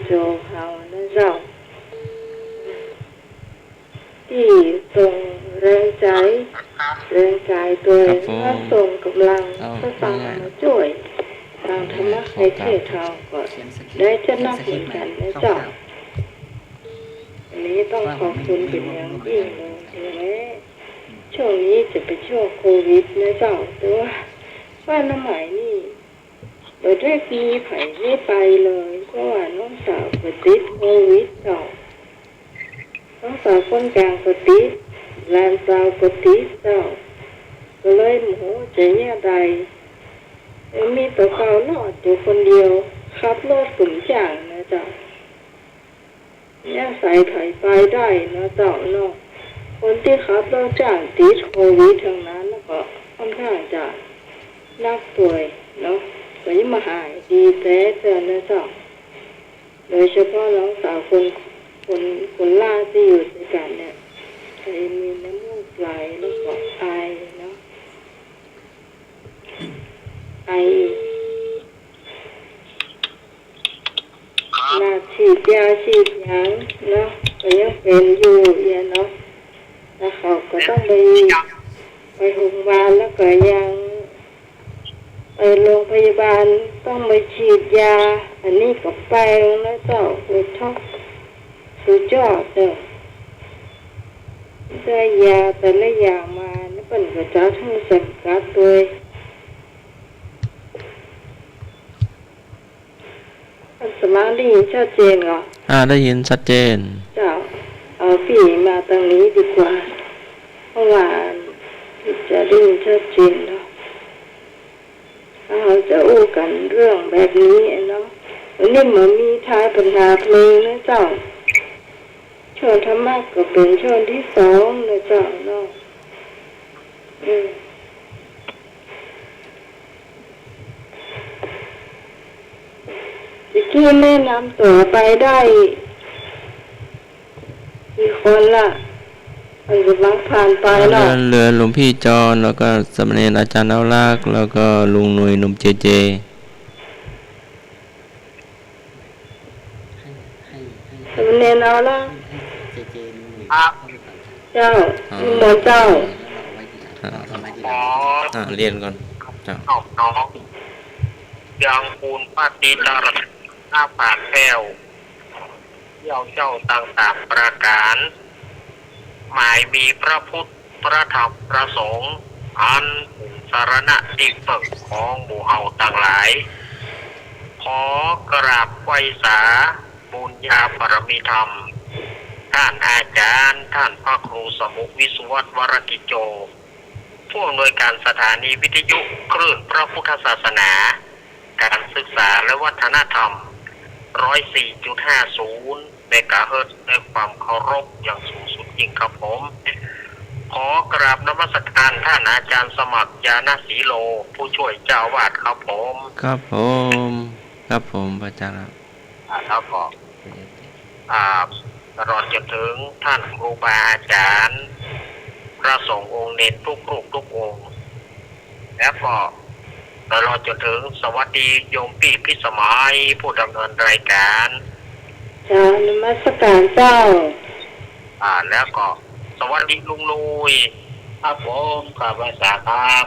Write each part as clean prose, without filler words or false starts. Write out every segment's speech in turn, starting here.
โจเฮานะเจ้าที่ส่งแรงใจแรงกายตัวเองและส่งกำลังก็ตามมาช่วยทางธรรมะในเทศทางก็ได้จะนับเหมือนกันนะเจ้าอันนี้ต้องขอบคุณเป็นอย่างยิ่งเลยถึงแม้ช่วงนี้จะเป็นช่วงโควิดนะเจ้าแต่ว่าน้ำหมายนี่เปิดได้มีไผ่ไม่ไปเลยเพราะว่าน้องสาวเปิดติดโควิดเจ้าน้องสาวคนกลางเปิดติดหลานสาวเปิดติดเจ้าก็เลยโมโหใจเนี่ยใดมีตัวเก่ารอดอยู่คนเดียวขับรถกลุ่มจ่างนะเจ้าเนี่ยใส่ไผ่ไปได้นะเจ้าเนาะคนที่ขับรถจ่างติดโควิดทั้งนั้นแล้วก็ค่อนข้างจะนักป่วยเนาะก็ยังมาหายดีแต่นะเจ้าโดยเฉพาะน้องสาวคนล่าที่อยู่ด้วยกันเนี่ยเคยมีน้ำมูกไหลแล้วก็ไอเนาะไอน่าฉีดยาฉีดยาเนาะก็ยังเป็นอยู่เนาะแล้วเขาก็ต้องไปโรงพยาบาลแล้วก็ยังไปโรงพยาบาลต้องไปฉีดยาอันนี้ก็ไปแล้วเจ้าคือท็อกสุดยอดเด้อได้ยาแต่ละอย่างมาแล้วเป็นกระจายทั้งสังกัดด้วยสมาธิชัดเจนเหรอได้ยินชัดเจนเจ้าเอาพี่มาตรงนี้ดีกว่าเพราะว่าจะได้ยินชัดเจนเนาะเราจะอู้กันเรื่องแบบนี้เนาะวันนี้เหมือนมีท้ายปัญหาเพลงนะเจ้าช่วงธรรมะก็เป็นช่วงที่สองนะเจ้าเนาะจะกี้แนะนำตัวไปได้กี่คนล่ะมันกำลังผ่านไปเนาะเหลือหลวงพี่จรแล้วก็สมณเณรอาจารย์เอาลากแล้วก็ลุงหนุ่ยหนุ่มเจเจสมณเณรเอาลากเจ้าหมอเจ้าเรียนก่อนเจ้าน้องยังปูนปฏิจารหน้าปากแก้วเจ้าต่างๆประการหมายมีพระพุทธพระธรรมพระสงฆ์อันสารณะที่ฝึกของหมู่เฮาต่างหลายขอกราบไหว้สาบุญญาปรมีธรรมท่านอาจารย์ท่านพระครูสมุวิสุวัตวรกิจโจผู้อำนวยการสถานีวิทยุคลื่นพระพุทธศาสนาการศึกษาและวัฒนธรรม 104.50 เมกะเฮิรตซ์ด้วยความเคารพอย่างสูงสุดยิ่งครับผมขอกราบนมัสการท่านอาจารย์สมัครญาณศรีโลผู้ช่วยเจ้าวาดครับผมครับผมพระอาจารย์ครับผมตลอดจนถึงท่านครูบาอาจารย์พระสงฆ์องค์เน้นทุกรูปทุกองค์แล้วก็ตลอดจนถึงสวัสดีโยมพี่พิสมัยผู้ดำเนินรายการนมัสการเจ้าแล้วก็สวัสดีลุงนุยครับผมข้าพเจ้าครับ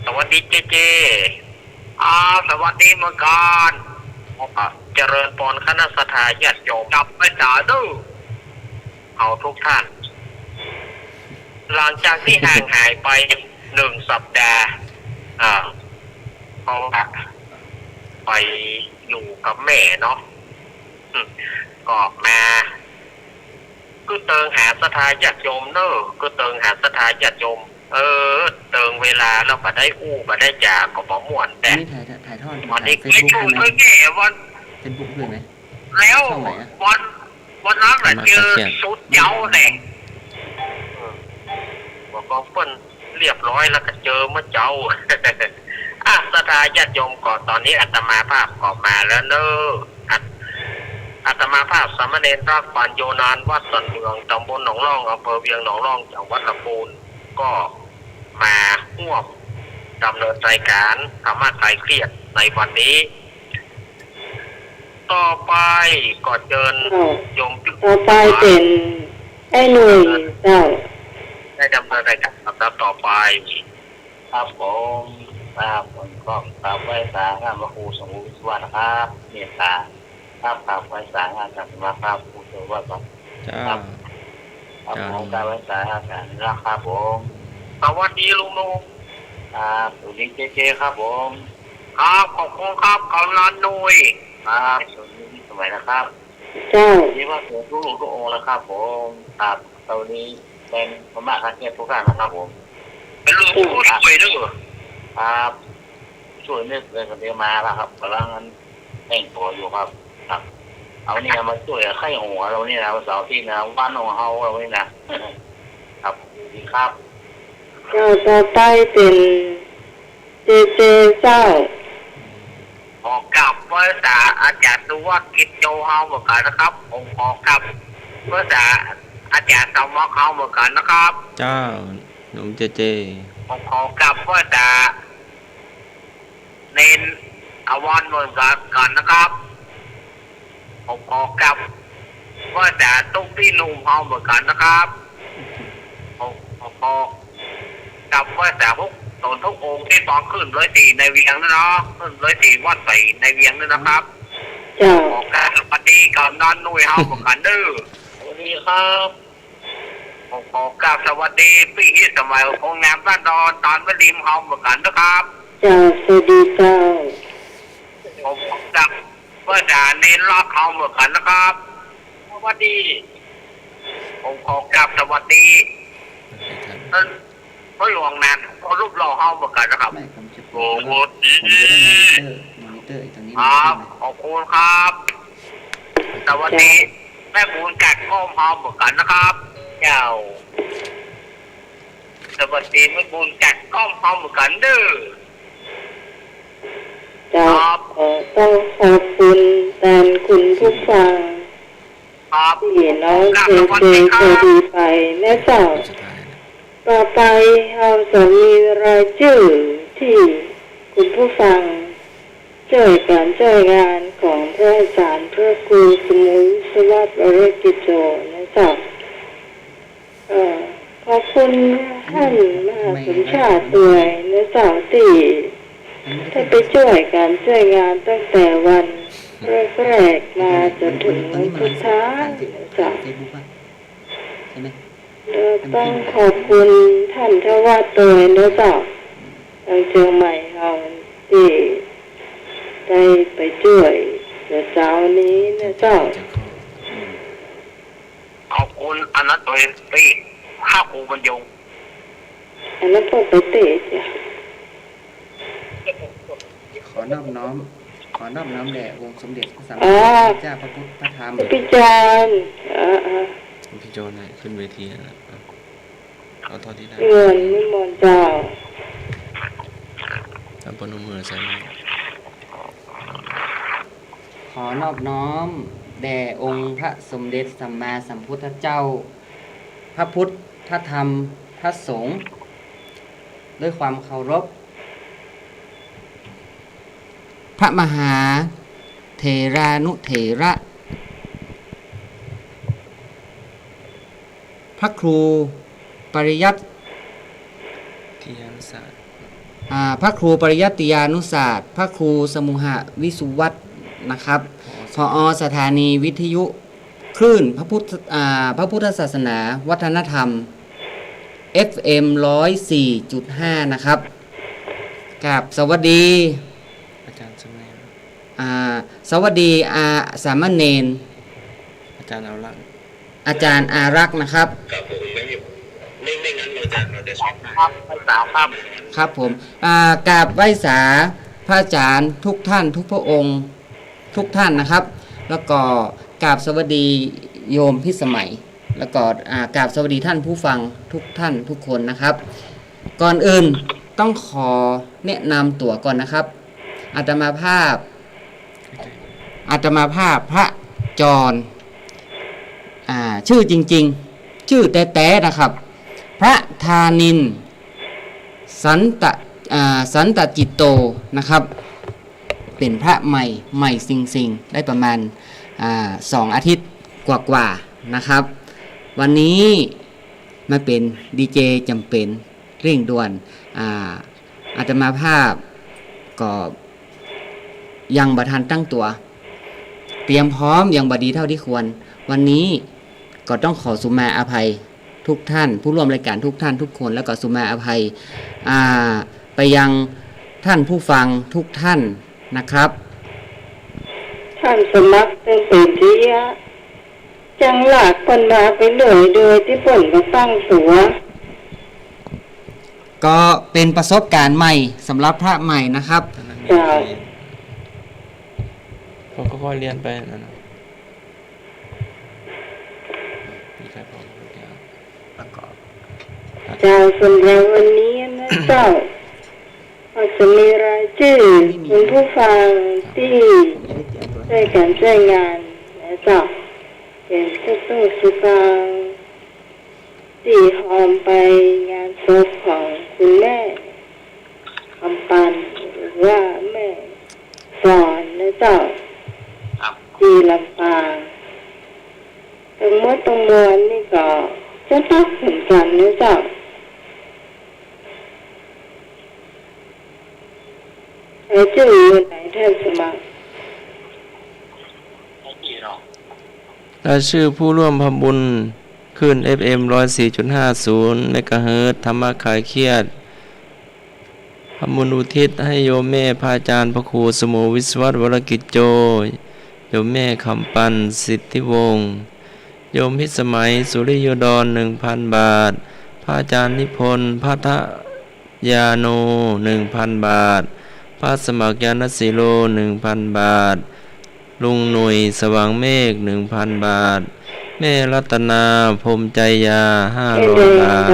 สวัสดีเจเจสวัสดีเมื่อก่อนเจริญพรคณะสัตยาติโยมกลับไปจ่าดูเอาทุกท่านหลังจากที่ห่างหายไป1 สัปดาห์เขาไปอยู่กับแม่เนาะก็มาก็เติงหาสถาญาติโยมเนอะก็เติงหาสถาญาติโยมเติงเวลาแล้วก็ได้อู้ก็ได้จาก็บ่ม่วนแต่ถ่ายทอดวันนี้ไม่ถูกเลยแม่วันเป็นบุ๊กเลยไหมแล้ววันนั้นน่ะเจอสุดเจ้าเนี่ยก็เปิ้นเรียบร้อยแล้วก็เจอเมื่อเจ้าสถาญาติโยมก็ตอนนี้อาตมาภาพก็มาแล้วเนอะอาตมาภาพสามเณรรักปัญโยนานวัดสันเมืองตำบลหนองร่องอำเภอเวียงหนองร่องจังหวัดลำพูนก็มาร่วมดำเนินรายการธรรมะคลายเครียดในวันนี้ ต่อไปก็เชิญ เจ้า โยมพิ ต่อไปเป็นไอ้หนุ่ยเจ้า ได้ดำเนินรายการลำดับต่อไปครับผมครับผมก็กราบไหว้สาข้าพระครูสมุทรวิศวะนะครับเมตตาครับกราบไหว้สาข้าพระมาครับครูสมุทรวิศวะครับ เจ้า ครับผมกราบไหว้สาข้าพระนะครับผมสวัสดีลุงนุ่มครับสวัสดีเจครับผมครับขอบคุณครับกำนันนุ้ยครับสวัสดีสมัยนะครับ เจ้า นี่ว่าเกิดลูกองค์แล้วครับผมครับตอนนี้เป็นพม่าคัดเทศทุกท่านนะครับผมเป็นลูกผู้ช่วยด้วยครับช่วยนึกเลยคนเดียวมาแล้วครับกำลังแต่งตัวอยู่ครับครับเอานี่มาช่วยไข้หัวเรานี่นะเสาร์ที่นะบ้านของเฮาเรานี่นะครับดีครับ เจ้าต่อไปเป็นเจเจ้า ออกกับภาษาอาจารย์ตัวกิจโจเฮาเหมือนกันนะครับองค์ออกกับภาษาอาจารย์สมองเฮาเหมือนกันนะครับ เจ้าหนุ่มเจเจ ผมขอกลับว่าจะเน้นอวอนเหมือนกันนะครับผมขอกลับว่าจะตุ้งพี่นุ่มเฮาเหมือนกันนะครับผมขอกลับว่าจะพวกตนทุกองค์ที่ตอนขึ้น104ในเวียงนะเนาะขึ้น104วัดใส่ในเวียงด้วยนะครับ เจ้า ขอกราบสวัสดีกับนันนุ้ยเฮาเหมือนกันเด้อสวัสดีครับผมขอกราบสวัสดีพี่ที่สมัยของงามบ้านดอนตอนวริมเฮาเหมือนกันนะครับ เจ้าสวัสดีเจ้า ผมขอกราบว่าจะเน้นรอบเฮาเหมือนกันนะครับสวัสดีผมขอกราบสวัสดีท่านพระหลวงนั้นพระรูปหล่อเฮาเหมือนกันนะครับ ไม่ผมจะ โอ้โห ผมจะได้มอนิเตอร์อีกตรงนี้ ครับขอบคุณครับสวัสดีแม่บุญกัดข้อมเฮาเหมือนกันนะครับเจ้าสวัสดีแม่บุญกัดข้อมเฮาเหมือนกันเด้อ เจ้าต้องขอบคุณแทนคุณผู้ฟัง ครับ ที่น้องเจเจ สวัสดีค เค รั ย บ ดีไปและเจ้า สุดท้ายนะ ต่อไปเราจะมีรายชื่อที่คุณผู้ฟังช่วยการช่วยงานของพระอาจารย์พระครูสมุทรสวัสดิ์วรกิจโจนะเจ้าขอบคุณท่านมหาสมชาติด้วยนะเจ้าที่ได้ไปช่วยการช่วยงานตั้งแต่วันแรกๆมาจนถึงวันสุดท้ายนะเจ้า เฟซบุ๊กใช่ไหม ต้องขอบคุณท่านทวารตัวนะเจ้าทางเชียงใหม่เราที่ได้ไปช่วยเมื่อเช้านี้นะเจ้า จะเข้า ขอบคุณอนันต์ตัวพี่ข้าครูบรรยง อันนั้นพวกไปเตะจ้ะ ขอนอบน้อมแด่องค์สมเด็จพระสัมมาสัมพุทธเจ้าพระพุทธพระธรรม พี่จานพี่โจหน่อยขึ้นเวทีนะเอาตอนที่ได้ เงินนิมนต์เจ้า ทำปนมือใส่ไหม ขอนอบน้อมแด่องค์พระสมเด็จสัมมาสัมพุทธเจ้า พระพุทธพระธรรมพระสงฆ์ด้วยความเคารพพระมหาเถรานุเถระ พระครูปริยัติ ที่ยานุศาสตร์ พระครูปริยัติยานุศาสตร์ พระครูสมุหะวิสุวัตรนะครับผอ.สถานีวิทยุคลื่นพระพุทธศาสนาวัฒนธรรม FM 104.5 นะครับกับสวัสดี อาจารย์สมัย สวัสดีสามเณร อาจารย์เอาละ อาจารย์อารักษ์นะครับ ครับผมไม่งั้นเราจะช็อกครับภาษาครับ ครับผมกราบไหว้สาพระอาจารย์ทุกท่านทุกพระองค์ทุกท่านนะครับ แล้วก็กราบสวัสดีโยมพิสมัย แล้วก็กราบสวัสดีท่านผู้ฟังทุกท่านทุกคนนะครับ ก่อนอื่นต้องขอแนะนำตัวก่อนนะครับอาตมาภาพพระจรชื่อจริงๆชื่อแต่นะครับ พระธานินทร์สันตจิตโตนะครับ เป็นพระใหม่ใหม่สิงได้ประมาณ2 อาทิตย์กว่าๆนะครับวันนี้มาเป็นดีเจจำเป็นเร่งด่วนอาตมาภาพก็ยังบ่ทันตั้งตัวเตรียมพร้อมยังบ่ดีเท่าที่ควรวันนี้ก็ต้องขอสุมาอภัยทุกท่านผู้ร่วมรายการทุกท่านทุกคนแล้วก็สุมาอภัยไปยังท่านผู้ฟังทุกท่านนะครับท่านสมัครเป็นเป็นที่จังหลักคนมาไปเลยโดยที่ฝนก็ตั้งตัวก็เป็นประสบการณ์ใหม่สำหรับพระใหม่นะครับจ้าเขาก็ค่อยเรียนไปนะเจ้าสำหรับวันนี้นะเจ้าก็จะมีรายชื่อคุณผู้ฟังที่ได้การใช้งานนะเจ้าเป็นผู้ต้องสุฟังที่หอมไปงานศพของคุณแม่คำปันหรือว่าแม่สอนนะเจ้าที่ลำปางทั้งหมดทั้งมวลนี่ก็จะต้องเหมือนกันนะเจ้าแล้วชื่ออยู่ไหนท่านสมัครรายชื่อผู้ร่วมทำบุญขึ้น FM 104.50 เมกะเฮิรตซ์ธรรมะคลายเครียดทำบุญอุทิศให้โยมแม่พระอาจารย์พระครูสโมวิศวัตวรกิจโจโยมแม่คำปันสิทธิวงศ์โยมพิสมัยสุริโยดร 1,000 บาทพระอาจารย์นิพนธ์พัทยาโน 1,000 บาทพระสมัครยานศิโล 1,000 บาทลุงหนุ่ยสว่างเมฆ 1,000 บาทแม่รัตนาพรหมใจยา 500 บาท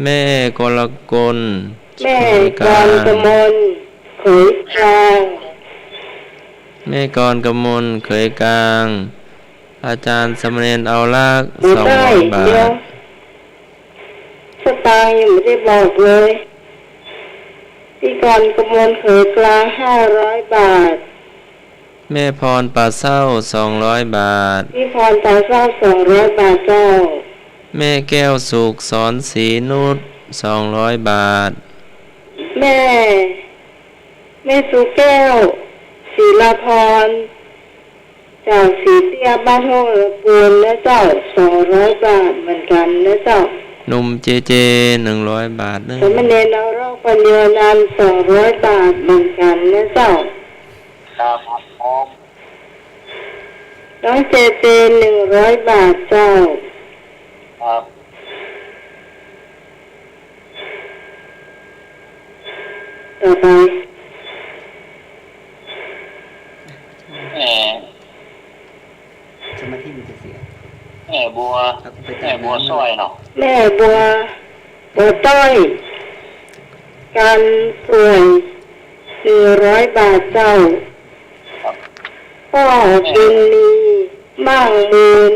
แม่กรกลแม่กรกมลเขยกลางแม่กรกมลเขยกลางอาจารย์สมเณรเอาลาก200 บาทสตางค์ยังไม่ได้บอกเลยพี่กรกมลเขยกลาง500 บาทแม่พรป่าเศร้า200 บาทพี่พรป่าเศร้า200 บาทเจ้าแม่แก้วสุขสอนศรีนุช200 บาทแม่สุแก้วศิลาพรจากสีเตี้ยบ้านห้องปูนนะเจ้า200 บาทเหมือนกันนะเจ้าหนุ่มเจ100 บาทสมณเณรเอารอกปัญญานาม200 บาทเหมือนกันนะเจ้าครับผมน้องเจ100 บาทเจ้าครับต่อไปสมาธิมันจะเสียแม่บัวสร้อยเนาะแม่บัวต้อยการป่วย100 บาทเจ้าพ่อบินนีมั่งมูล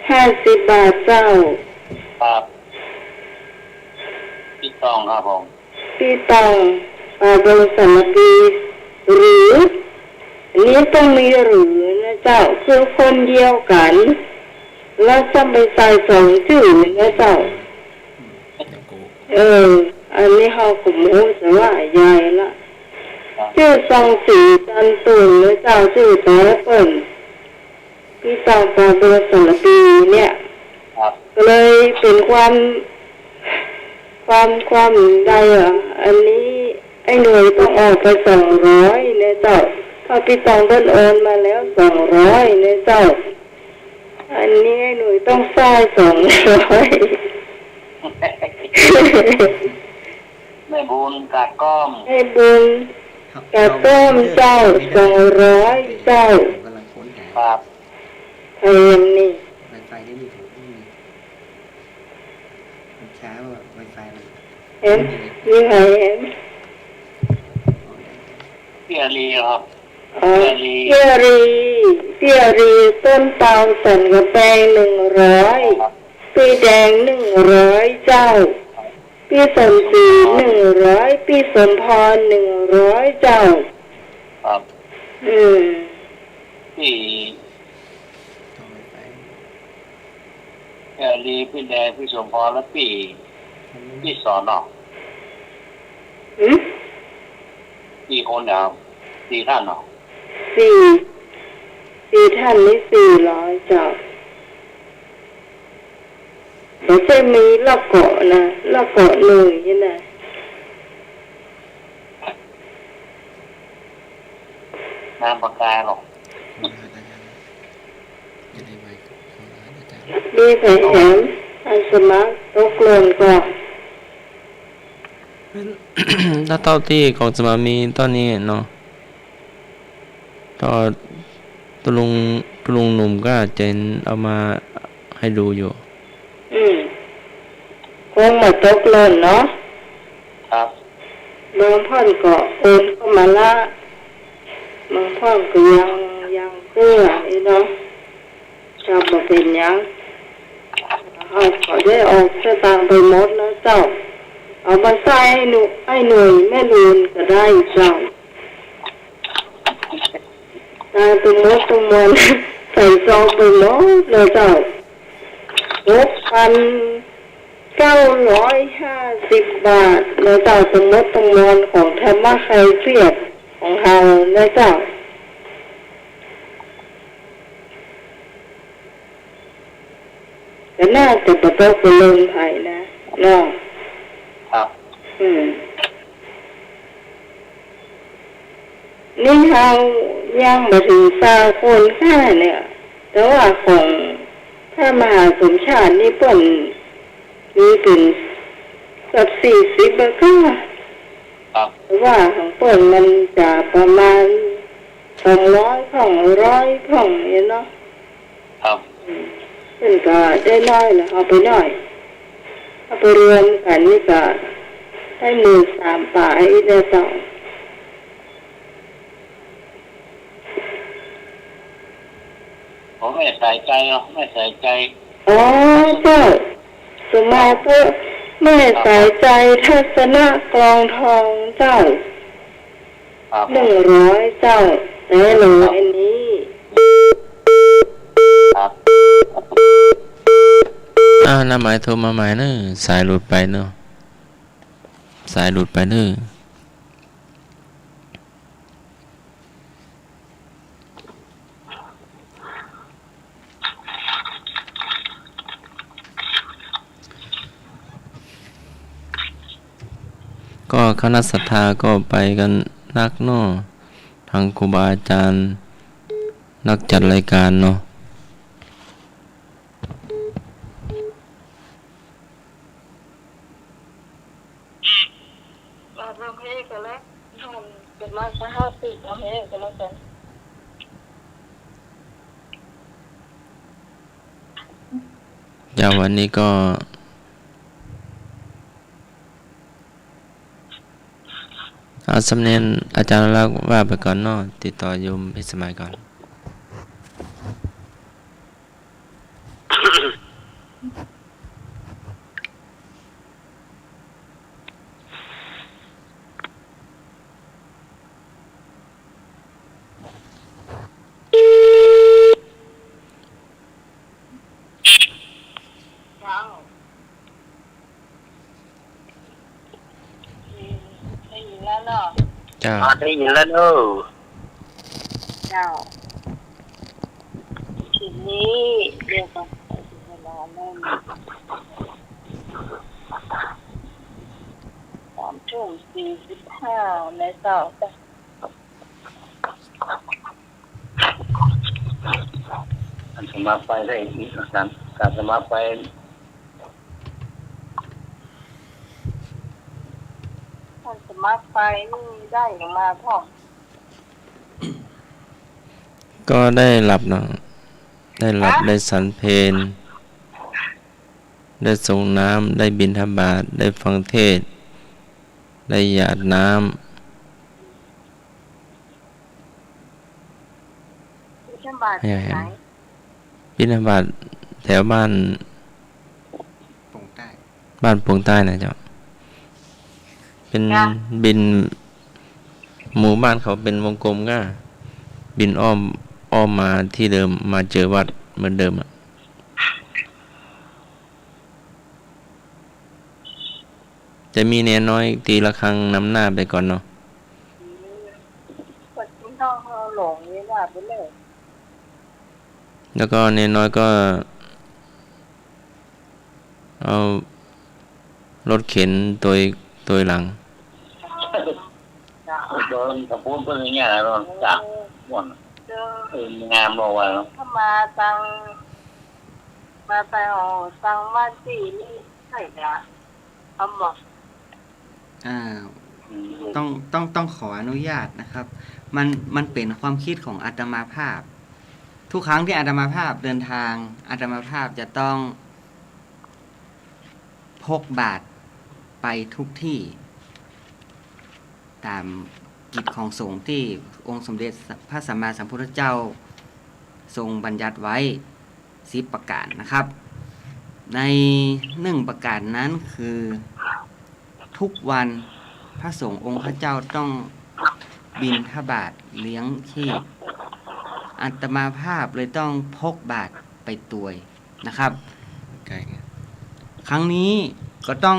50 บาทเจ้าครับพี่ตองครับผมพี่ตองปาดงสารปีหรืออันนี้ต้องมีหรือนะเจ้าคือคนเดียวกันแล้วจะไปใส่2 ชื่อนะเจ้าอันนี้เขาขุมหูจะว่าใหญ่ละชื่อซองสีจันตุนนะเจ้าชื่อแต่เปิ่นพี่ตองปาดงสารปีเนี่ยก็เลยเป็นความใดอันนี้ไอ้หน่วยต้องออกไป200เนี่ยเจ้าถ้าพี่ตองเดินโอนมาแล้ว200เนี่ยเจ้าอันนี้ไอ้หน่วยต้องใช้200แม่บุญกาก้อมให้บุญกาก้อมเจ้า200เจ้าครับเอ็มนี่ไฟได้มีถูกมันช้าว่าไวไฟมันเอ็มยังไงเอ็มเปียรีครับเปียรีต้นเตาสันกระแปง100ปีแดง100เจ้า ปีสมศรี100ปีสมพร100เจ้าครับปีลีพี่แดงพี่สมพรและปีสอนเนาะปีคนเดียวปีท่านเนาะปีท่านนี่400เจ้าแล้วจะมีละเกาะนะละเกาะหนึ่งนี่นะน้ำปากกาหรอกมีแผนอันสมัครตกลงก่อนถ้าเท่าที่ของสมามีตอนนี้เนาะก็ตุลุงหนุ่มก็เจนเอามาให้ดูอยู่คงมาตกหล่นเนาะครับบางพ่อนก็โอนเข้ามาละบางพ่อนก็ยังเกลืออีเนาะจำมาเป็นยังเขาขอได้ออกสตางค์ไปหมดแล้วเจ้าเอามาใส่ให้หน่วยแม่ลูนก็ได้เจ้าตาตุ้มมดตุ้มมนใส่ซองไปหมดแล้วเจ้า6,950 บาทแล้วเจ้าตุ้มมดตุ้มมนของธรรมะใครเสียบของเฮาแล้วเจ้าแต่น่าจะประตกเป็นลมไผ่นะเนาะครับนี่เฮายังมาถึงซาคนค่าเนี่ยแต่ว่าของถ้ามหาสมชาตินี่เปิ่นมีเป็นกับ40แล้วก็เพราะว่าของเปิ่นมันจะประมาณ200ของ100ของเนาะครับเพิ่นก็ได้น้อยแล้วเอาไปน้อยเอาไปรวมกันนี่ก็ได้13,000ปลายได้เจ้าผมไม่ใส่ใจหรอกไม่ใส่ใจอ๋อเจ้าสมาเพื่อไม่ใส่ใจทัศนะกลองทองเจ้า100เจ้าแต่หนูอันนี้น้าหมายโทรมาใหม่เนอะสายหลุดไปเนอะสายหลุดไปเนอะก็คณะศรัทธาก็ไปกันนักเนาะทางครูบาอาจารย์นักจัดรายการเนาะอย่างวันนี้ก็เอาสำเนียงอาจารย์รักว่าไปก่อนเนาะติดต่อโยมพิสมัยก่อนได้ยินแล้วเนอะเจ้าทีนี้เรียกว่าเวลาเล่น3:45ในเช้าสมัครไปได้การสมัครไปสมัครไปนี่ได้มาพ่อก็ได้หลับเนาะได้หลับได้สันเพลได้ส่งน้ำได้บิณฑบาตได้ฟังเทศน์ได้หยาดน้ำบิณฑบาตแถวบ้านปงใต้นะเจ้า เป็นบินหมู่บ้านเขาเป็นวงกลมก็บินอ้อมมาที่เดิมมาเจอวัดเหมือนเดิมอะจะมีเนน้อยตีละครั้งนำหน้าไปก่อนเนาะกดที่ห้องหลงนี่ว่าไปเลย แล้วก็เนน้อยก็เอารถเข็นตัวหลังโดนกระพุ้นเพื่อนอย่างเงี้ยเราจากม่วนงามเราว่าถ้ามาตังวันสี่นี่ใช่ละคำบอกต้องขออนุญาตนะครับ มันเป็นความคิดของอาตมาภาพ ทุกครั้งที่อาตมาภาพเดินทางอาตมาภาพจะต้องพกบาตรไปทุกที่ตามกิจของสงฆ์ที่องค์สมเด็จพระสัมมาสัมพุทธเจ้าทรงบัญญัติไว้10ประการนะครับ ใน1ประการนั้นคือทุกวันพระสงฆ์องค์พระเจ้าต้องบิณฑบาตเลี้ยงชีพอาตมาภาพเลยต้องพกบาตรไปตวยนะครับครั้งนี้ก็ต้อ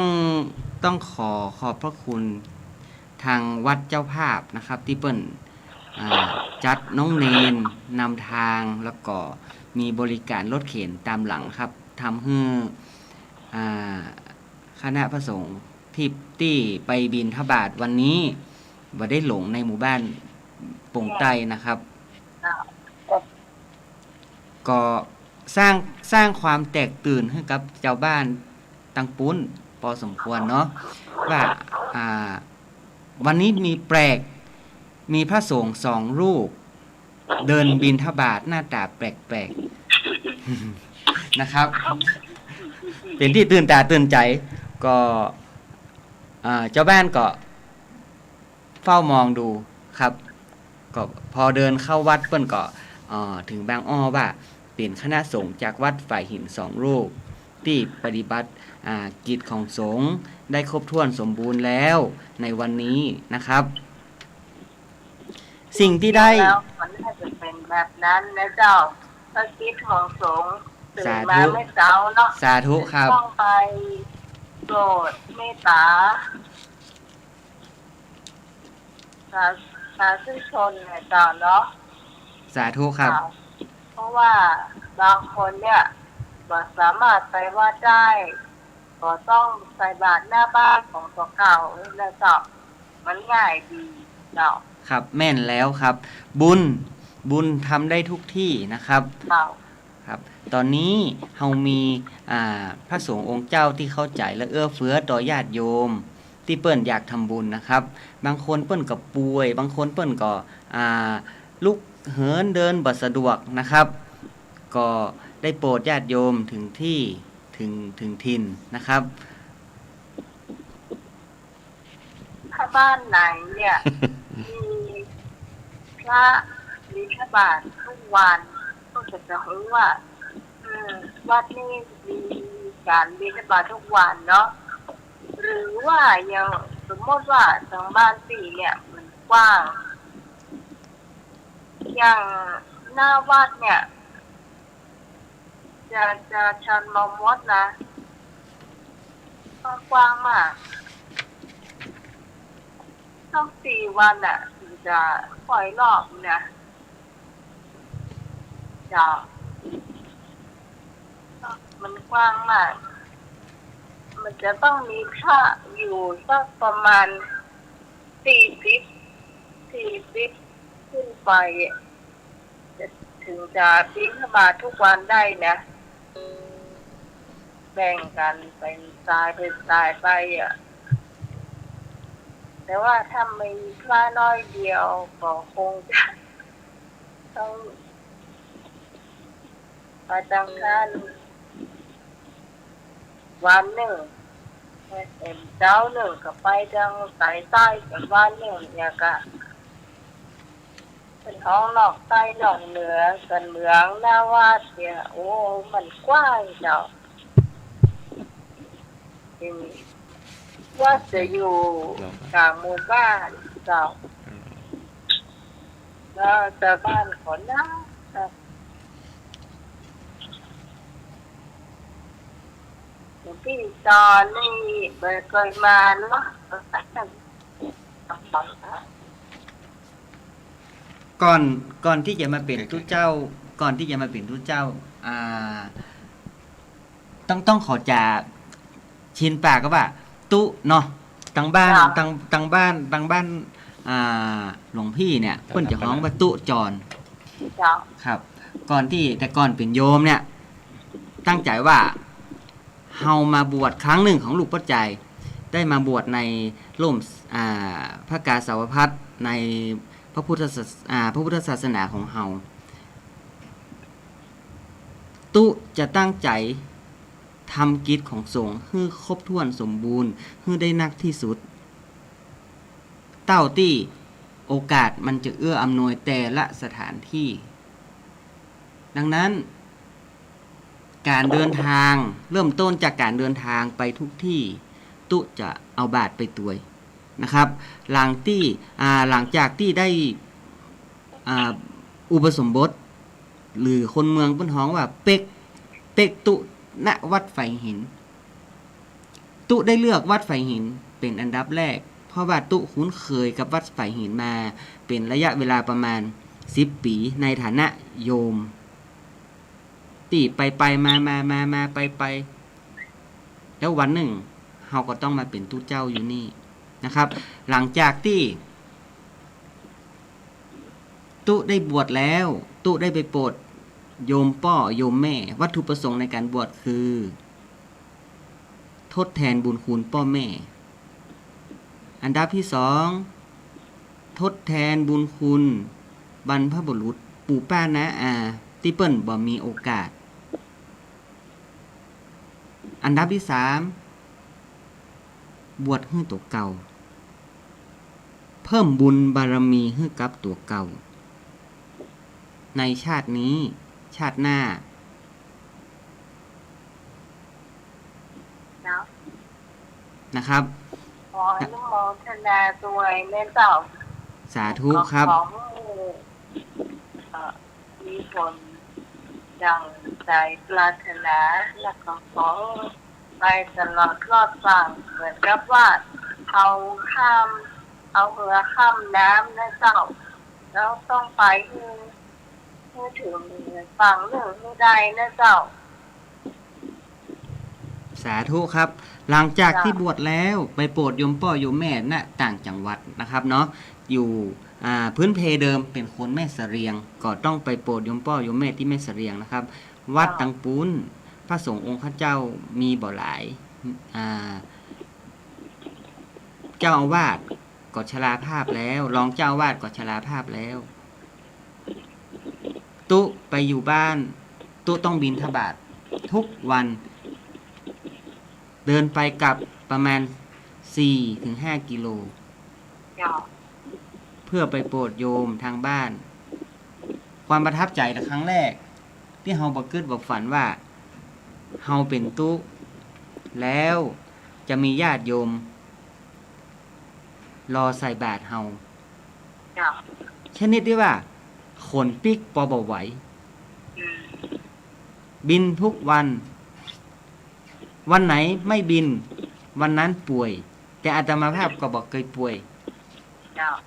งขอบพระคุณทางวัดเจ้าภาพนะครับที่เปิ้นจัดน้องเนนนำทางแล้วก็มีบริการรถเข็นตามหลังครับทำให้คณะพระสงฆ์ที่ไปบิณฑบาตวันนี้บ่ได้หลงในหมู่บ้านปงไต้นะครับก็สร้างความแตกตื่นให้กับเจ้าบ้านตังปุ้นพอสมควรเนาะว่าวันนี้มีแปลกมีพระสงฆ์2รูปเดินบิณฑบาตหน้าตาแปลกๆนะครับเป็นที่ตื่นตาตื่นใจก็เจ้าบ้านก็เฝ้ามองดูครับก็พอเดินเข้าวัดเปิ้นก็ถึงบางอ้อว่าเป็นคณะสงฆ์จากวัดฝ่ายหิน2รูปที่ปฏิบัติกิจของสงฆ์ได้ครบถ้วนสมบูรณ์แล้วในวันนี้นะครับสิ่งที่ได้มันน่าจะเป็นแบบนั้นนะเจ้าถ้ากิจของสงฆ์ตื่นมาไม่เช้าเนาะสาธุครับต้องไปโปรดเมตตาสาธุชนเนี่ยเจ้าเนาะสาธุครับเพราะว่าบางคนเนี่ยบ่สามารถไปวัดได้ก็ต้องใส่บาตรหน้าบ้านของตัวเก่าแล้วเจ้ามันง่ายดีเจ้าครับแม่นแล้วครับบุญทำได้ทุกที่นะครับครับตอนนี้เฮามีพระสงฆ์องค์เจ้าที่เข้าใจและเอื้อเฟื้อต่อญาติโยมที่เปิ้นอยากทำบุญนะครับบางคนเปิ้นก็ป่วยบางคนเปิ้นก็ลุกเหินเดินบ่สะดวกนะครับก็ได้โปรดญาติโยมถึงที่ถึงถิ่นนะครับถ้าบ้านไหนเนี่ยมีพระบิณฑบาตทุกวันก็จะรู้ว่าวัดนี้มีการบิณฑบาตทุกวันเนาะหรือว่ายังสมมติว่าทางบ้านสี่เนี่ยมันกว้างอย่างหน้าวัดเนี่ยจะชันมอมดนะกว้างมากต้อง4 วันอ่ะถึงจะปล่อยรอบนะจะมันกว้างมากมันจะต้องมีพระอยู่สักประมาณ40ขึ้นไปจะถึงจะบิณฑบาตทุกวันได้นะแบ่งกันเป็นสายไปอ่ะแต่ว่าถ้ามีพระน้อยเดียวก็คงจะต้องไปจังการวันหนึ่งเจ้าหนึ่งก็ไปทางสายใต้กันวันหนึ่งเนี่ยก็เป็นท้องนอกใต้นอกเหนือกันเมืองหน้าวาดเนี่ยโอ้มันกว้างเจ้า ว่าจะอยู่กลางหมู่บ้านเจ้าแล้วแต่บ้านขอนะพี่ตอนนี่เคยมาเนาะก่อนที่จะมาเป็นทุเจ้าก่อนที่จะมาเป็นทุเจ้าต้องขอจากชินปากก็ว่าตุเนาะตังบ้านตังบ้านหลวงพี่เนี่ยเพิ่นจะฮ้องว่าตุจรครับก่อนเป็นโยมเนี่ยตั้งใจว่าเฮามาบวชครั้งหนึ่งของลูกปัจจัยได้มาบวชในร่มพระกาสาวพัสในพระพุทธศาสนาของเฮาตุจะตั้งใจทำกิจของสงฆ์ให้ครบถ้วนสมบูรณ์ให้ได้นักที่สุดเต้าที่โอกาสมันจะเอื้ออำนวยแต่ละสถานที่ดังนั้นการเดินทางเริ่มต้นจากการเดินทางไปทุกที่ตุจะเอาบาตรไปตวยนะครับหลังจากที่ได้อุปสมบทหรือคนเมืองเพิ่นฮ้องว่าเป็กตุณวัดไฟหินตุได้เลือกวัดไฟหินเป็นอันดับแรกเพราะว่าตุคุ้นเคยกับวัดไฟหินมาเป็นระยะเวลาประมาณ10 ปีในฐานะโยมตีไปมาไปแล้ววันหนึ่งเฮาก็ต้องมาเป็นตุเจ้าอยู่นี่นะครับหลังจากที่ตุได้บวชแล้วตุได้ไปโปรดโยมพ่อโยมแม่วัตถุประสงค์ในการบวชคือทดแทนบุญคุณพ่อแม่อันดับที่2ทดแทนบุญคุณบรรพบุรุษปู่ป้าน้าอาที่เปิ้นบ่มีโอกาสอันดับที่3บวชให้ตัวเก่าเพิ่มบุญบารมีให้กับตัวเก่าในชาตินี้ชาติหน้านะครับขออนุโมทนาด้วยแม่เจ้าสาธุครับมีผลดังใจปรารถนาและก็ขอไปตลอดรอดฝั่งเหมือนกับว่าเอาเรือข้ามน้ำนะเจ้าแล้วต้องไปให้ถึงฝั่งเรื่องให้ได้นะเจ้าสาธุครับหลังจากที่บวชแล้วไปโปรดโยมพ่อโยมแม่ณต่างจังหวัดนะครับเนาะอยู่พื้นเพเดิมเป็นคนแม่เสรียงก็ต้องไปโปรดโยมพ่อโยมแม่ที่แม่เสรียงนะครับวัดตังปุ้นพระสงฆ์องค์ข้าเจ้ามีบ่หลายเจ้าอาวาสก็ชราภาพแล้วรองเจ้าอาวาสก็ชราภาพแล้วตุไปอยู่บ้านตุต้องบิณฑบาตทุกวันเดินไปกลับประมาณ 4-5 กิโลเพื่อไปโปรดโยมทางบ้านความประทับใจในครั้งแรกที่เฮาบ่คิดบ่ฝันว่าเฮาเป็นตุแล้วจะมีญาติโยมรอใส่บาตรเฮาชนิดที่ว่าขนปิกปอบ่ไหวบินทุกวันไหนไม่บินวันนั้นป่วยแต่อาตมาภาพก็บอกเคยป่วย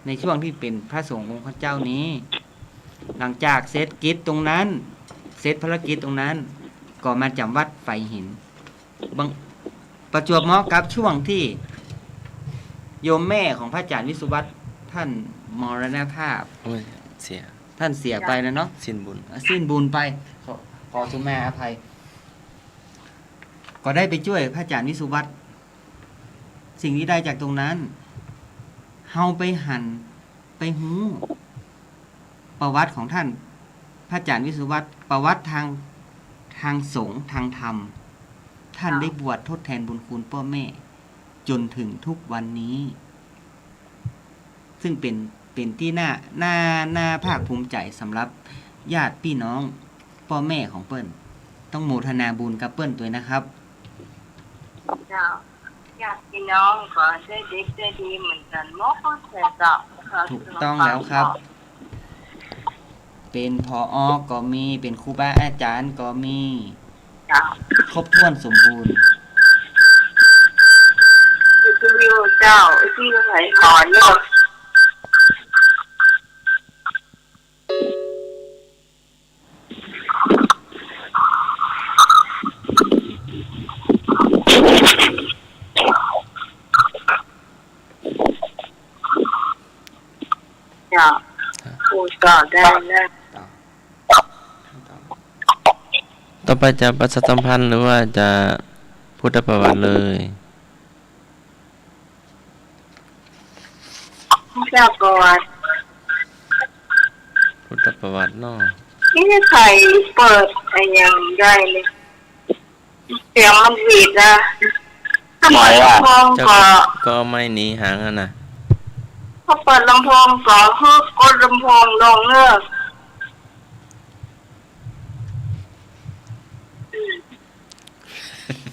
ในช่วงที่เป็นพระสงฆ์ของพระเจ้านี้หลังจากเสร็จกิจตรงนั้นเสร็จภารกิจตรงนั้นก็มาจำวัดไฟหินประจวบเหมาะกับช่วงที่โยมแม่ของพระอาจารย์วิสุวัตรท่านมรณภาพท่านเสียไปแล้วเนาะสิ้นบุญไปขอสุมาอภัยก็ได้ไปช่วยพระอาจารย์วิสุวัตรสิ่งที่ได้จากตรงนั้นเฮาไปหูประวัติของท่านพระอาจารย์วิสุวัตรประวัติทางสงฆ์ทางธรรมท่านได้บวชทดแทนบุญคุณพ่อแม่จนถึงทุกวันนี้ซึ่งเป็นที่น่าภาคภูมิใจสำหรับญาติพี่น้องพ่อแม่ของเปิ้ลต้องโมทนาบุญกับเปิ้ลด้วยนะครับ ญาติพี่น้องก็ได้เด็กได้ดีเหมือนกันหมดแต่เจ้า ถูกต้องแล้วครับ เป็นผอ.ก็มีเป็นครูบาอาจารย์ก็มี เจ้า ครบถ้วนสมบูรณ์ คือวิวเจ้าที่ไหนขอเนาะ จ้ะพูดก่อนได้นะ ต่อไปจะประชาสัมพันธ์หรือว่าจะพุทธประวัติเลย เจ้าประวัติ พุทธประวัติเนาะ นี่ใครเปิดอะไรอย่างได้เลยเสียงมันหวีดนะถ้าเปิดลำโพง เจ้า ก็ ก็เอาไม่หนีหางอ่ะนะ ถ้าเปิดลำโพงก็ฮึกกดลำโพงลงเนอะ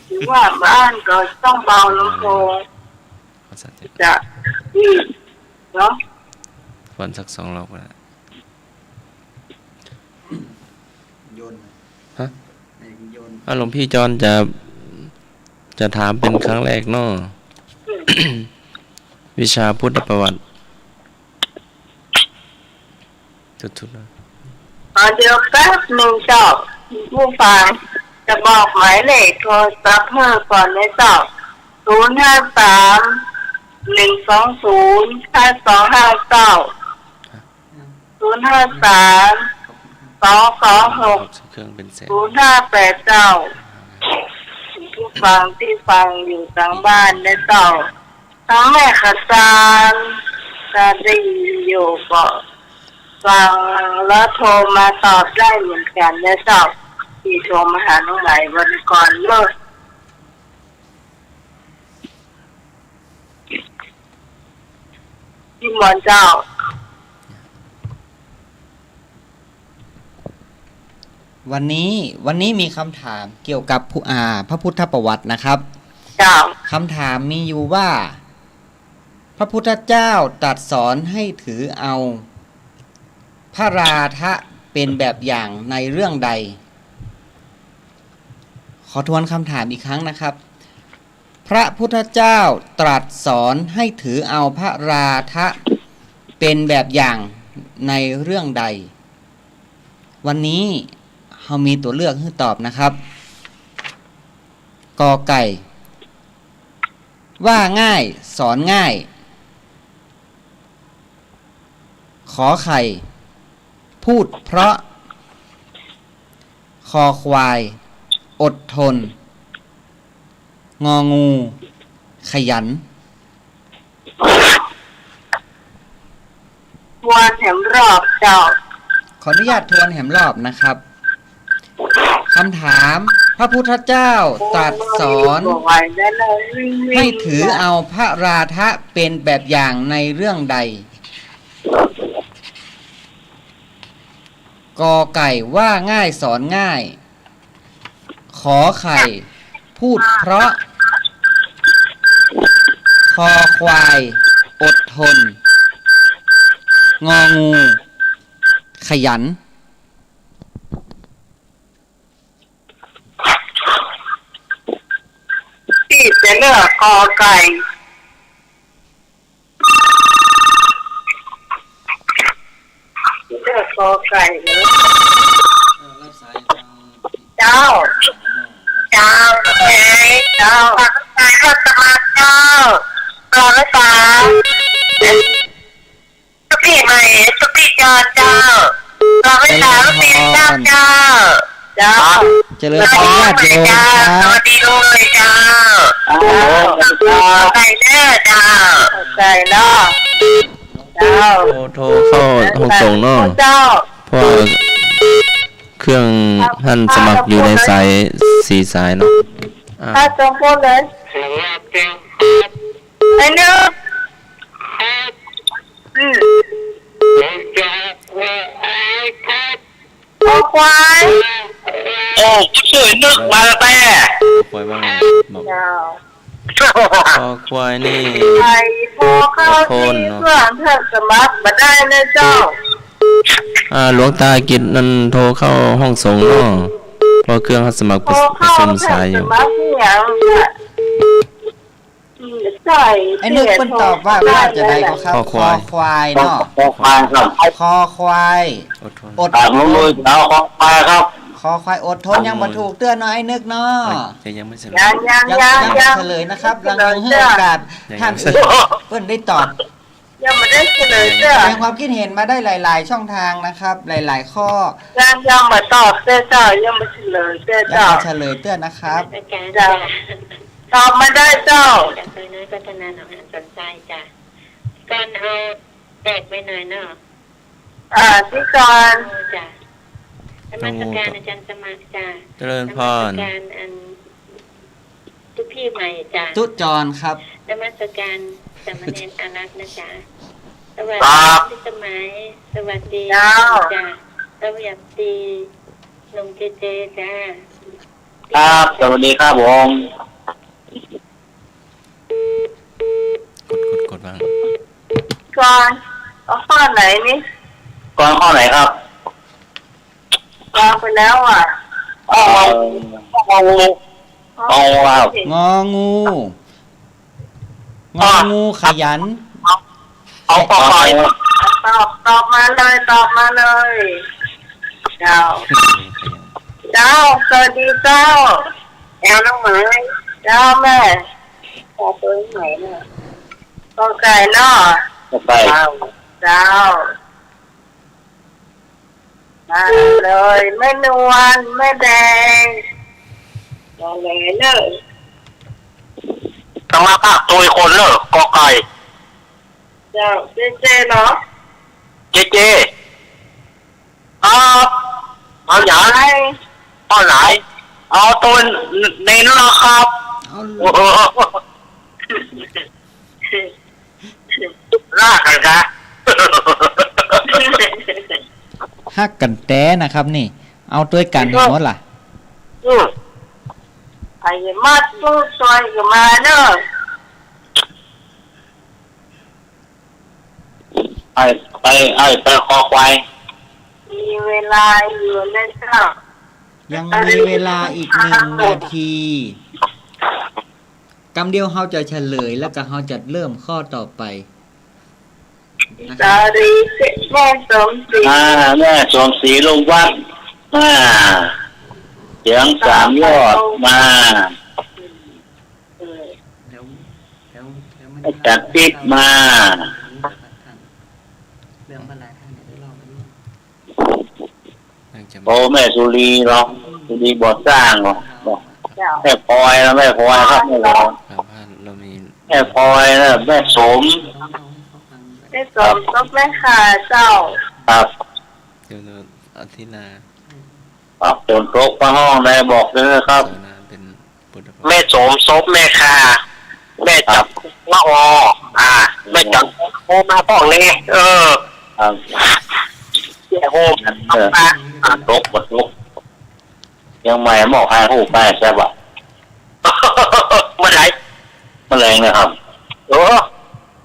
หรือว่าบ้านก็ต้องเบาลำโพง ขอสักที จะดีเนาะ วันสัก2 รอบก็ได้ โยน ฮะ โยน หลวงพี่จอนจะถามเป็นครั้งแรกเนาะ วิชาพุทธประวัติทุกๆนะ เดี๋ยวแป๊บหนึ่งเจ้าผู้ฟังจะบอกหมายเลขโทรศัพท์เพิ่มก่อนนะเจ้า053-120-5259 053-226-0589 เครื่องเป็นแสน ผู้ฟังที่ฟังอยู่ทางบ้านนะเจ้าทั้งแม่ขจารจะได้ยินอยู่ก็ฟังแล้วโทรมาตอบได้เหมือนกันนะเจ้าที่โทรมาหาน้องไหลวันก่อนเลยพี่หมอนเจ้า วันนี้มีคำถามเกี่ยวกับพระพุทธประวัตินะครับ เจ้า คำถามมีอยู่ว่า พระพุทธเจ้าตรัสสอนให้ถือเอาพระราทะเป็นแบบอย่างในเรื่องใด ขอทวนคำถามอีกครั้งนะครับ พระพุทธเจ้าตรัสสอนให้ถือเอาพระราทะเป็นแบบอย่างในเรื่องใด วันนี้เรามีตัวเลือกให้ตอบนะครับ กอไก่ ว่าง่ายสอนง่าย ขอไข่ พูดเพราะ คอควาย อดทน งองู ขยัน วันแถมรอบเจ้า ขออนุญาตทวนแหมรอบนะครับคำถามพระพุทธเจ้าตรัสสอนให้ถือเอาพระราทะเป็นแบบอย่างในเรื่องใด กอไก่ว่าง่ายสอนง่าย ขอไข่ พูดเพราะ คอควาย อดทน งองู ขยัน ที่จะเลือกกอไก่เลือกกอไก่เนอะเจ้าเจ้าไงเจ้าสายก็สมัครเจ้ารอไม่ฟ้าสุกี้ใหม่สุกี้จอเจ้ารอไม่ฟ้าสุกี้เจ้าเจ้าเจ้า เจริญพรญาติโยมค ส รับ วัสดีด้วยเจ้าไก่เด้อเจ้าไก่เนาะเจ้า โทรเข้าห้องส่งเนาะ เจ้า เพราะว่าเครื่องท่านสมัครอยู่ในสาย4 สายเนาะ ถ้าจงพูดเลยไอ้เนื้อคอควาย โอ้ก็ช่วยนึกมาแล้วแม่ ปล่อยว่าไงบอก เจ้า คอควายนี่ ไอ้พอเข้าที่เพื่อนเธอสมัครมาได้เลยเจ้า หลวงตากิจนั่นโทรเข้าห้องส่งเนาะเพอเครื่องสมัคร พอ ประ เข้า ชุม เธอ สายอ ส ยู่ มัครอย่างเนี่ยใช่ ไอ้นึกเพิ่นตอบว่าจะได้ก็ครับ คอควาย ควายเนาะ คอควายครับ คอควาย อดทน อด ตามลุยเอาคอควายครับ คอควายอดทนยังบ่ถูกเตือนเนาะไอ้นึกเนาะ จะยังไม่เสร็จ ยัง ยังเฉลยนะครับลังเลให้โอกาสท่านอื่นเพิ่นได้ตอบ ยังไม่ได้เฉลยเจ้า แสดงความคิดเห็นมาได้หลายๆ ช่องทางนะครับ หลายๆ ข้อ ยังมาตอบเจ้ายังไม่เฉลย ยัง เจ้า มาเฉลยเตือนนะครับ อาจารย์ จ้ะ จ้ะ ตอบมาได้เจ้า จากเคยน้อยพัฒนาหนองหานสนใจจ้ะการเอาแตกไปหน่อยเนาะ ที่ก่อน โอ้จ้ะนมัสการอาจารย์สมัครจ้ะ เจริญพ นมัส ร การอันทุกพี่ใหม่จ้ะ จุจรครับ นมัสการสามเณรอารักษ์นะจ๊ะสวัส ครั ดี บ พี่สมัยสวัสดี เจ้า จ้ะสวัสดีลุงเจเจจ้ะ ครับสวัสดีครับผม กดวาง ก่อนเอาข้อไหนนี่ ก่อนข้อไหนครับ วางไปแล้วอ่ะ เอาครับ งองูงองูขยัน เอาคอควาย ตอบมาเลยเจ้าสวัสดีเจ้าแอลน้องหมายเจ้าแม่ขอตัวไหนเนี่ยกอไก่เนาะ ไป เจ้ามาเลยแม่นวลแม่แดงมาเลยเนอะ ต้องมาภาคตัวคนเนอะกอไก่ เจ้าเจเนาะ เจเจเอาอย่าง ไร เอาไหนเอาตัวในนั้นนะครับ เอา โอ้โหลากกันครับ ฮักกันแต้นะครับนี่ เอาตัวกันหมดล่ะ ไอ้มัดตู้ซอยก็มาเนอะ ไปคอควาย มีเวลาอยู่นะเจ้า ยังมีเวลาอีก1 นาทีกำเดียวเราจะเฉลยแล้วก็เราจะเริ่มข้อต่อไปนะค สา รับ รีแม่สมศรี แม่สวมสีลงวัดเสียง3 ยอดมาจัดปิดมาโอ้แม่สุรีหรอกสุรีบอดสร้างหรอกแม่พลอยแล้วแม่พลอยครับแม่เรา ครับบ้านเรามี แม่พลอยแล้วแม่สม แม่สมก็แม่ขาเจ้า ครับ เดี๋ยวอาทิตย์หน้า ครับจนโต๊ะมาห้องได้บอกเลยครับ เสาร์หน้าเป็นพุทธภพ แม่สมซบแม่คาแม่จับละอแม่จับโอมาป้องเลยครับแย่โฮมมาตกบดลุกยังไม่หมอกให้หูไปใช่ปะเมื่อไหร่เมื่อไหร่นะครับ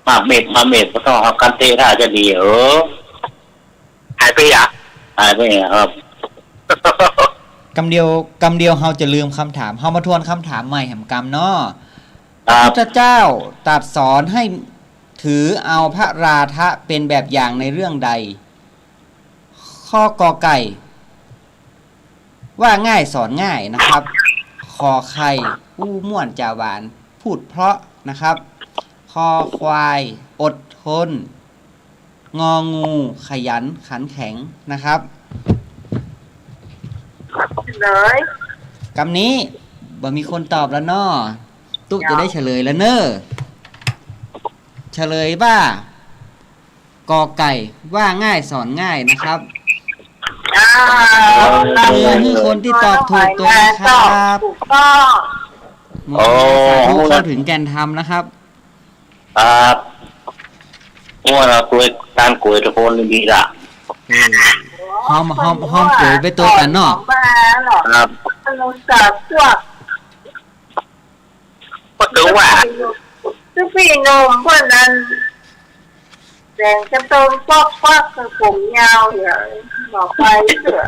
มาเม็ดก็ต้องทำกันเตะถ้าจะดีหายไปครับ กำเดียวเราจะลืมคำถามเรามาทวนคำถามใหม่แห่งกรรมเนาะพ ครั ระ บ พุทธเจ้าตรัสสอนให้ถือเอาพระราธะเป็นแบบอย่างในเรื่องใด ข้อกอไก่ ว่าง่ายสอนง่ายนะครับ คอไข่อู้ม่วนจาหวาน พูดเพราะนะครับ คอควาย อดทน งองู ขยันขันแข็งนะครับ เลย คำนี้บ่มีคนตอบแล้วเนาะตุ๊กจะได้เฉลยแล้วเนอะเฉลยว่ากอไก่ว่าง่ายสอนง่ายนะครับคือคนที่ตอบถูกตัวนะครับ ถูกต้อง หมดสาธุเข้าถึงแกนธรรมนะครับ ครับว่าเราคุยการคุยทุกคนดีละ หอมเกยไปตัวกันเนาะ มาหรอ ครับ เราสาบพวก ก็ถึง ว่า คือพี่นมเพื่อนนั้นแดงจะโตนฟอกฟอกคือผมยาวอย่างบอกไปเสือ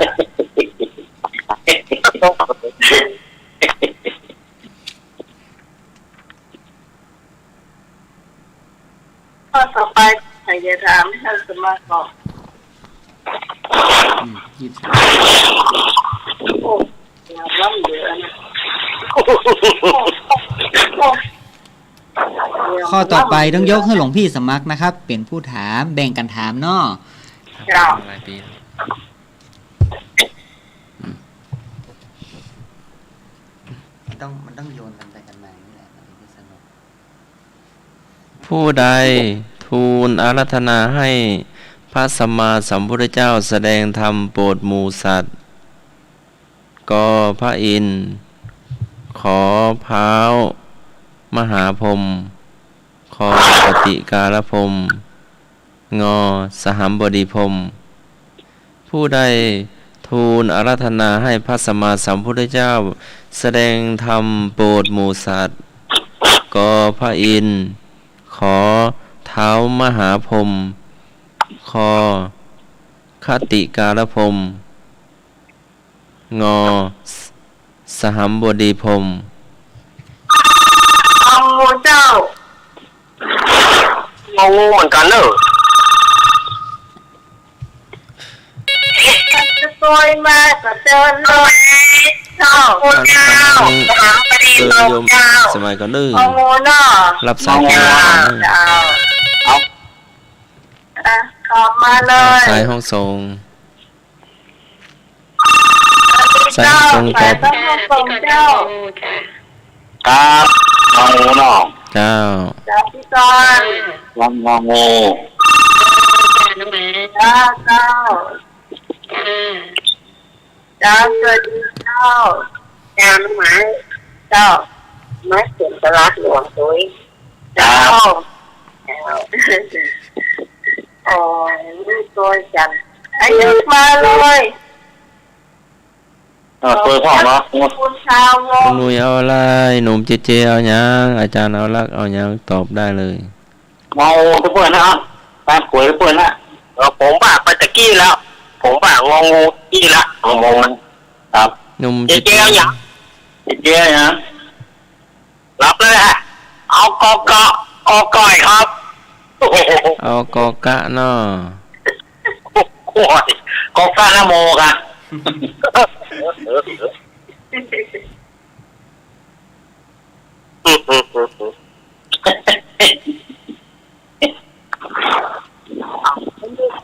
ข้อต่อไปใครจะถามท่านสมาชิกโอ้ยล้ำเหลือนะ ข้อต่อไปต้องยกให้หลวงพี่สมัครนะครับ เป็นผู้ถามแบ่งกันถามเนาะ หลายปีแล้ว มันต้องโยนกันไปกันมานี่แหละมันถึงจะสนุก ผู้ใดทูลอาราธนาให้พระสัมมาสัมพุทธเจ้าแสดงธรรมโปรดหมู่สัตว์ก็พระอินทร์ขอพร้าวมหาพรหมขอปฏิการพรหมงอสหัมบดีพรหมผู้ใดทูลอาราธนาให้พระสัมมาสัมพุทธเจ้าแสดงธรรมโปรดหมู่สัตว์ก็พระอินทร์ขอเท้ามหาพรหมคอคติการพรหมงอสหัมบดีพรหม เอางูเจ้าง องูเหมือนกันเนอะ จะซวยมาก็เจอเลยเจ้างูเจ้าถามไปดี โย งู ม เจ้า สมัยก่อนนึง เอางูเนาะ รับสาย เจ้า เจ้า เอาขอบมาเลย สายห้องส่งสายห้องส่ง ไป ตอบ ต้องส่งเจ้า ครับงองูเนาะ เจ้า จ้าพี่กรณ์ งองู จ้าเจ้าจ้าสวัสดีเจ้าจ้าน้องหมาเจ้าไม้เสียงตลาดหลวงตัวเจ้าอ๋อนี่ตัวจันอายุมาเลย เปิดห้องเนาะ คุณชาววง หนุ่ยเอาอะไรหนุ่มเจเจเอาหยังอาจารย์เอาลักเอาหยังตอบได้เลย งองูทุกคนนะครับตามกล้วยทุกคนนะผมว่าไปตะกี้แล้ว ผมว่างองูกี้ละงองูครับ หนุ่ม เจ๊เอาอย่างเจ๊นะรับเลยฮะเอากก่อยครับโอ้โห เอากอกะเนาะ โอ้ยกอกะนะโมกะ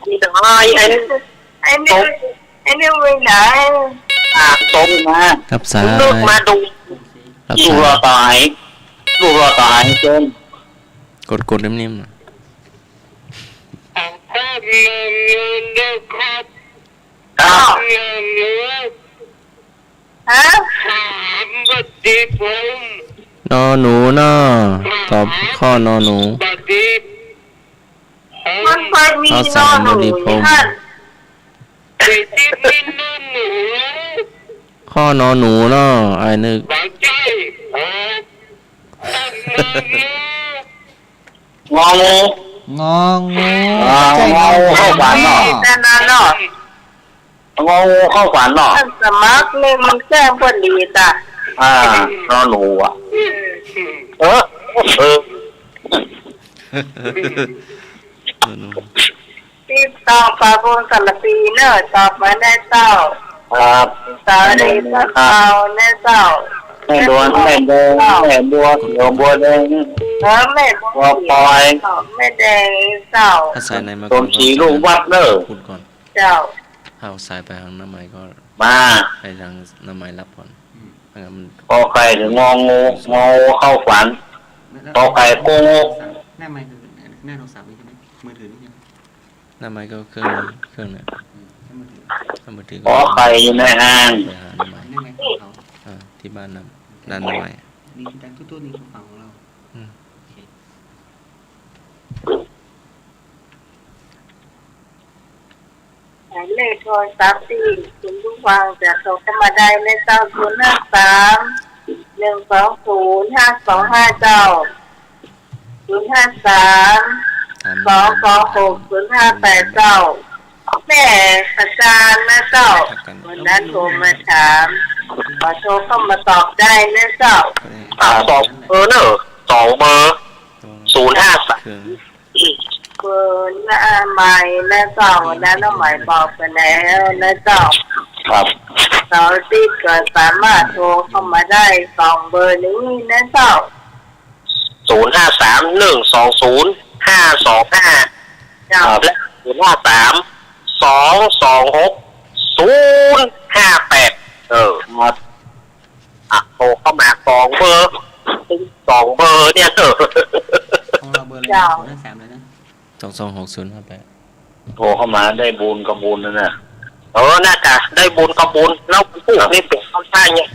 นี่ต้องไอ้นี่ไปไหนต้มมา รับสาย ลูกมาดู รับ ลูก สาร อย ตายลูกรอตายเจน กดนิ่มๆหน่อย ครับ ฮะ นอหนูเนาะตอบข้อนอหนู มันไปมีนอนหนูที่ท่าน ข้อนอหนูเนาะไอ้นึก งองู งองู งองูเข้าฝันเนาะ แต่นานเนาะ งองูเข้าฝันเนาะ ท่านสมัครเลยมันแก้พอดีจ้ะ นอนหนูอ่ะเออ ที่ตองปาบุญสารปีเนอะตอบมาได้เจ้า ครับ สารีพระเจ้าแน่เจ้า แม่ดวนแม่แดงแม่บัวเขียวบัวแดง แม่บัวแม่แดงเจ้า ถ้าสายไหนมา ตนขี่ลูกวัดเนอะ พูดก่อน เจ้า ถ้าเอาสายไปทางน้ำไม้ก็ มา ให้ทางน้ำไม้รับก่อนถ้างั้นมัน พอไข่ถึงงองูเข้าฝันพอไข่โกง หน้าไมค์คือหน้าโทรศัพท์นี่ใช่ไหมมือถือนี่ใช่ไหม น้ำไม้ก็เครื่องเนี่ย ใช่มือถือ ถ้ามือถือ พอไข่อยู่ในห้าง ไปหาน้ำไม้ หน้าไมค์ของเขา ที่บ้านด้านน้ำไม้ นี่คือดังตุ้ๆนี่คือฝั่งของเรา อืม โอเค เลขโทรศัพท์ที่คุณผู้ฟังจะโทรเข้ามาได้ในเจ้า053 1205259 053 226 0589แม่อาจารย์นะเจ้าวันนั้นโทรมาถามขอโทรเข้ามาตอบได้นะเจ้า สองเบอร์เนอะ2 เบอร์ 053 เบอร์หน้าใหม่นะเจ้าวันนั้นน้าใหม่บอกไปแล้วนะเจ้า ครับ เสาร์อาทิตย์ก็สามารถโทรเข้ามาได้2 เบอร์นี้นะเจ้า 053 120 525 เจ้า และ053 226 058ครับโทรเข้ามา2 เบอร์2 เบอร์เนี่ยของเราเบอร์อะไรนะ053เลยนะ 226058 โทรเข้ามาได้บุญกับบุญนั่นน่ะน่าจะได้บุญกับบุญแล้วพูดนี่เป็นข้าวใช่เนี่ย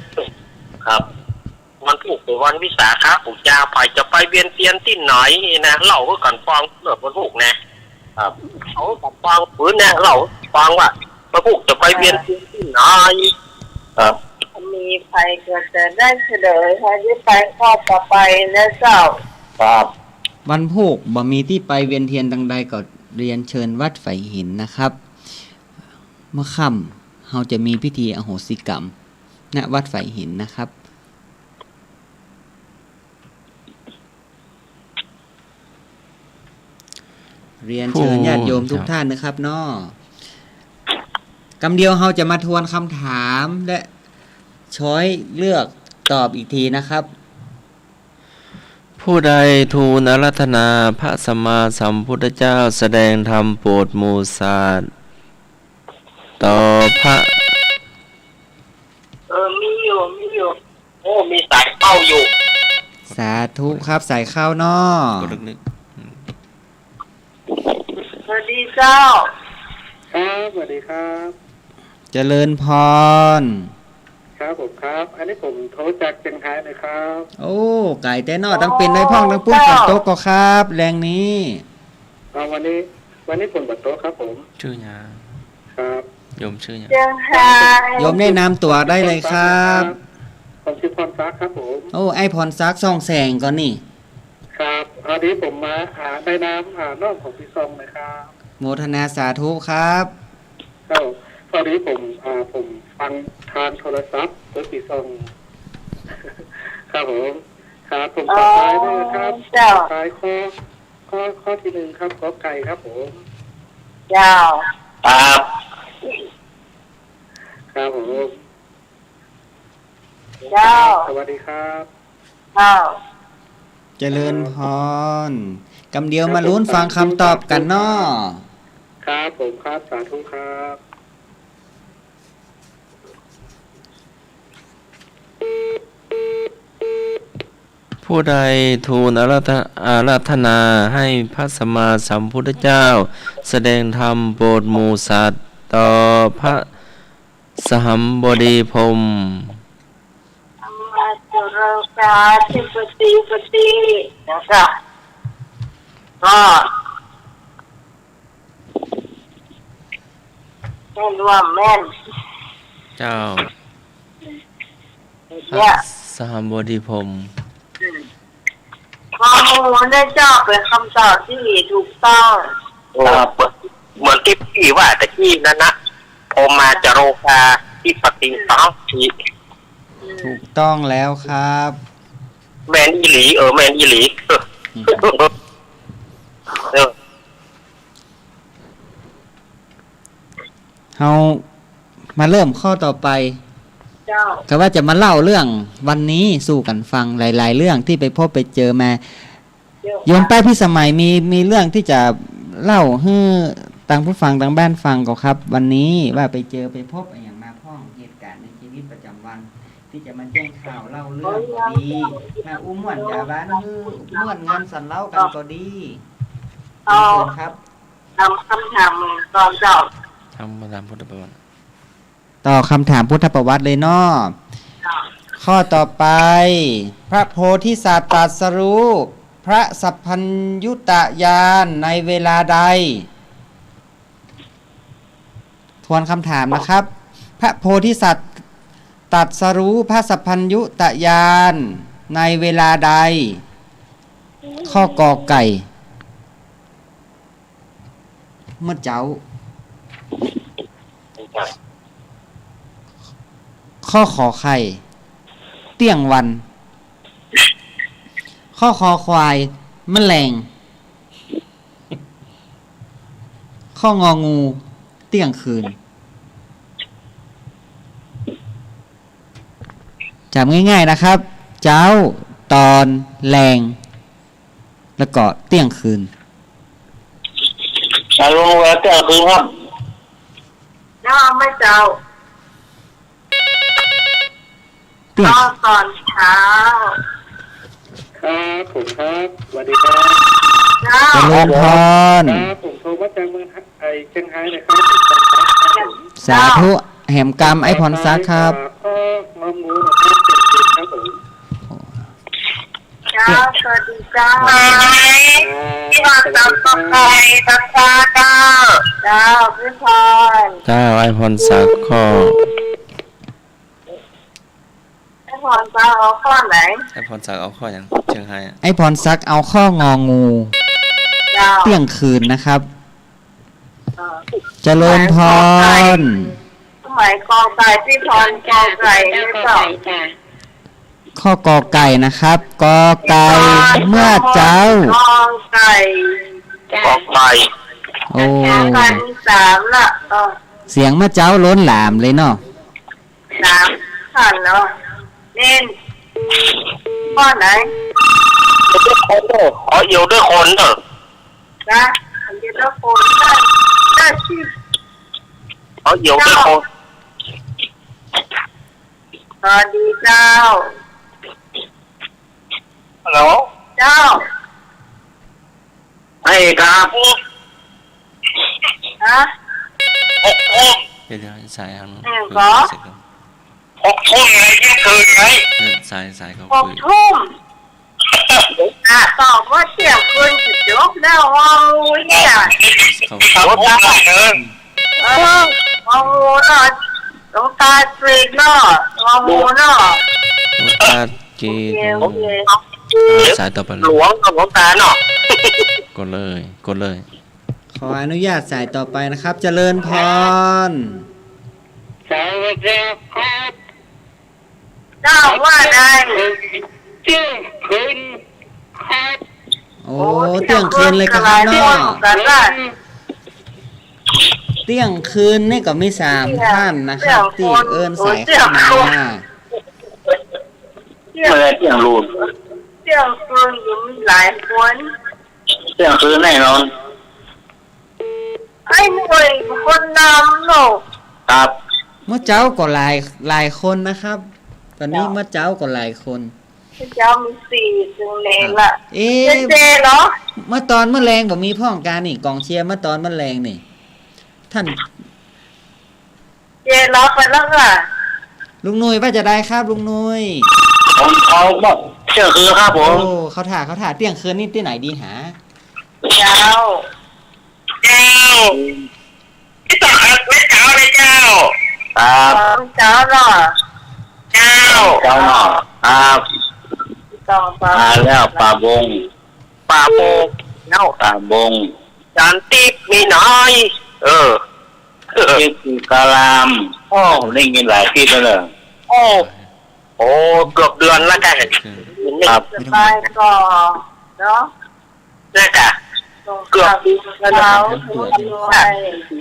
ครับมันถูกในวันวิสาขบูชาไปจะไปเวียนเทียนที่ไหนนะเล่าก็กันฟังเมื่อวันถูกนะครับเขากันฟังพื้นเนี่ยเล่าฟังว่าพระพุทธจะไปเวียนเทียนที่ไหนครับมีใครก็จะได้เฉลยใครได้ไปข้อต่อไปนะเจ้า ครับ วันพุธบ่มีที่ไปเวียนเทียนดังใดก็เรียนเชิญวัดไฝหินนะครับเมื่อค่ำเราจะมีพิธีอโหสิกรรมณวัดไฝหินนะครับเรียนเชิญญาติโยมทุกท่านนะครับเนาะกำเดียวเราจะมาทวนคำถามและช้อยเลือกตอบอีกทีนะครับผู้ใดทูลอาราธนาพระสัมมาสัมพุทธเจ้าแสดงธรรมโปรดหมู่สัตว์ต่อพระมีอยู่โอ้มีสายเข้าอยู่สาธุครับสายเข้าเนาะสวัสดีเจ้าครับสวัสดีครับเจริญพรครับผมครับอันนี้ผมโทรจากเชียงรายเลยครับโอ้ไก่แต่นอทั้งเป็นในพ่องทั้งปุ้งฝนตกก็ครับแรงนี้วันนี้ฝนตกโต๊ะครับผมชื่อหยังครับโยมชื่อหยังโยมแนะนำตัวได้เลยครับผมชื่อพรซักครับผมโอ้ไอพรซักส่องแสงก่อนนี่ครับวันนี้ผมมาได้น้ำน้องของพี่ซองนะครับโมทนาสาธุครับครับตอนนี้ผมฟังทางโทรศัพท์ตัวพี่ซองครับผมครับผมขอท้ายด้วยครับท้ายข้อที่1ครับขอไก่ครับผมเจ้าครับครับผมเจ้าสวัสดีครับเจ้าเจริญพรกำเดียวมาลุ้นฟังคำตอบกันเนาะครับผมครับสาธุครับผู้ใดทูลอาราธนาให้พระสัมมาสัมพุทธเจ้าแสดงธรรมโปรดหมู่สัตว์ต่อพระสหัมบดีพรหมมาจุรกาธิปตินะคะก็แม่ร่วมแม่นเจ้าพระสหัมบดีพรหมข้อมูลได้เจ้าเป็นคำตอบที่ถูกต้องเหมือนที่พี่ว่าแต่ที่นั้นนะพมมาจโรคาที่ปฏิสังขีถูกต้องแล้วครับแมนอีหลีแมนอีหลีเฮามาเริ่มข้อต่อไปก็ว่าจะมาเล่าเรื่องวันนี้สู่กันฟังหลายๆเรื่องที่ไปพบไปเจอมาโยมป้าพี่สมัยมีเรื่องที่จะเล่าให้ต่างผู้ฟังต่างบ้านฟังก็ครับ วันนี้ว่าไปเจอไปพบอะไรอย่างมาพ้องเหตุการณ์ในชีวิตประจำวันที่จะมาแจ้งข่าวเล่าเรื่องก็ดีมาอุ้มม่วนจากบ้านม่วนงานสันเล่ากันก็ดีครับทำคำถามตอนเจ้าทำมาตามพุทธประวัติต่อคำถามพุทธประวัติเลยเนาะข้อต่อไปพระโพธิสัตว์ตรัสรู้พระสัพพัญญุตญาณในเวลาใดทวนคำถามนะครับพระโพธิสัตว์ ตัดสรู้พระสัพพัญญุตญาณในเวลาใด ข้อกอไก่เมื่อเจ้า ข้อขอไข่เตี้ยงวัน ข้อคอควายแมลง ข้ององูเตี้ยงคืนจำง่ายๆนะครับ เจ้าตอนแรงแล้วก็เตี้ยงคืน จะลงเวลาเที่ยงคืนครับ น้าไม่เจ้า เตี้ยง ตอนเช้า ครับผมครับสวัสดีครับ เจ้า เจริญพร ครับผมโทรมาจากเมืองเชียงรายเลยครับผมครับผม สาธุแหมกรรมไอพรซักครับ ข้ององูนะครับเจ็ดสิบครับผม เจ้าสวัสดีเจ้า ที่มาจากตกใจตกใจ เจ้าพี่พร เจ้าไอพรศักดิ์ข้อ พี่พรเจ้าเอาข้อไหน ไอพรศักดิ์เอาข้ออย่างเชียงไฮ้อะ ไอพรซักเอาข้ององู เจ้า เตี้ยงคืนนะครับ เจริญพร สมัยกอไก่พี่พรกอไก่ไม่เจ้า ข้อกอไก่นะครับกอไก่เมื่อเจ้า กอไก่ กอกไก่ โอ้ พันสามละเสียงเมื่อเจ้าล้นหลามเลยเนาะ สามพันเนาะเน้นข้อไหน ขออยู่ด้วยคนเถอะ นะอันเดียวคนได้ชื่อ ขออยู่ด้วยคน สวัสดีเจ้า ฮัลโหล เจ้า ไอ้ครับ นะ เดี๋ยวสายทางนู้น เหรอ เสร็จแล้ว 6 ทุ่มไงเที่ยงคืนไง สายเขา หก คุย ทุ่มตอบว่าเที่ยงคืนจะจบแล้วว่างูเนี่ย เขา เขาทุ่มเลย ว่างูเนาะตรงตาตรีเนาะว่างูเนาะ ลูกตาจี โอเค สายต่อไป หลวงกับหลวงตาเนาะ กดเลย ขออนุญาตสายต่อไปนะครับ เจริญพร สวัสดีครับ เจ้าว่าได้ เที่ยงคืนครับ โอ้เตี้ยงคืนเลยครับเนาะ กันละ เตี้ยงคืนนี่ก็มี3ท่านนะครับที่เอิ้นสายเข้ามา เที่ยง ไม่ได้เที่ยงรูน เที่ยงคืนอยู่มีหลายคน เที่ยงคืนแน่นอน ไอ้หน่วยคนนำเนาะ ครับ เมื่อเจ้าก็หลายคนนะครับ ตอนนี้เมื่อเจ้าก็หลายคน เจ้ามี4จึงเลนละ เอ๊ เจ๊ ะ เหรอ เมื่อแรงบ่มีพ่องการนี่กองเชียร์เมื่อตอนเมื่อแรงนี่ ท่าน เจ๊เหรอไปแล้วค่ะ ลุงนุ้ยว่าจะได้ครับลุงนุ้ย ผมเขาบอกเที่ยงคืนครับผ โอ้ ม เขาถ่าเตี้ยงคืนนี่ที่ไหนดีหา เจ้า เจ้าไม่ต้องไม่เจ้าเลยเจ้าครับ เจ้าเนาะ เจ้าเจ้าเนาะครับ ต้องฟัง มาแล้วป่าบงเน่าป่าบงจันติมีน้อย นี่คือกาลามได้ยินหลายที่แล้วเลยโอ้เกือบเดือนแล้วกันครับ สบายก่อนเนาะ น่าจะ เกือบเช้าถึงด้วย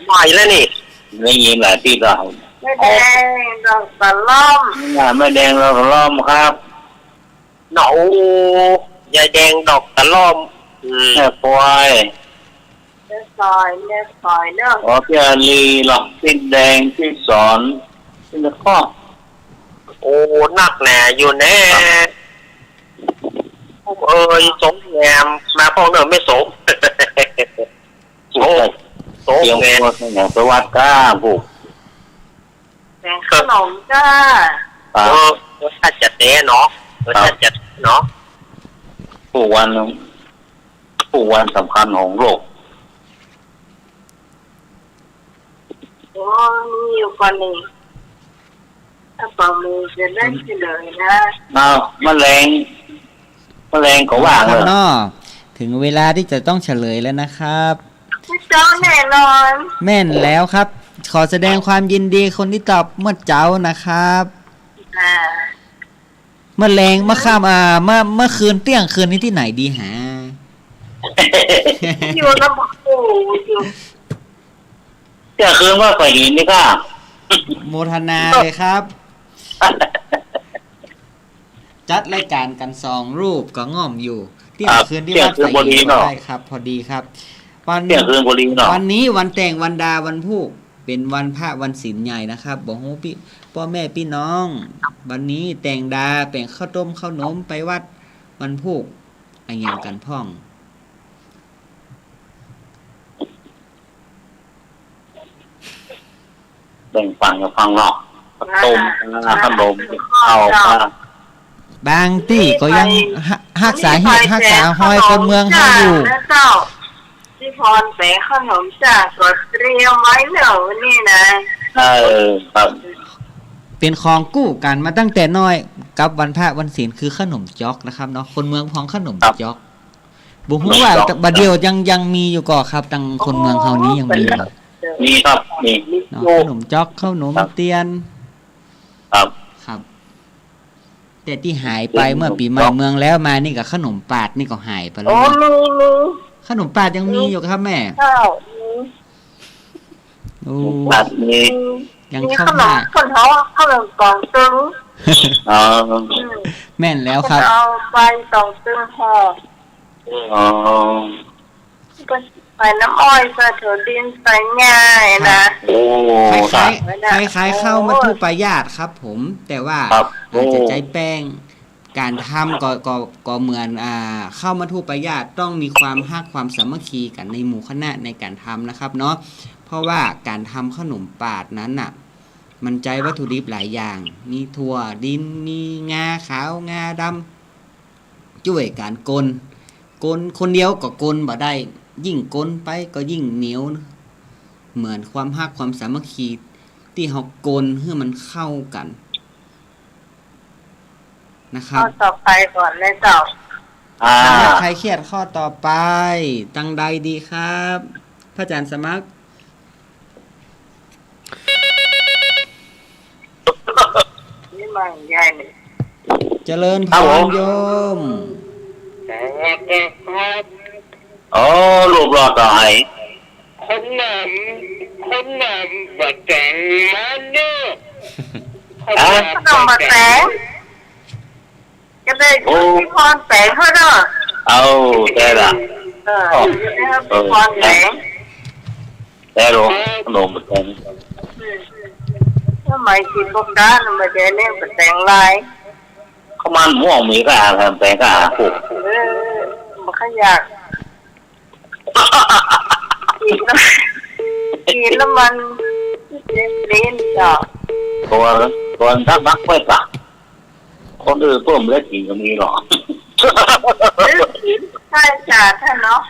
ใหม่แล้วนี่ได้ยินหลายที่แล้ว ไม่แดงดอกตะล่อม ไม่แดงเราล้อมครับหนูยายแดงดอกตะล้อมแม่ปอย เนื้อซอยเนาะ ขอพี่อาลีหลอกสิ้นแดงที่สอนที่นครโอ้นักแหน่อยู่แน่สมแงมมาพอเนอะไม่สมโอ้โหแงมอย่างประวัติก้าบุก ขนมจ้าร สชาติจัดเน้เนาะรสชาติจัดเนาะผู้วันสำคัญของโลก โอ้มีอยู่คนหนึ่ง ถ้าเป่ามือจะได้เฉลยนะ เอาแมลงก็ว่าง ค เล รับ ย เนาะถึงเวลาที่จะต้องเฉลยแล้วนะครับ ไม่เจ้าแน่นอน แม่นแล้วครับ ขอแสดงความยินดีคนที่ตอบเมื่อเจ้านะครับ อ่า เมื่อแรงเมื่อค่ำเมื่อคืนเที่ยงคืนนี้ที่ไหนดีหา อยู่ลำพูอยู่ เที่ยงคืนว่าฝ่ายหญิงนี่ก็ โมทนาเลยครับ จัดรายการกัน2 รูปก็ง่อมอยู่เที่ยงคืนที่วัดไสหินได้ครับ พอดีครับวัน เที่ยงคืนบุรีเนาะ วันนี้วันแต่งวันดาวันพุกเป็นวันพระวันศีลใหญ่นะครับบอกฮู้พี่พ่อแม่พี่น้อง วันนี้แต่งดาแป่งข้าวต้มข้าวนมไปวัดวันพุกอะไรอย่างกันพ่อง แบ่งฟังกับฟังเนาะต้มขนมเอาปลา บางที่ก็ยังฮักษาเหตุฮักษาหอยคนเมืองเฮาอยู่ เจ้าที่พรแปะขนมจากก็เตรียมไว้เหล่านี่นะ ครับ เป็นของกู้กันมาตั้งแต่น้อยกับวันพระวันศีลคือขนมจ๊อกนะครับเนาะคนเมืองพ้องขนมจ๊อกบุฮู้ว่าบัดเดียวยังมีอยู่ก่อครับตังคนเมืองเฮานี้ยังมีอยู่ มีครับมี เนาะขนมจ๊อกข้าวหนมเตียน ครับ ครับ แต่ที่หายไปเมื่อปีใหม่เมืองแล้วมานี่กับขนมปาดนี่ก็หายไปแล้ว โอ้ นะ มี ขนมปาดยังมีอยู่ครับแม่ ข้าว โอ้ บัดนี้ ยัง มี เข้า ขน ได้ มคนเขาขนมกองตึง อ๋อ แม่นแล้วครับ เอาไปตองตึงห่อ อ๋อ ก็ใส่น้ำอ้อยใส่ถั่วดินใส่ง่ายนะ โอ้ คล้ายๆข้าวมัทุปายาตครับผม แต่ว่า ครับ อาจจะใช้แป้ง การทำก็เหมือนข้าวมัทุปายาตต้องมีความฮักความสามัคคีกันในหมู่คณะในการทำนะครับเนาะเพราะว่าการทำขนมปาดนั้นน่ะ มันใช้วัตถุดิบหลายอย่าง มีถั่วดินมีงาขาวงาดำช่วยการกลคนเดียวก็กลบ่ได้ยิ่งกลไปก็ยิ่งเหนียวนะเหมือนความฮักความสามัคคีที่เฮากลให้มันเข้ากันนะครับ เอาต่อไปก่อนเลยเจ้า ใครเครียดข้อต่อไปตังใดดีครับ พระอาจารย์สมัคร นี่มันใหญ่เลย เจริญพรโยม โอ้รูปรอดต่อให้ คนนำบัดแต่งมันเนี่ย ขนมมาแตงก็ได้ที่พรแตงเขาเนาะ เอาได้ละ นะครับที่พรแตง ได้รู้ขนมเป็น ทำไมกินพวกด้านมาเจอเนี่ยเป็นแตงลาย ข้าวมันม่วงมีก็อาทำแปลงก็อาผูก มันขยากกินแล้วมันเล่นจ้ะ ตัวทักนักไม่ปะคนอื่นพวกมันเล่นกินก็มีหรอ ใช่จ้ะท่านเนาะ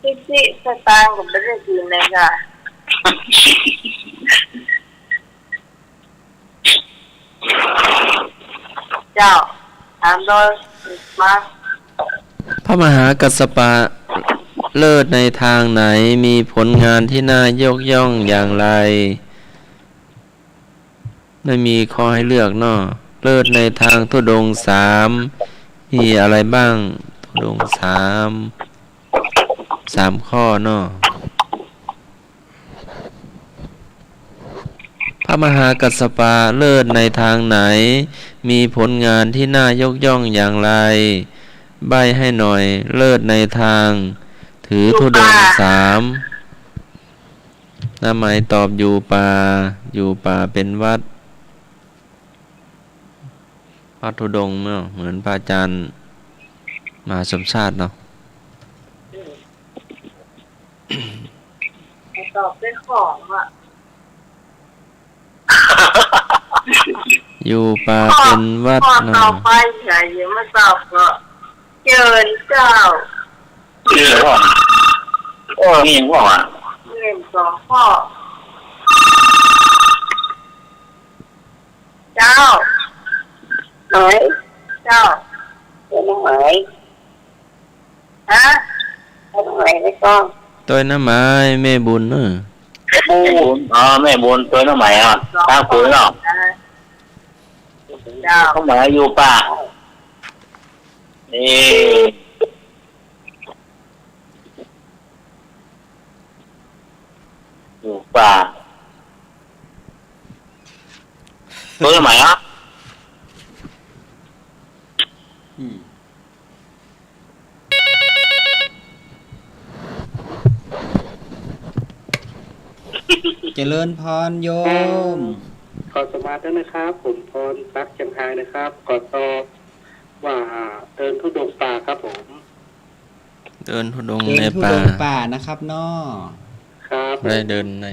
ที่สตางค์ก็ไม่ได้กินเลยจ้ะเจ้าถามโดยมา พระมหากัสสปะเลิศในทางไหนมีผลงานที่น่ายกย่องอย่างไรไม่มีข้อให้เลือกเนาะเลิศในทางธุดงค์3มีอะไรบ้างธุดงค์3ข้อเนาะพระมหากัสสปะเลิศในทางไหนมีผลงานที่น่ายกย่องอย่างไรใบให้หน่อยเลิศในทางถือธุดงค์3น้าหมายตอบอยู่ป่าเป็นวัดธุดงค์เนาะเหมือนพระอาจารย์มหาสมชาติเนาะ ตอบเป็นของอ่ะ อยู่ป่าเป็นวัด ข้อ เนาะ ต่อไปอย่าอย่ามาตอบก็เจิญเจ้า ชื่อว่าโอ้นี่ว่า เล่น2 ข้อ จ้าหน่อยเจ้าเป็นน้องหมายฮะเป็นน้องหมายไม่ต้อง ตัวน้ำไม้แม่บุญเนอะ แม่บุญแม่บุญตัวน้องใหม่ทางปุ๋ยเนาะ เจ้า เขาหมายอยู่ป่านี่อยู่ป่าตัวน้องใหม่เจริญพรโยม ขอสมาธินะครับผมพรรักเชียงรายนะครับขอตอบว่าเดินทุดงป่าครับผม เดินทุดง เดิ ใน นทุ ป่า ดงป่านะครับน้อ ครับ ได้เดินใน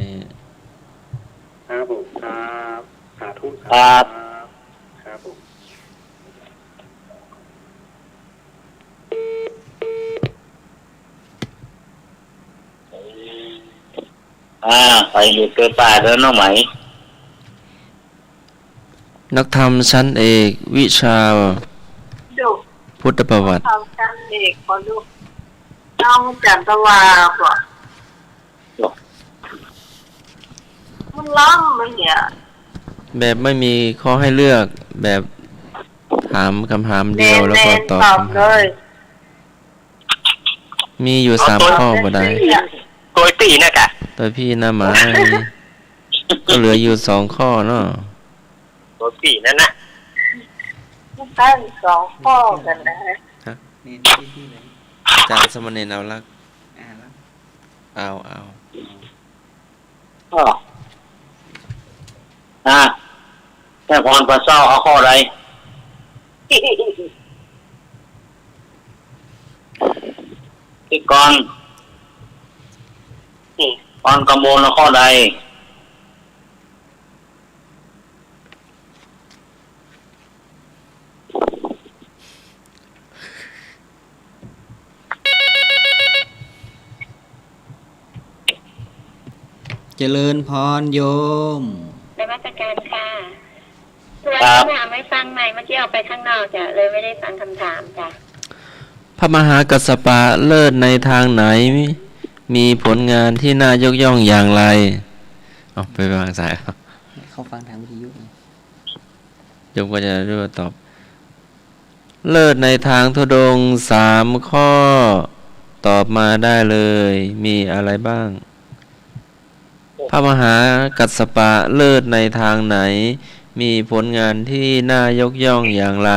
ครับผมครับสาธุ ครับ ครับผม ไปอยู่เกิดป่าเดินน้องใหม่ นักธรรมชั้นเอกวิชา ดู พุทธประวัติ ทำกันเด็กขอดูน้องจันทวาบ่มันล้ำมันเนี่ย แบบไม่มีข้อให้เลือกแบบถามคำถามเดียวแล้วก็ตอบ ตอบ คำ เล ถาม ย มีอยู่3 ข้อบ่ได้ ตัวตีนะกะ ตัวพี่น้ำไม้ก็เหลืออยู่2 ข้อเนาะ ตัวตีนั่นนะ ตั้ง2 ข้อกันนะฮะ นี่ที่เลย อาจารย์สมณเณรเอาลัก แล้ว เอา แค่พรประเศร้าเอาข้อใดที่ก่อนพรกำมลเอาข้อใดเจริญพรโยม ในมาตรการค่ะทวนคำถามให้ฟังใหม่เมื่อกี้ออกไปข้างนอกจ้ะเลยไม่ได้ฟังคำถามจ้ะ พระมหากัสสปะเลิศในทางไหน มีผลงานที่น่ายกย่องอย่างไรเอาไปวางสาย เขาฟังทางวิทยุ โยมก็จะรู้ว่าตอบ เลิศในทางธุดงค์3 ข้อ ตอบมาได้เลย มีอะไรบ้าง พระมหากัสสปะเลิศในทางไหน มีผลงานที่น่ายกย่องอย่างไร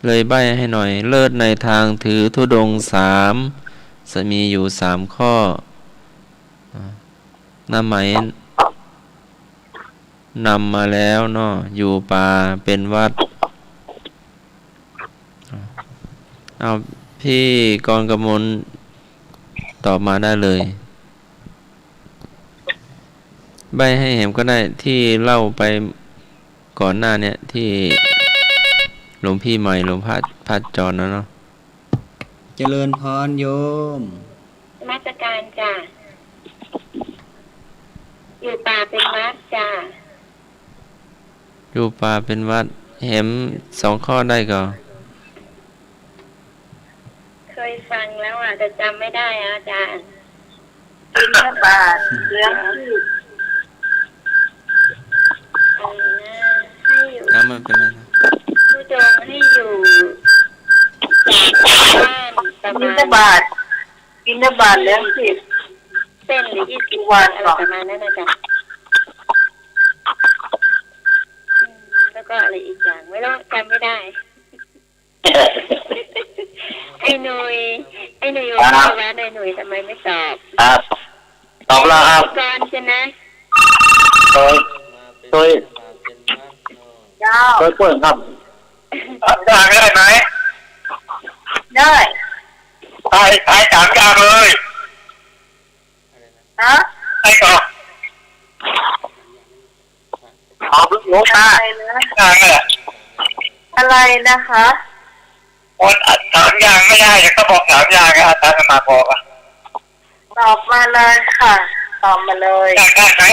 เลยใบ้ให้หน่อย เลิศในทางถือธุดงค์3จะมีอยู่3 ข้อน้ำไหมนำมาแล้วเนาะอยู่ป่าเป็นวัดเอาพี่กรกมลตอบมาได้เลยใบให้เห็นก็ได้ที่เล่าไปก่อนหน้าเนี่ยที่หลวงพี่ใหม่หลวงพัดจรนะเนาะ เจริญพรโยม มาตรการจ้ะอยู่ป่าเป็นวัดจ้ะ อยู่ป่าเป็นวัดเห็น2 ข้อได้ก่อน เคยฟังแล้วอ่ะแต่จำไม่ได้อาจารย์ บิณฑบาตเลี้ยงชีพ อะไรนะให้อยู่ มันเป็นอะไรนะ ผู้จงให้อยู่จากบ้านประ บิณ มาณ ฑบาตบิณฑบาตเลี้ยงชีพ เส้นหรือ20 วันอะไรประมาณนั้นนะจ๊ะแล้วก็อะไรอีกอย่างไม่รู้จำไม่ได้ ไอ้หนุ่ยอยู่ที่วัดไอ้หนุ่ยทำไมไม่ตอบ ตอบแล้วครับ ก่อนใช่ไหม ตัว เจ้า เปิดครับได้ไหม ได้ ทาย3 อย่างเลย ฮะ ให้ก่อนเอาลูก อะ ตา ไรนะ ได้แหละ อะไรนะคะ คนสามอย่างไม่ได้แต่ก็บอกสามอย่างอาจารย์มาบอกอ่ะ ตอบมาเลยค่ะ ตอบมาเลย ได้ไหม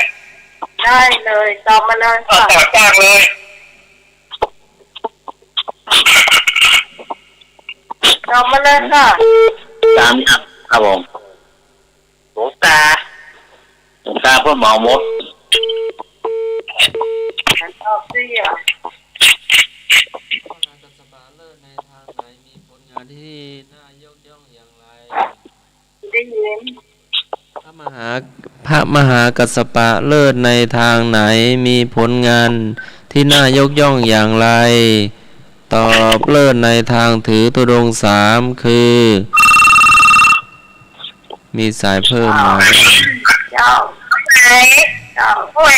ได้เลยตอบมาเลย ตอ ค่ะ บยากเลย ตอบมาเลยค่ะ สามอย่างครับผมหลวงตาเพื่อหมอมด ตอบสิอ่ะ มหากัสสปะเลิศในทางไหนมีผลงานที่น่ายกย่องอย่างไร ได้ยิน พระมหากัสสปะเลิศในทางไหนมีผลงานที่น่ายกย่องอย่างไร ตอบเลิศในทางถือธุดงค์สามคือ มีสายเพิ่มมา เจ้าไหนเจ้าผู้ไหน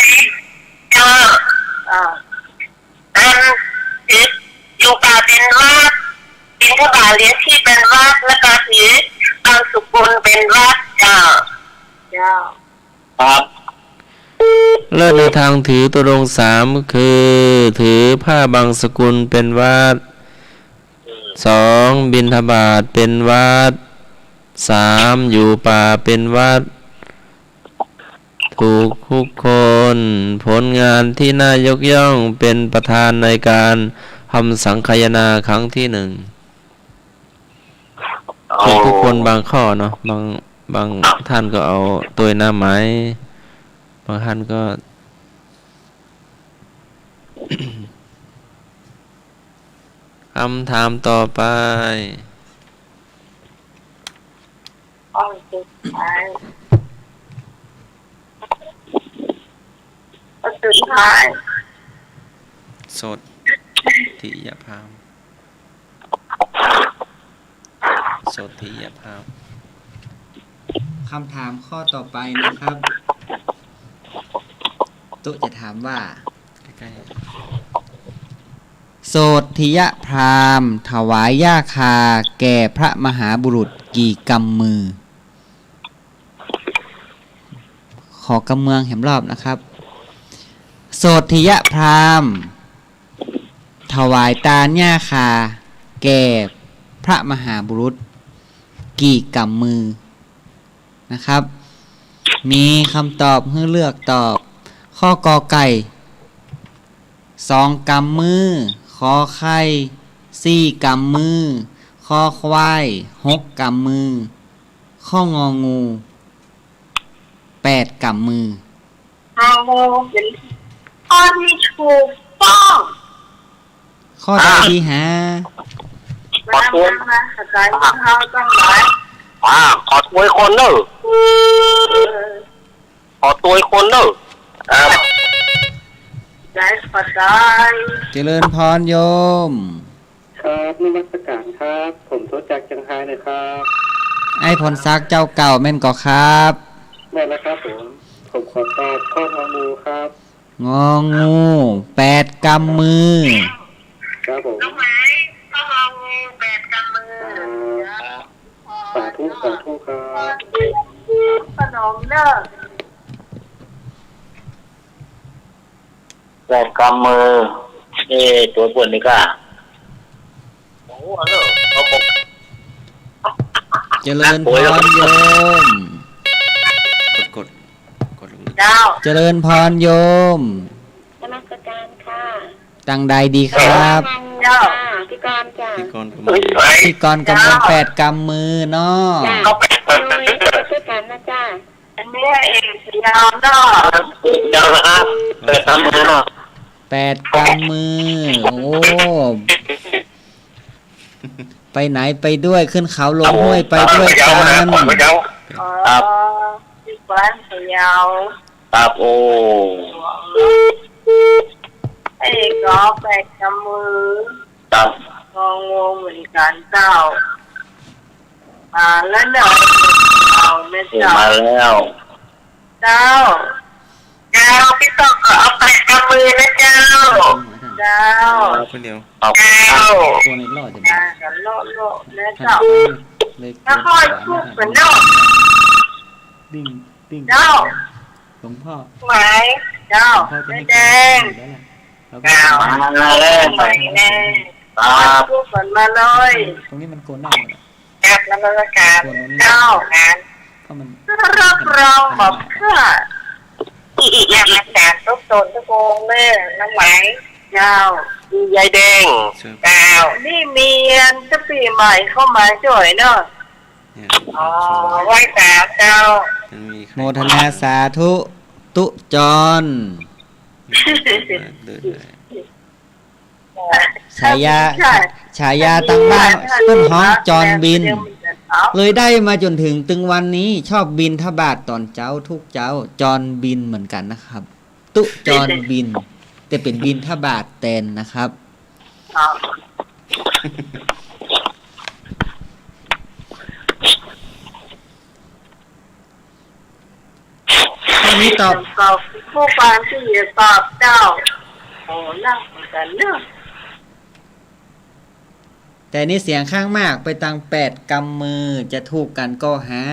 เจ้าอันอยู่ป่าเป็นวัดเป็นพระบาเลี้ยงที่เป็นวัดแล้วก็ถือเอาสุกุลเป็นวัดเจ้าครับ เลิศในทางถือธุดงค์สามคือถือผ้าบางสกุลเป็นวัด 2. บิณฑบาตเป็นวัด 3. อยู่ป่าเป็นวัด ถูกทุกคนผลงานที่น่ายกย่องเป็นประธานในการทำสังคายนาครั้งที่ 1ถูกทุกคนบางข้อเนาะบางท่านก็เอาตัวหน้าไม้บางท่านก็ คำถามต่อไป สุดท้าย สดทิยภาพสดทิยภาพ คำถามข้อต่อไปนะครับตุ๊จะถามว่า ใกล้ โสธิยพราหมณ์ถวายย่าคาแก่พระมหาบุรุษกี่กำมือ ขอกำเมืองแหมรอบนะครับโสธิยพราหมณ์ถวายตาลย่าคาแก่พระมหาบุรุษกี่กำมือนะครับมีคำตอบให้เลือกตอบข้อกอไก่2 กำมือขอไข่4 กำมือคอควาย6 กำมือข้ององู8 กำมือ เอาเป็นข้อที่ถูกต้อง ข้อใดดีฮะ มาเข้าใจว่าเขาต้องไหน ขอตัวคนเนอะขอตัวคนเนอะ ใจเข้าใจ เจริญพรโยม ครับนมัสการครับ ผมโทษจากจังไห้นะครับ ไอ้พลซักเจ้าเก่าแม่นก่อครับ แม่นะครับผมขอตอบข้อมูลครับ งองู8 กำมือ ครับผม น้องไหมต้องเอาแบดกำมือ สาธุครับ ขนมเนอะ แรงกำมือนี่ตัวปวดนี่ก็โอ้โหเนอะเขาบอก เจริญพรโยม กดลง เจ้า เจริญพรโยม นมัสการค่ะ ตั้งใดดีครับ เจ้าพี่กรณ์จ้ะ พี่กรณ์ก็ เฮ้ มาย พี่กรณ์กำลัง8 กำมือเนาะ จ้ะลุยไปช่วยกันนะจ้า อันนี้เองสียาวเนอะ เดี๋ยวนะครับเปิดทำมือเนาะ 8 กำมือ โอ้ ไปไหนไปด้วยขึ้นเขาลงห้วยไปด้วยกัน อ๋อที่บ้านสียาว ครับโอ้ ไอ้ก็แบดกำมือ ครับ งองูเหมือนกันเจ้าแล้วเนอะเอาเนอะเจ้า มาแล้ว เจ้าพี่ต้องเอาแบดกำมือนะเจ้าเจ้า คนเดียว เอา เจ้า ตัวในรอดจะ กันโลนะเจ้า เลย แล้วค่อยพูดเหมือนเนาะ ดิ้ง เจ้า หลวงพ่อ ไหมเจ้าแดง แล้ว เจ้า มาแล้ว ไปแน่ ครับ พูดฝนมาเลย ตรงนี้มันโกนได้หมดอะ แอบนมัสการเจ้างาน เพราะมัน รับรองบอกข้าอีกอย่างอาจารย์ทุกตนทุกองแม่น้ำไหมเจ้ายายแดงเจ้านี่มีอันจะปีใหม่เข้ามาจ่อยเนาะ เนี่ย อ๋อไหว้สาเจ้า มันมีใคร โมทนาสาธุตุจร เดินเลย ฉายาตั้งบ้านเพิ่นฮ้องจรบิน เลยได้มาจนถึงตึงวันนี้ชอบบินทบาทตอนเจ้าทุกเจ้าจรบินเหมือนกันนะครับ ตุจรบิน แต่เป็นบินทบาทแตนนะครับอันนี้ตอบ ผู้ฟังที่จะตอบเจ้าโอ้นั่งเหมือนกันเนาะ แต่นี่เสียงข้างมากไปตัง8 กำมือจะถูกกันก็หา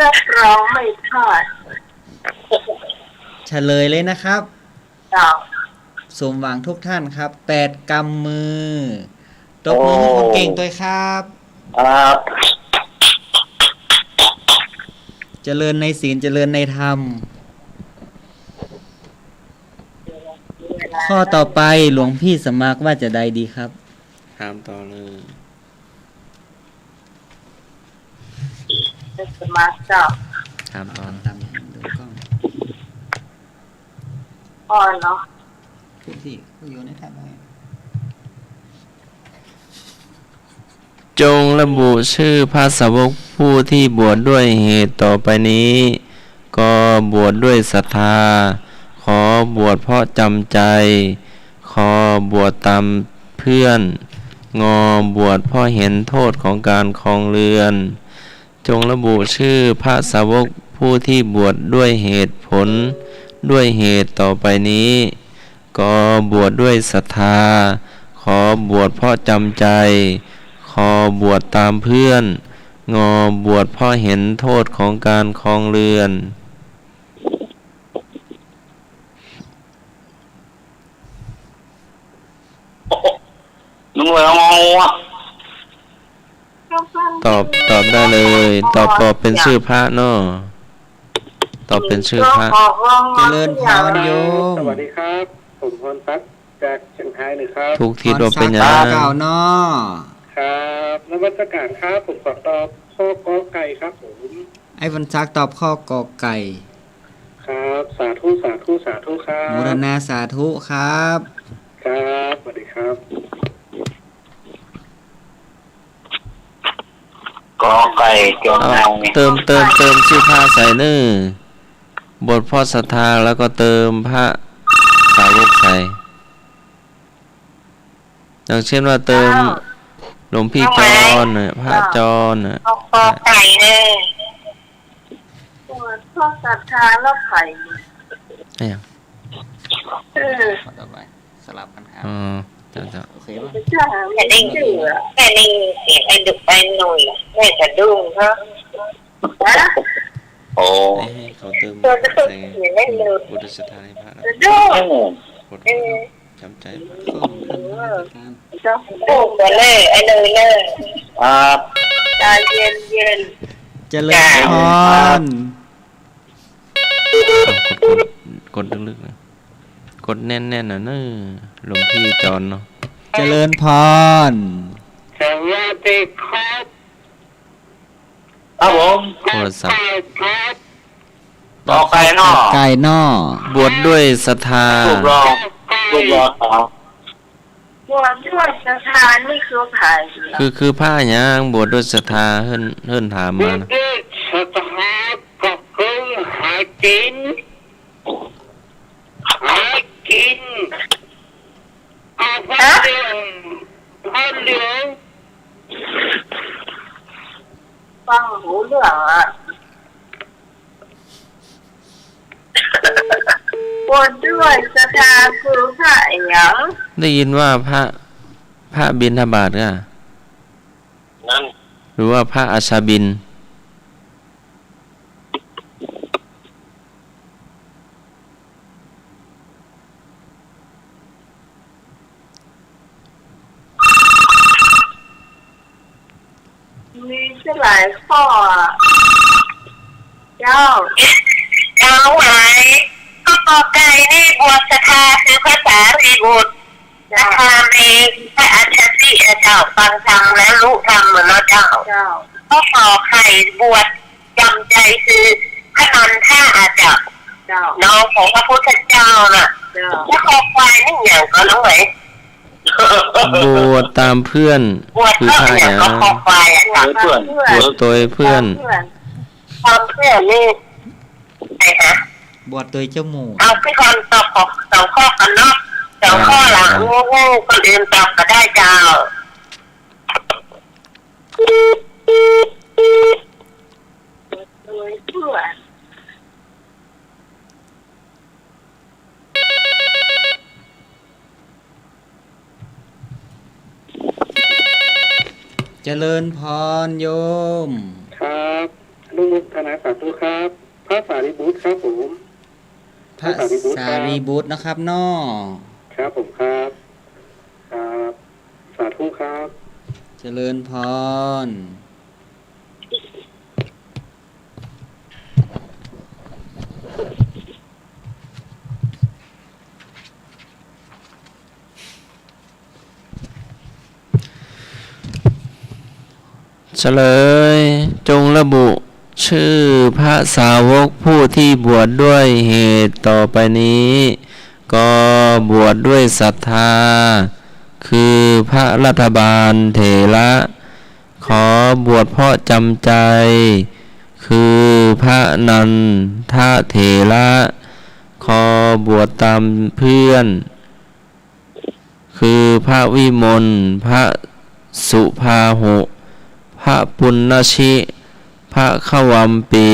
รับรองไม่พลาด เฉลยเลยนะครับ เจ้า สมหวังทุกท่านครับ8 กำมือตบมือให้คนเก่งตัวครับ ครับ เจริญในศีลเจริญในธรรม ข้อต่อไปหลวงพี่สมัครว่าจะใดดีครับ ถามต่อเลย จะสมัครเจ้า ถามต่อ ตามดูกล้อง อ่อนเนาะ พูดที่ผู้อยู่ในท่านไว้ จงระบุชื่อพระสาวกผู้ที่บวชดด้วยเหตุต่อไปนี้ ก็บวชดด้วยศรัทธา ขอบวชเพราะจำใจ ขอบวชตามเพื่อน งอบวชเพราะเห็นโทษของการครองเรือน จงระบุชื่อพระสาวกผู้ที่บวชด้วยเหตุผลด้วยเหตุต่อไปนี้ ก็บวชด้วยศรัทธา ขอบวชเพราะจำใจ ขอบวชตามเพื่อน งอบวชเพราะเห็นโทษของการครองเรือน ลุงเลยงงอ่ะ ตอบได้เลย ตอบเป็นชื่อพระเนาะตอบเป็นชื่อพระ เจริญพรโยม สวัสดีครับ ผมพรพัฒน์จากเชียงรายนะครับ ทุกทิศว่าเป็นหยั พรศักดิ์เก่าง นอ ครับนวัตการครับผมขอตอบข้อกอไก่ครับผม ไอ้วันซักตอบข้อกอไก่ ครับสาธุสาธุสาธุครั โม บ รณาสาธุครับ ครับสวัสดีครับ กอไก่จง เอา เอา เติมชื่อพระใส่เนื้อบทพ่อศรัทธาแล้วก็เติมพระสาวกใส่อย่างเช่นว่าเติมหลวงพี่จรน่ะพระจรน่ะ เอาคอไก่เลยพ่อศรัทธาแล้วไข่ เนี่ย ข้อต่อไปสลับกันครับ อ๋อจ้า โอเคป่ะ จ้าแม่ได้ชื่อแม่ได้เสียงไอ้ดุไอ้หนุ่ยแม่จะดุ้งครับนะ โอ้ ให้เขาเติมใส่บุตรศรัทธาให้พระนะ จะดุ้ง บทจำใจพระ ข้อของท่านการ จะดุ้งไปเลยไอ้เลยเลย ครับ ใจเย็นเย็น เจริญพร กดลึกๆนะกดแน่นๆนะเน้อหลวงพี่จรเนาะ เจริญพร สวัสดีครับ ครับผม โทรศัพท์ ครับ กอไก่เนาะ ไก่นอบ วชด้วยศรัทธา ถูกรองถูกรองเอา บวชด้วยสถานนี่คือไผ่ คือผ้าหยางบวชด้วยศรัทธาเฮิ่นถามมานะ ที่สถาก็คือหากินหากินเอาพันเดียวพันเดียว ฟังหูเรื่องอ่ะบวชด้วยสถานคือไผ่หยัง ได้ยินว่าพระบิณฑบาตก็ นั่น หรือว่าพระอาชาบิน มีหลายข้อเจ้าไหวก็กอไก่นี่บวชศรัทธาคือภาษารีบุตรนะคะในพระอาชาติเจ้าฟังธรรมและรู้ธรรมเหมือนเจ้าก็ขอไข่บวชจำใจคือพระนันท่าอาจารย์น้องของพระพุทธเจ้าน่ะแล้วคอควายนี่อย่างก็น้องไหวบวชตามเพื่อนคือท่าอย่างบวชตัวเพื่อนตามเพื่อนนี่ไงฮะบวชตัวเจ้าหมูเอาพี่คนตอบสองข้อกันเนาะสองข้อหลังงูคนอื่นตอบก็ได้เจ้าเจริญพรโยมครับลุงมุกธนาสาธุครับพระสารีบุตรครับผมพระสารีบุตรนะครับน้อครับผมครับครับสาธุครับเจริญพรเฉลยจงระบุชื่อพระสาวกผู้ที่บวชด้วยเหตุต่อไปนี้ก็บวชด้วยศรัทธาคือพระรัฐบาลเถระขอบวชเพราะจำใจคือพระนันทเถระขอบวชตามเพื่อนคือพระวิมลพระสุภาหุพระปุณณชิพระขวัมปี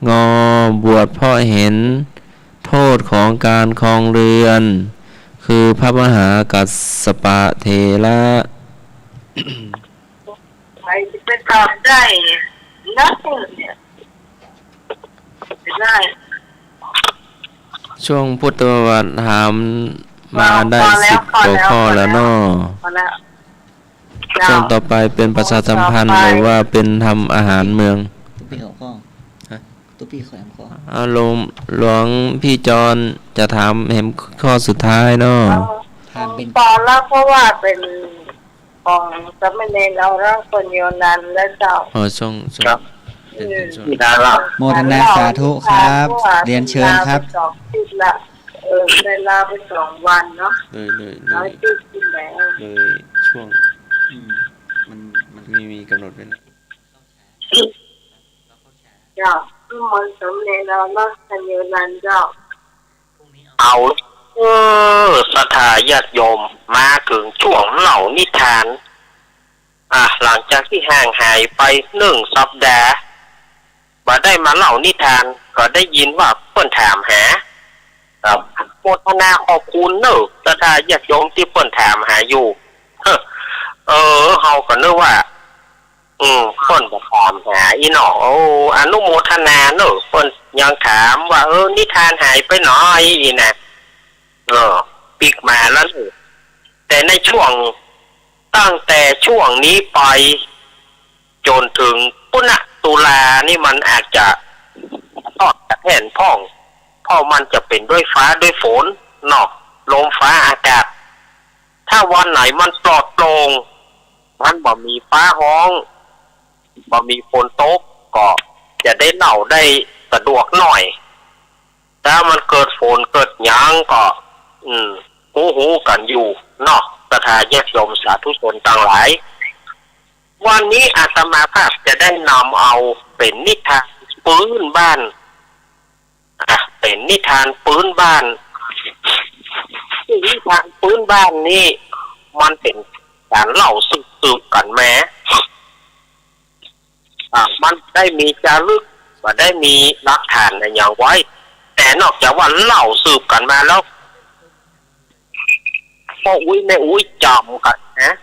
งอบวชเพราะเห็นโทษของการครองเรือนคือพระมหากัสสปะเถระใครจะไปตอบได้นักเนี่ยได้ช่วงพุทธประวัติถามมาได้10 กว่าข้อแล้วเนาะช่วงต่อไปเป็นประชาสัมพันธ์หรือว่าเป็นทำอาหารเมืองตุ๊พี่ข้อตุ๊พี่ข้อเอาหลวงพี่จรจะถามเห็นข้อสุดท้ายเนาะตอนแรกเพราะว่าเป็นของสมณเณรเราร่างคนโยนันและเจ้าช่วงโมทนาสาธุครับเรียนเชิญครับได้ลาไป2 วันเนาะเลยช่วงมันมีกำหนดไว้นะเจ้ามันสมเด็จเราเนาะคนโยนันเจ้าเอาศรัทธาญาติโยมมาถึงช่วงเล่านิทานหลังจากที่ห่างหายไป1 สัปดาห์มาได้มาเล่านิทานก็ได้ยินว่าเพิ่นถามหาโมทนาขอบคุณเนอะศรัทธาญาติโยมที่เพิ่นถามหาอยู่เฮาก็นึกว่าเพิ่นบ่ถามหาอีหนออนุโมทนาเนอะเพิ่นยังถามว่านิทานหายไปหน่อยอีน่ะปิกมาแล้วแต่ในช่วงตั้งแต่ช่วงนี้ไปจนถึงตุลานี่มันอาจจะทอดแผ่นพ่องเพราะมันจะเป็นด้วยฟ้าด้วยฝนเนาะลมฟ้าอากาศถ้าวันไหนมันปลอดโปร่งมันบ่มีฟ้าร้องบ่มีฝนตกก็จะได้เล่าได้สะดวกหน่อยถ้ามันเกิดฝนเกิดหยังก็หูกันอยู่เนาะศรัทธาญาติโยมสาธุชนต่างหลายวันนี้อาตมาภาพจะได้นำเอาเป็นนิทานพื้นบ้านเป็นนิทานพื้นบ้านนิทานพื้นบ้านนี่มันเป็นการเล่าสืบกันแม้มันได้มีจารึกว่าได้มีหลักฐานอะไรอย่างไว้แต่นอกจากว่าเล่าสืบกันมาแล้วพ่ออุ้ยแม่อุ้ยจำกันนะ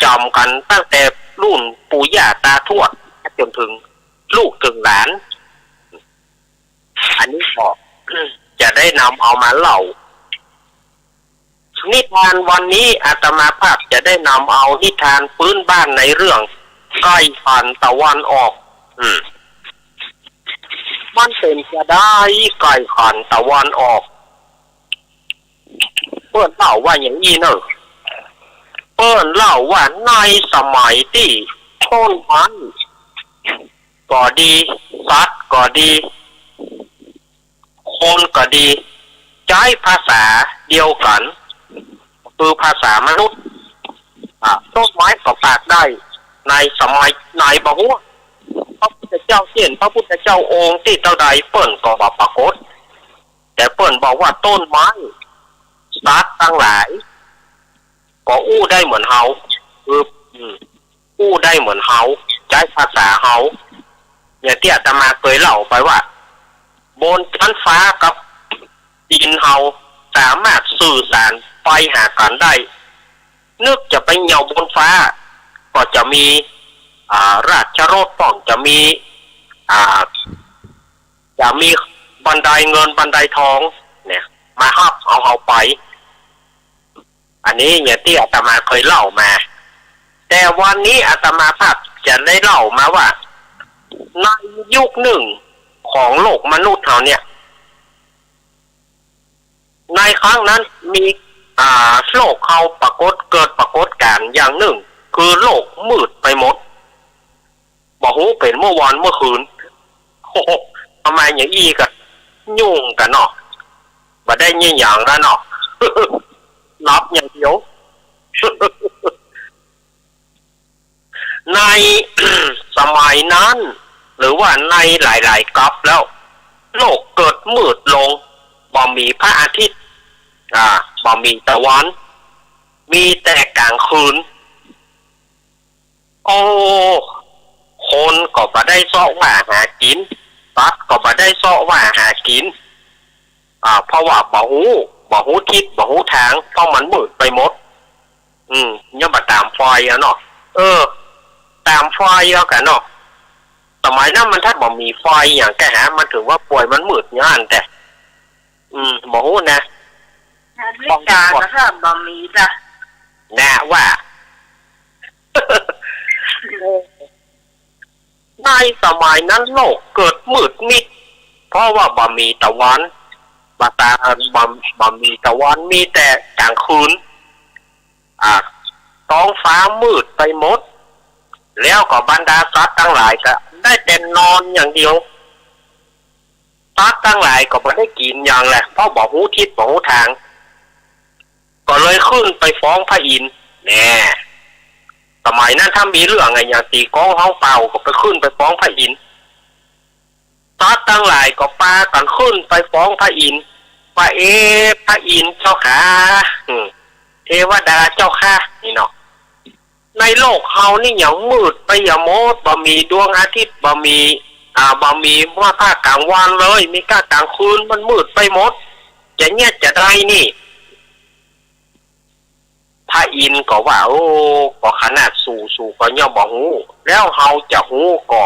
จำกันตั้งแต่รุ่นปู่ย่าตาทวดจนถึงลูกถึงหลานอันนี้ก็จะได้นำเอามาเล่านิทานวันนี้อาตมาภาพจะได้นำเอานิทานพื้นบ้านในเรื่อง ใกล้ผ่านตะวันออกมันเป็นจะได้ใกล้ผ่านตะวันออกเปิ้นเล่าว่าอย่างนี้เนอะเปิ้นเล่าว่าในสมัยที่ต้นไม้ก็ดีสัตว์ก็ดีคนก็ดีใช้ภาษาเดียวกันคือภาษามนุษย์ต้นไม้ก็ปากได้ในสมัยไหนบอกว่าพระพุทธเจ้าเช่นพระพุทธเจ้าองค์ที่เท่าใดเปิ้นก็บอกปรากฏแต่เปิ้นบอกว่าต้นไม้สัตว์ทั้งหลายก็อู้ได้เหมือนเฮาคืออู้ได้เหมือนเฮาใช้ภาษาเฮาอย่างที่อาตมาเคยเล่าไปว่าบนชั้นฟ้ากับดินเฮาสามารถสื่อสารไปหากันได้นึกจะไปเหย่าบนฟ้าก็จะมีราชรถป้องจะมีบันไดเงินบันไดทองเนี่ยมาฮับเอาไปอันนี้อย่างที่อาตมาเคยเล่ามาแต่วันนี้อาตมาภาพจะได้เล่ามาว่าในยุคหนึ่งของโลกมนุษย์เราเนี่ยในครั้งนั้นมีโลกเขาเกิดปรากฏการณ์อย่างหนึ่งคือโลกมืดไปหมดบอกหูเป็นเมื่อวานเมื่อคืนโอ้โหทำไมอย่างอี้กันยุ่งกันเนาะมาได้ยี่อย่างแล้วเนาะรับอย่างเดียว ใน สมัยนั้นหรือว่าในหลายๆกับแล้วโลกเกิดมืดลงบ่มีพระอาทิตย์บ่มีตะวันมีแต่กลางคืนโอ้คนก็บ่ได้เสาะว่าหากินสัตว์ก็บ่ได้เสาะว่าหากินเพราะว่าบ่ฮู้ทิศบ่ฮู้ทางเพราะมันมืดไปหมดยังบ่ตามไฟเนาะตามไฟเอากันเนาะสมัยนั้นมันถ้าบ่มีไฟอย่างแกหามันถือว่าป่วยมันมืดย่านแต่บ่ฮู้นะวิชาก็ถ้าบ่มีจ้ะแน่ว่า ในสมัยนั้นโลกเกิดมืดมิดเพราะว่าบ่มีตะวันบ่มีตะวันมีแต่กลางคืนท้องฟ้ามืดไปหมดแล้วก็บรรดาสัตว์ทั้งหลายก็ได้แต่นอนอย่างเดียวสัตว์ทั้งหลายก็ไม่ได้กินอย่างแหละเพราะบ่ฮู้ทิศบ่ฮู้ทางก็เลยขึ้นไปฟ้องพระอินทร์แน่สมัยนั้นถ้ามีเรื่องไงอย่างตีก้องเฮาเป่าก็ไปขึ้นไปฟ้องพระอินทร์สัตว์ทั้งหลายก็ปากันขึ้นไปฟ้องพระอินทร์ว่าพระอินทร์เจ้าค่ะเทวดาเจ้าค่ะนี่เนาะในโลกเฮานี่อย่างมืดไปอย่างโมดบ่มีดวงอาทิตย์บ่มีว่าภาคกลางวันเลยมีกลางคืนมันมืดไปหมดจะเนี่ยจะได้นี่พระอินทร์ก็ว่าโอ้ก็ขนาดสู่ก็ย่อมบ่ฮู้แล้วเฮาจะฮู้ก็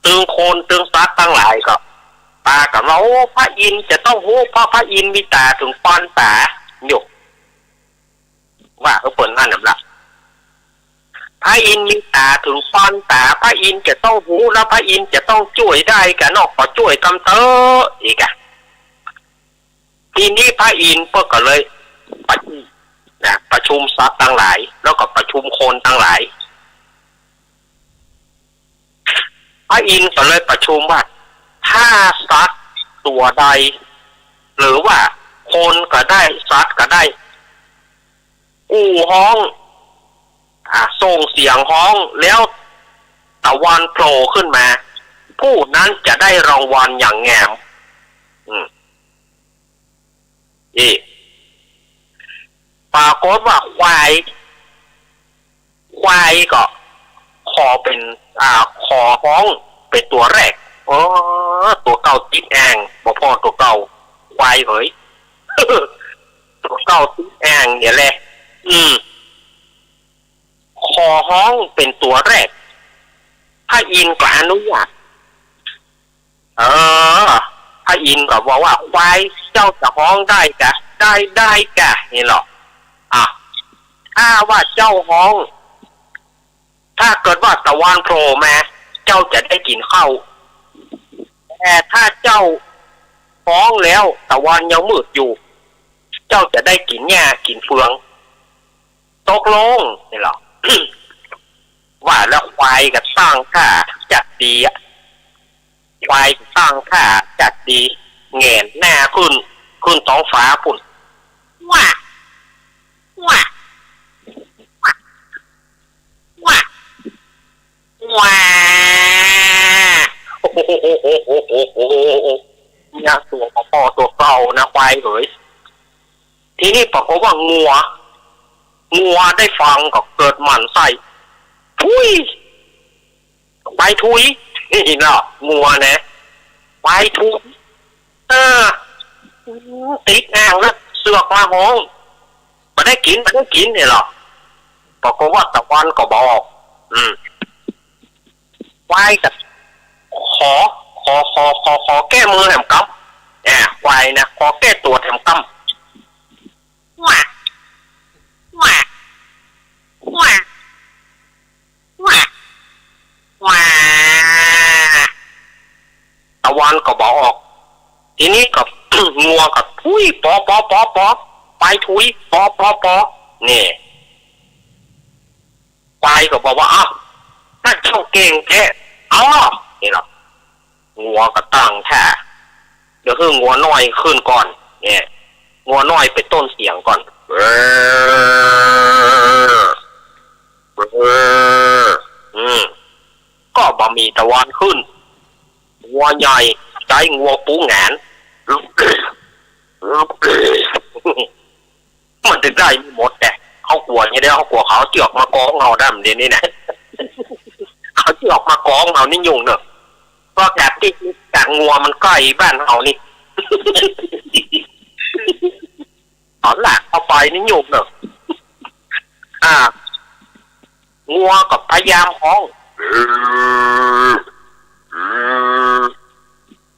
ตึงคนตึงสัตว์ทั้งหลายก็ตากับเราพระอินทร์จะต้องฮู้เพราะพระอินทร์มีตาถึงปานตาอยู่ว่าเปิดนั่นน่ะล่ะพระอินทร์มีตาถึงปานตาพระอินทร์จะต้องหูแล้วพระอินทร์จะต้องช่วยได้กันนอกก็ช่วยกำเตออีกทีนี้พระอินทร์ก็เลยประชุมสัตว์ทั้งหลายแล้วก็ประชุมคนทั้งหลายพระอินทร์ก็เลยประชุมว่าถ้าสัตว์ตัวใดหรือว่าคนก็ได้สัตว์ก็ได้ห้องส่งเสียงห้องแล้วตะวันโผล่ขึ้นมาผู้นั้นจะได้รางวัลอย่างแงมปรากฏว่าควายก็ขอเป็นขอห้องเป็นตัวแรกตัวเก่าติดแองบ่พอตัวเก่าควายเฮ้ย ตัวเก่าติดแองเนี่ยแหละขอห้องเป็นตัวแรกพระอินทร์ก็อนุญาตพระอินทร์ก็บอกว่าควายเจ้าจะห้องได้กะได้กะนี่หรอถ้าว่าเจ้าห้อง ถ้าเกิดว่าตะวันโผล่มาเจ้าจะได้กินข้าวแต่ถ้าเจ้าฟ้องแล้วตะวันยังมืดอยู่เจ้าจะได้กินหญ้ากินเฟืองตกลงนี่หรอ ว่าแล้วควายกับสร้างท่าจัดดีอะควายสร้างท่าจัดดีเงนหน้าขึ้นท้องฟ้าปุ่นว้าว้าว้าว้าโอ้โหเนี่ยตัวพ่อตัวเก่านะควายเอ๋ยทีนี้ปรากฏว่างัวได้ฟังก็เกิดหมั่นไส้ทุยไปทุยนี่เนาะงัวนะไปทุยติดอ่างแล้วเสือกมาห้องมาได้กินเนี่ยหรอปรากฏว่าตะวันก็บอกควายกับขอแก้มือแหมกำควายนะขอแก้ตัวแหมกำว้าว้าว้าว้าว้าตะวันก็บอกทีนี้กับ งัวกับทุยปอไปทุยปอนี่ควายก็บอกว่าอ้าวถ้าเจ้าเก่งแท้นี่หรองัวก็ตั้งแท้เดี๋ยวงัวน้อยขึ้นก่อนเนี่ยงัวน้อยไปต้นเสียงก่อนก็บ่มีตะวันขึ้นงัวใหญ่ใจงัวปูแงนมันถึงได้หมดแต่เขากลัวเนี่ยเดี๋ยวเขากลัวเขาเจือกมากองเอาดำเดี๋ยวนี้นะเขาเจือกมากองเอานี่ยุ่งเนอะก็จากที่จากงัวมันใกล้บ้านเขานี่ตอนหลักเอาไปนี่ยุ่งเนอะงัวกับพยายามห้อง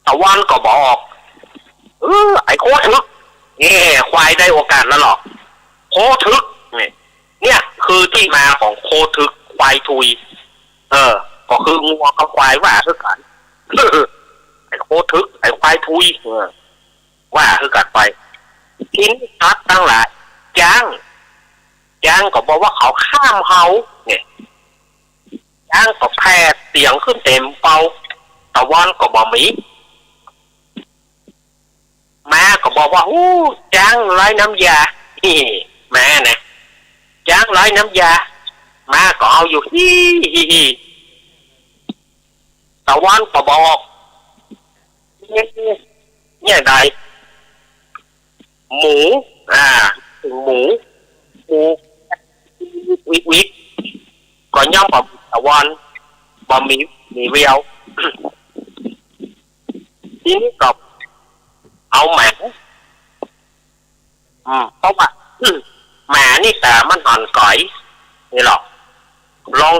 ตะวันก็บอกไอ้โคทึกนี่ควายได้โอกาสแล้วหรอโคทึกเนี่ยคือที่มาของโคทึกควายทุยก็คืองัวกับควายว่าคือกันไอ้โคทึกไอ้ควายทุยว่าคือกันไปทิ้นทัดตั้งหลายจ้างก็บอกว่าเขาข้ามเขาเนี่ยจ้างก็แพดเสียงขึ้นเต็มเป่าตะวันก็บอกมีแม่ก็บอกว่าจ้างไร้น้ำยาแม่นะจ้างไร้น้ำยาแม่ก็เอาอยู่ตะวันก็บอกเนี่ยใดหมูวิกก็ย่อมบอกตะวันบอกมีเวียวทีนี้ก็เอาหมาเพราะว่าหมานี่แต่มันหันก่อยนี่หรอกลอง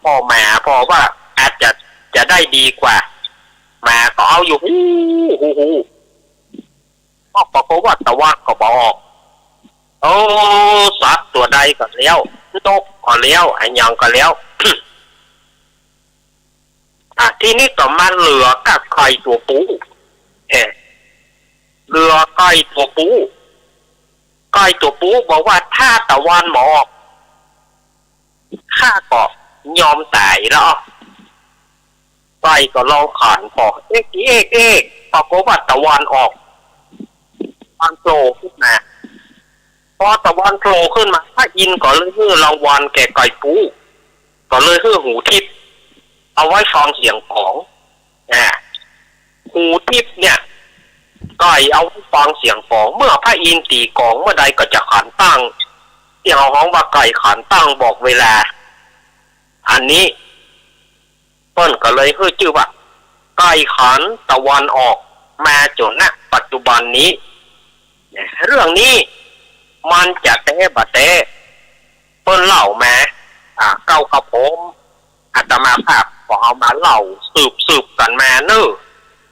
พอหมาพอว่าอาจจะได้ดีกว่าหมาก็เอาอยู่ก็เพราะว่าตะวันก็บอกสัตว์ตัวใดก็เลี้ยวตกก็เลี้ยวไอ้ยังก็เลี้ยว ทีนี้ก็มันเหลือกับไก่ตัวปูเรือไก่ตัวปูบอกว่าถ้าตะวันหมอกข้าก็ยอมตายแล้วไก่ก็ลองขานพอเอ๊ะปรากฏว่าตะวันออกมันโผล่ขึ้นมาพอตะวันโผล่ขึ้นมาพระอินทร์ก็เลยให้รางวัลแก่ไก่ปูก็เลยให้หูทิพย์เอาไว้ฟังเสียงของหูทิพย์เนี่ยก็เอาฟังเสียงของเมื่อพระอินทร์ตีกองเมื่อใดก็จะขันตั้งที่เราฮ้องว่าไก่ขันตั้งบอกเวลาอันนี้เปิ้นก็เลยให้ชื่อว่าไก่ขันตะวันออกมาจนณปัจจุบันนี้เรื่องนี้มันจะเตะบะเตะเปิ้นเล่ามาเก้ากับผมอาตมาภาพก็เอามาเล่าสืบกันมาเนอะ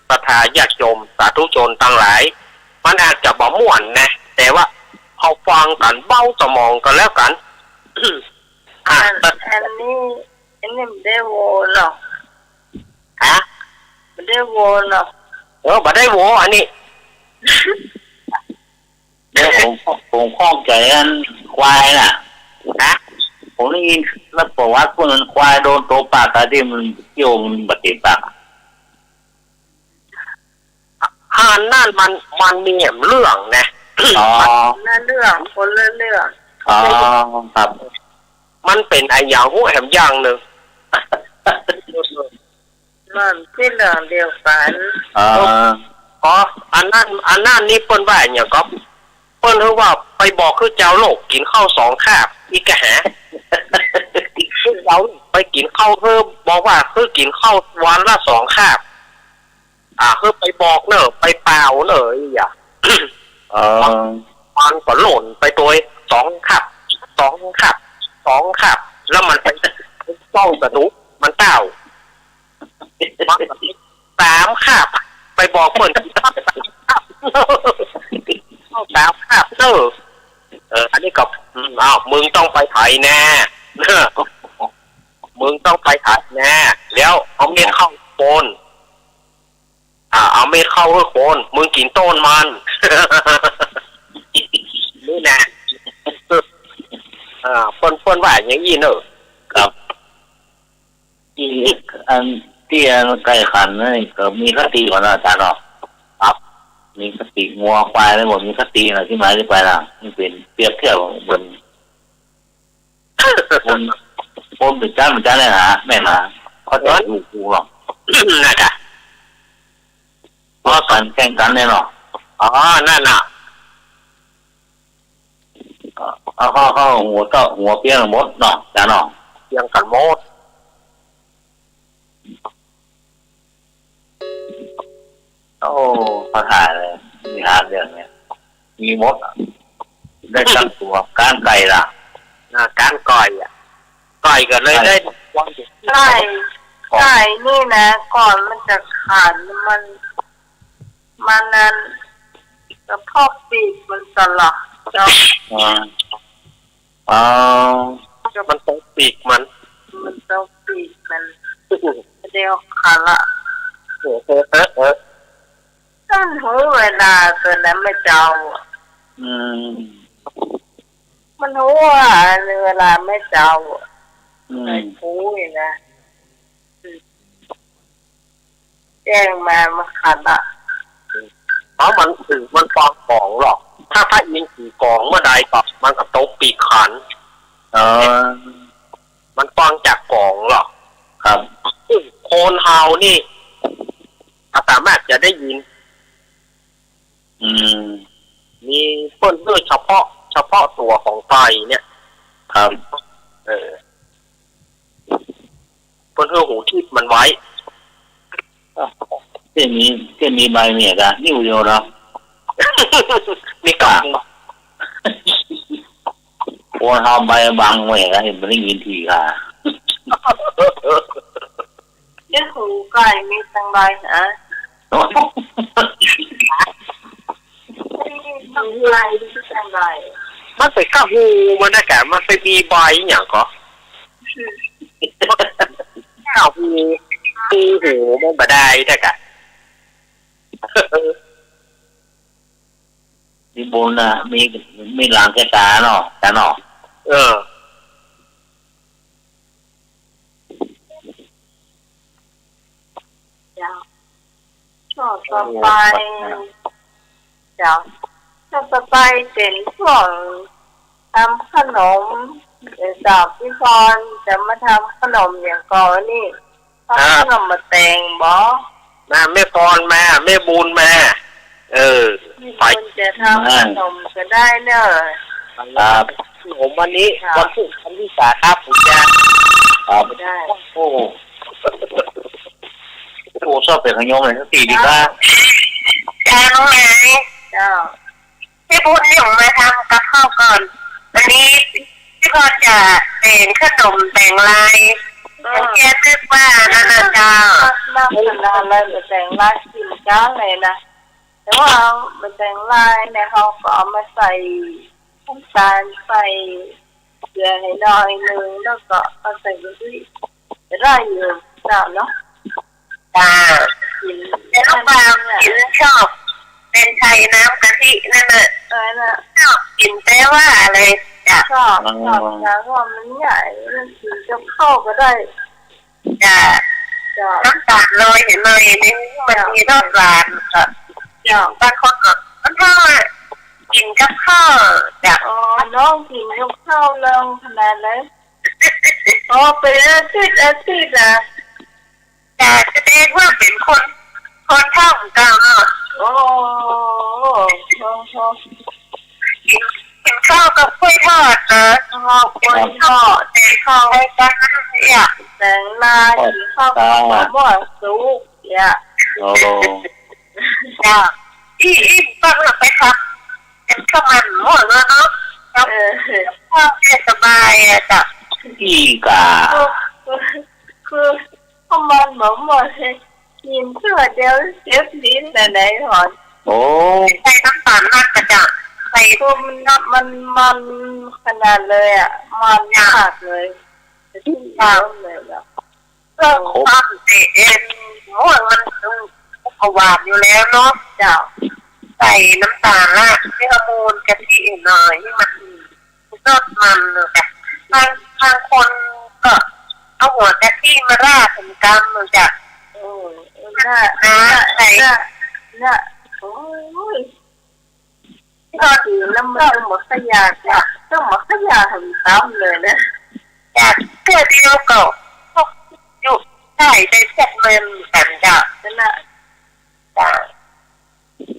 ศรัทธาญาติโยมสาธุชนทั้งหลายมันอาจจะบ่ม่วนนะแต่ว่าเอาฟังกันเบ้าสมองกันแล้วกันอันนี้ อันนี้ไม่ได้โวหรอก ฮะ ไม่ได้โวหรอก บ่ได้โหวอันนี้ เดี๋ยวผมคล้องใจกันควายน่ะ ฮะ ผมได้ยินแล้วบอกว่าพวกนั้นควายโดนตัวปากตาที่มันเกี่ยวมันบาดเจ็บปาก นั่นมันมีแหมเรื่องนะ อ๋อ นั่นเรื่องคนละเรื่อง อ๋อครับ มันเป็นไอ้อย่างหูแหมอย่างหนึ่ง มันที่เรื่องเดียวกัน อ๋ออันนั้นนี่เปิ้นว่าอย่างก็เปิ้นคือว่าไปบอกคือเจ้าโลกกินข้าว2 คาบอีกกะหาคือเจ้าไปกินข้าวเพิ่มบอกว่าคือกินข้าววันละ2 คาบคือไปบอกเนอะไปเปล่าเนอะอย่ามันก็หล่นไปตัว2 คาบแล้วมันไปต้องกระดุกมันเต้า3 คาบไปบอกเพิ่น3 คาบเนอะอันนี้ก็มึงต้องไปไถแน่มึงต้องไปไถแน่แล้วเอาเม็ดเข้าโคนเอาเม็ดเข้าให้โคนมึงกินต้นมันนี่แน่เพิ่นว่าอย่างนี้เนอะ ครับที่อันที่ใกล้ขันนี่ก็มีคติก่อนนะอาจารย์เนาะครับมีคติงัวควายอะไรหมดมีคติอะไรที่มาที่ไปล่ะนี่เป็นเปรียบเทียบบนเป็นจ้าเลยนะแม่นะเขาจะดูกูหรอกน่ะจ้ะเพราะการแข่งกันเนี่ยเนาะนั่นน่ะเขาหัวเปี้ยงหมดเนาะจ้าเนาะเพียงกันหมดโอ้พระถ่ายเลยมีหาเรื่องเนี่ยมีมดได้ตั้งตัวการไก่ล่ะการก่อยกันเลยได้ไก่นี่นะก่อนมันจะขาดมันนั้นกระเพาะปีกมันสลักเนาะมันต้องปีกมันต้องปีกมันเดียวขาดละท่านหูเวลาตัวนั้นไม่เจ้ามันหูว่าเวลาไม่เจ้าไอ้หูนี่นะแจ้งมามันขาดละมันฟองของหรอกถ้ายิงขี่กองเมื่อใดก็มันก็ตกปีกขันมันฟังจากกองหรอกครับโคนเฮานี่สามารถจะได้ยินมีเปิ้นเพื่อเฉพาะตัวของไฟเนี่ยครับเปิ้นเพื่อหูทิพมันไว้ที่มีใบเมียกันนิ้วเดียวนะมีกลางโคนเฮาใบบางเมียกันเห็นมันได้ยินทีค่ะเนี่ยหูไก่มีตั้งใบนะตั้งใบตั้งใบมันไปข้าหูมันได้แก่มันไปมีใบอย่างก็ข้าหูมันบ่ได้ได้แก่ที่บนน่ะมีหลังแค่ตาเนาะชอบต่อไปชอบต่อไปเป็นพวกทำขนมสาวพี่พรจะมาทำขนมอย่างก่อนนี่ทำขนมมาแตงบ่แม่พรมาแม่บุญมาไปจะทำขนมก็ได้เนอะขนมวันนี้วันพุธวันที่3ครับปู่ย่าได้โอ้ชอบเป็นขยมเลยสักทีดีป่ะน้องไงพี่พูดนี่ผมมาทำกับข้าวก่อนวันนี้พี่พอจะแต่งขนมแต่งลายแค่นึกว่านั่นนะเจ้าน่าสนานเลยแต่งลายสีจ้าเลยนะแต่ว่ามันแต่งลายเนี่ยเขาก็เอามาใส่น้ำตาลใส่เกลือให้หน่อยนึงแล้วก็เอาใส่ด้วย จะได้อยู่เจ้าเนาะ จ้าแล้วน้องปามกินชอบเป็นไทยน้ำกะทินั่นน่ะ อะไรนะ ชอบกินแต่ว่าอะไรจ้ะ ชอบนะเพราะมันใหญ่มันกินกับข้าวก็ได้ จ้ะ จ้า น้ำตาลลอยเห็นเลยนี่มันมีรสหวานก็บางคนก็มันถ้ากินกับข้าวจ้ะ อ๋อน้องกินกับข้าวลงขนาดไหนอ๋อเป็นอาทิตย์นะ จ้ะแสดงว่าเป็นคนท่องเก่าเนาะ โอ้โห กินข้าวกับกล้วยทอดนะกล้วยทอดแต่ข้าวให้กันเนี่ย แต่งลายกินข้าวกับหม้อสุกเนี่ย โอ้ จ้ะอีฟังเราไปครับเป็นข้าวมันหมดแล้วเนาะครับข้าวสบายอ่ะจ้ะ อีกา คือข้าวมันหมดเลยกินเพื่อเดียวเสียลิ้นแต่ไหนหอน โอ้ ใส่น้ำตาลมากกระจ้ะใส่ คือมันขนาดเลยอ่ะมันมากเลยที่ยาวเลยแบบ เรื่องความเอ็นโอ้มันก็หวานอยู่แล้วเนาะจ้ะใส่น้ำตาลละให้ฮอร์โมนกะทิหน่อยให้มันรสมันแบบบางคนก็เอาหัวกะทิมาราดเป็นกำจ้ะน่ะโอ้ยก็ดีแล้วมันหมดขยะจ้ะต้องหมดขยะทำซ้ำเลยนะ จากเพื่อเดียวก็อยู่ได้แซ่บเงินกันจ้ะนั่นแหละจ้ะ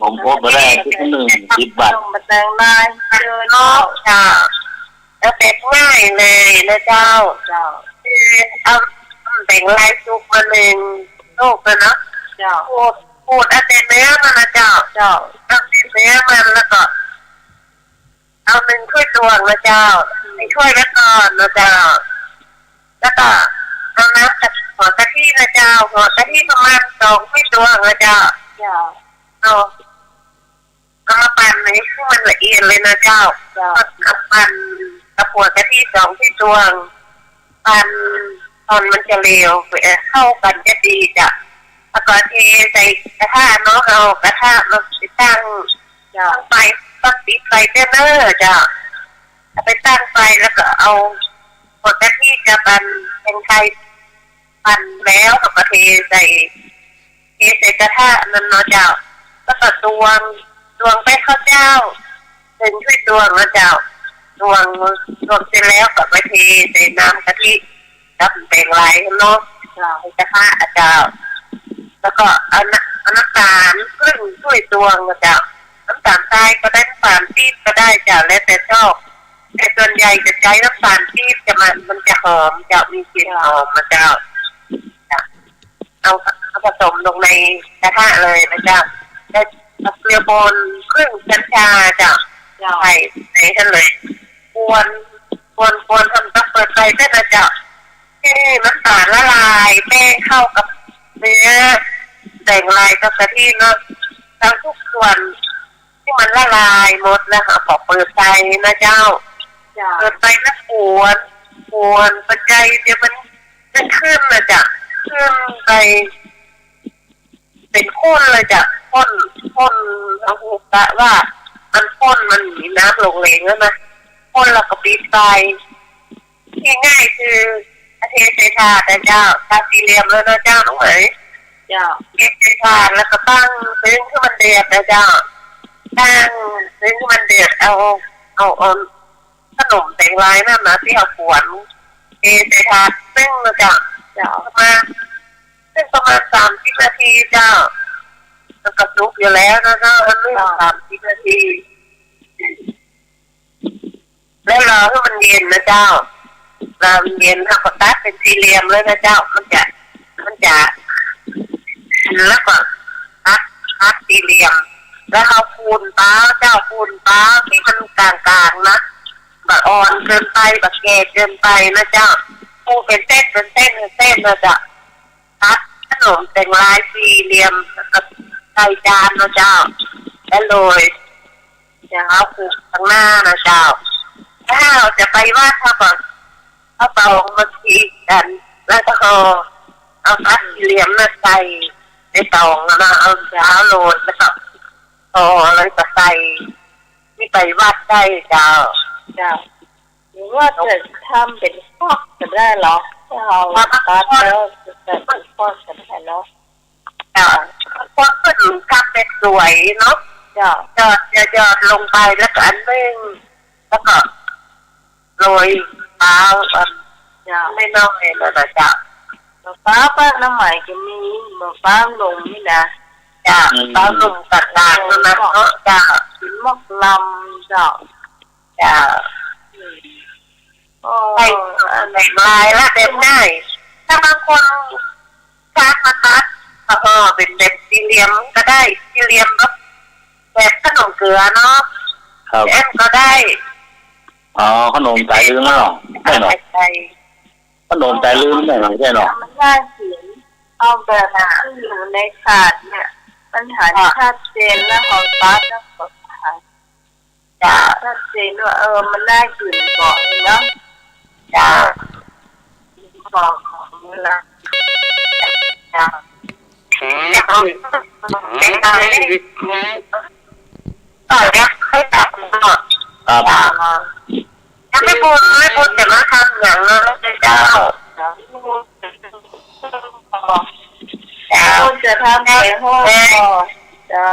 ผมพบมาได้ที่1 10 บาท ต้องมาแต่งลายเจอ เนาะจ้ะแล้วเป็นง่ายเลยนะเจ้าเอาแต่งลายซุกมา1 ลูกเลยเนาะพูดเอาแต่เนื้อมันนะเจ้าเอาแต่เนื้อมันแล้วก็เอา1 ถ้วยตวงนะเจ้า1 ถ้วยละก่อนนะเจ้าแล้วก็เอาน้ำกับหัวกะทินะเจ้าหัวกะทิประมาณ2 ถ้วยตวงนะเจ้าเอามาปั่นให้มันละเอียดเลยนะเจ้าปั่นกับหัวกะทิ2 ถ้วยตวงปั่นตอนมันจะเหลวเข้ากันจะดีจ้ะแล้วก็เทใส่กระทะเนาะเอากระทะมาตั้งไฟตั้งปิดไฟเนอร์จ้ะไปตั้งไฟแล้วก็เอาหัวกะทิกับเป็นไข่ปั่นแล้วก็เทใส่กระทะนั่นเนาะเจ้าแล้วก็ตวงไปข้าวเจ้า1 ถ้วยตวงนะเจ้าตวงเสร็จแล้วก็ไปเทใส่น้ำกะทิกับเป็นลายเนาะกระทะเจ้าแล้วก็เอาน้ำตาลครึ่ง ถ้วยตวงนะเจ้าน้ำตาลทรายก็ได้น้ำตาลปี๊บก็ได้เจ้าแล้วแต่ชอบแต่ส่วนใหญ่จะใช้น้ำตาลปี๊บมันจะหอมจะมีกลิ่นหอมนะเจ้าเอาผสมลงในกระทะเลยนะเจ้าได้เกลือป่นครึ่งช้อนชาจ้ะใส่กันเลยกวนทำตักเปิดไฟได้นะเจ้าให้น้ำตาลละลายแป้งเข้ากับเนื้อแต่งลายกับกะทิเนาะทั้งทุกส่วนที่มันละลายหมดแล้วค่ะขอเปิดไฟนะเจ้าเปิดไฟแล้วกวนปัจจัยเดี๋ยวมันขึ้นนะจ้ะขึ้นไปเป็นข้นเลยจ้ะข้นเอาหูกะว่ามันมีน้ำลงเลงแล้วนะข้นแล้วก็ปิดไฟง่ายๆคือเทใส่ถาดนะเจ้าถาด4 เหลี่ยมเลยนะเจ้าน้องเอ๋ยเจ้าเทใส่ถาดแล้วก็ตั้งซึ้งให้มันเดือดนะเจ้าตั้งซึ้งให้มันเดือดเอาขนมแต่งลายนั่นนะที่เอาขวนเทใส่ถาดซึ้งนะเจ้าประมาณ30 นาทีเจ้าแล้วก็ซุกอยู่แล้วนะเจ้า30 นาทีแล้วรอให้มันเย็นนะเจ้าเราเย็นถ้าก็ตัดเป็น4 เหลี่ยมเลยนะเจ้ามันจะแล้วก็ตัด4 เหลี่ยมแล้วเอาปูนป้าเจ้าปูนป้าที่มันกลางๆนะแบบอ่อนเกินไปแบบแก่เกินไปนะเจ้าปูเป็นเส้นนะเจ้าตัดขนมแต่งลาย4 เหลี่ยมแล้วก็ใส่จานนะเจ้าแล้วโรยอย่างเอาผูกข้างหน้านะเจ้าถ้าเราจะไปว่าถ้าก่อนเอาเตามาทีกัน แล้วก็เอาพัดเหลี่ยมมาใส่ในตองนะเอาเท้าโรยแล้วก็แล้วก็ใส่นี่ไปวัดได้เจ้าหรือว่าจะทำเป็นฟอกก็ได้เหรอเอาตัดแล้วจะเป็นฟอกก็ได้เนาะฟอกก็ถึงกับเป็นสวยเนาะจอดลงไปแล้วก็อันเร่งแล้วก็โรยเท้าไม่น้อยแล้วนะเจ้าฟ้าป้าน้ำใหม่จะมีฟ้าลงนี่นะฟ้าลงตัดด่างนะเนาะหินมอกลำใแต่งลายละเต็มได้ถ้าบางคนชักมาตัดเป็นแบบสี่เหลี่ยมก็ได้สี่เหลี่ยมแบบขนมเกลือเนาะแอมก็ได้ขนมใจลืมเนาะใช่เนาะขนมใจลืมไม่หรอใช่เนาะมันน่าเขียนเอาแบบที่อยู่ในถาดเนี่ยมันหาชัดเจนแล้วของฟ้าแล้วก็ชัดเจนว่ามันน่ากินก่อนเนาะบอกของเวลาให้ตัดไม่บุญแต่มาทำอย่างนั้นเจ้าจะทำไปห้องเจ้า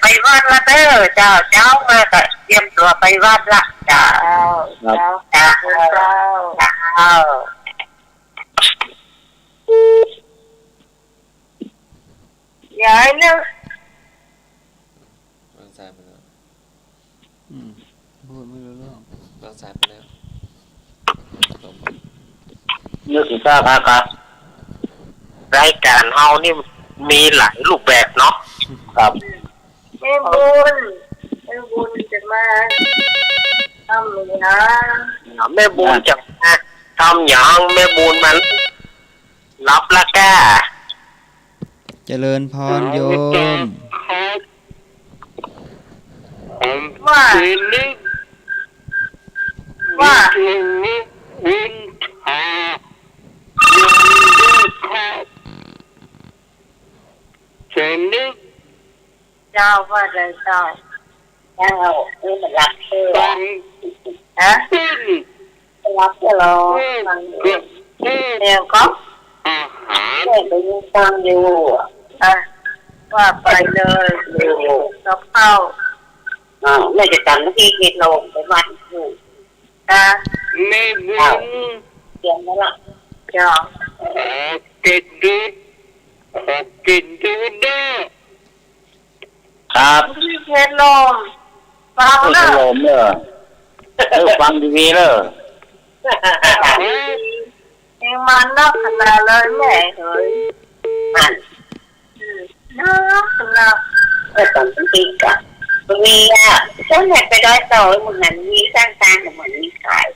ไปวัดละเด้อเจ้ามาก็เตรียมตัวไปวัดละเจ้าย้ายเนี่ยวางสายไปแล้วพูดไม่รู้เรื่องวางสายไปแล้วนึกถึงทราบครับรายการเฮานี่มีหลายรูปแบบเนาะครับแม่บุญจะมาทำเลยนะแม่บุญจะมาทำอย่างแม่บุญมันรับละแก่เจริญพรโยมว่าเจ้าว่าอะไรเจ้านี่มันรักเธอรักเหรอเนี่ยก็แม่ไปยังฟังอยู่ว่าไปเลยกับเข้าแม่จะจำที่เฮ็ดลงไปวัดอยู่แม่บุญเตรียมแล้วล่ะเจ้ากินดูด้ครับเฮ็ดลมฟังเฮ็ดลมฟังดีๆเลยยังมันนักขนาดเลยแม่เฮ้ยนักขนาดตอนที่กับมีฉันอยากไปได้ต่อเหมือนนั้นมีสร้างตาเหมือนมีขาย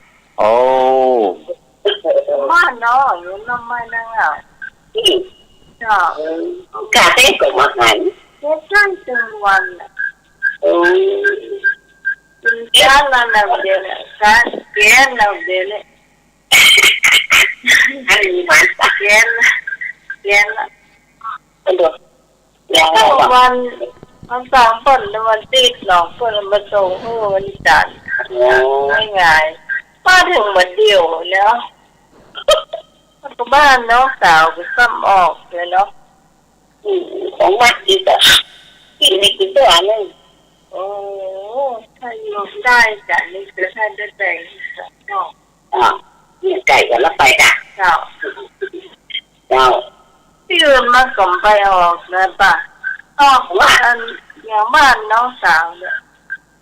บ้านเนาะอยู่น้ำไม่นั่งอ่ะจ้ากาเต้กับมาหันเฮ็ดจังจังวันจ้าละนะเดี๋ยวจ้าเกี่ยนะเดี๋ยวอันนี้มันเกี่ยนะดูวันสองคนวันติดสองคนมาส่งให้วันจันทร์ง่ายๆมาถึงวันเดียวแล้วก็บ้านน้องสาวก็ซ้ำออกเลยเนาะของมัดอีกอ่ะกินไม่กินตัวนึงถ้าอยู่ได้จ้ะนี่คือท่านจะแต่งเนาะเนี่ยไก่กันแล้วไปด่ะเจ้าที่อื่นมาสมไปออกนะป่ะออกบ้านอย่างบ้านน้องสาวเนี่ย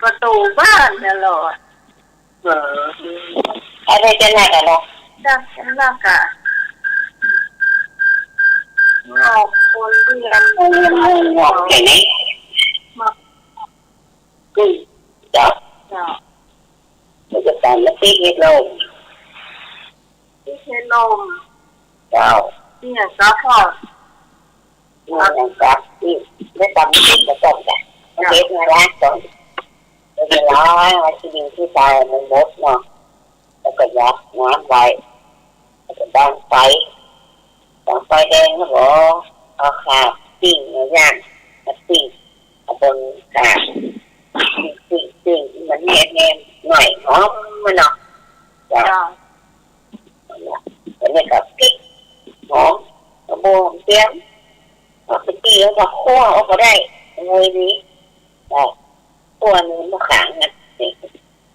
ประตูบ้านตลอดอะไรจะไหนกันเนาะจักนักอ่ะออกคนเรียนออกแค่ไหนเจ้ามันจะตามมาที่เฮโลมเจ้าเนี่ยก็พอครับนี่ไม่จำไม่จำจ้ะเด็กมาแล้วก่อนเดี๋ยวร้อยที่ดินที่ตายมันมดเนาะแล้วก็ยัดน้ำไว้ บางไฟแดงนะหรอเอาขาปิ้งย่างปิ้งบนขาปิ้งมันแง่หน่อยหอมมันเนาะจ้าอันนี้กับพริกหอมกระโบงเตี้ยมเอาไปตีแล้วก็คั่วเอาก็ได้งวยนี้ได้คั่วนึงมะขามนะ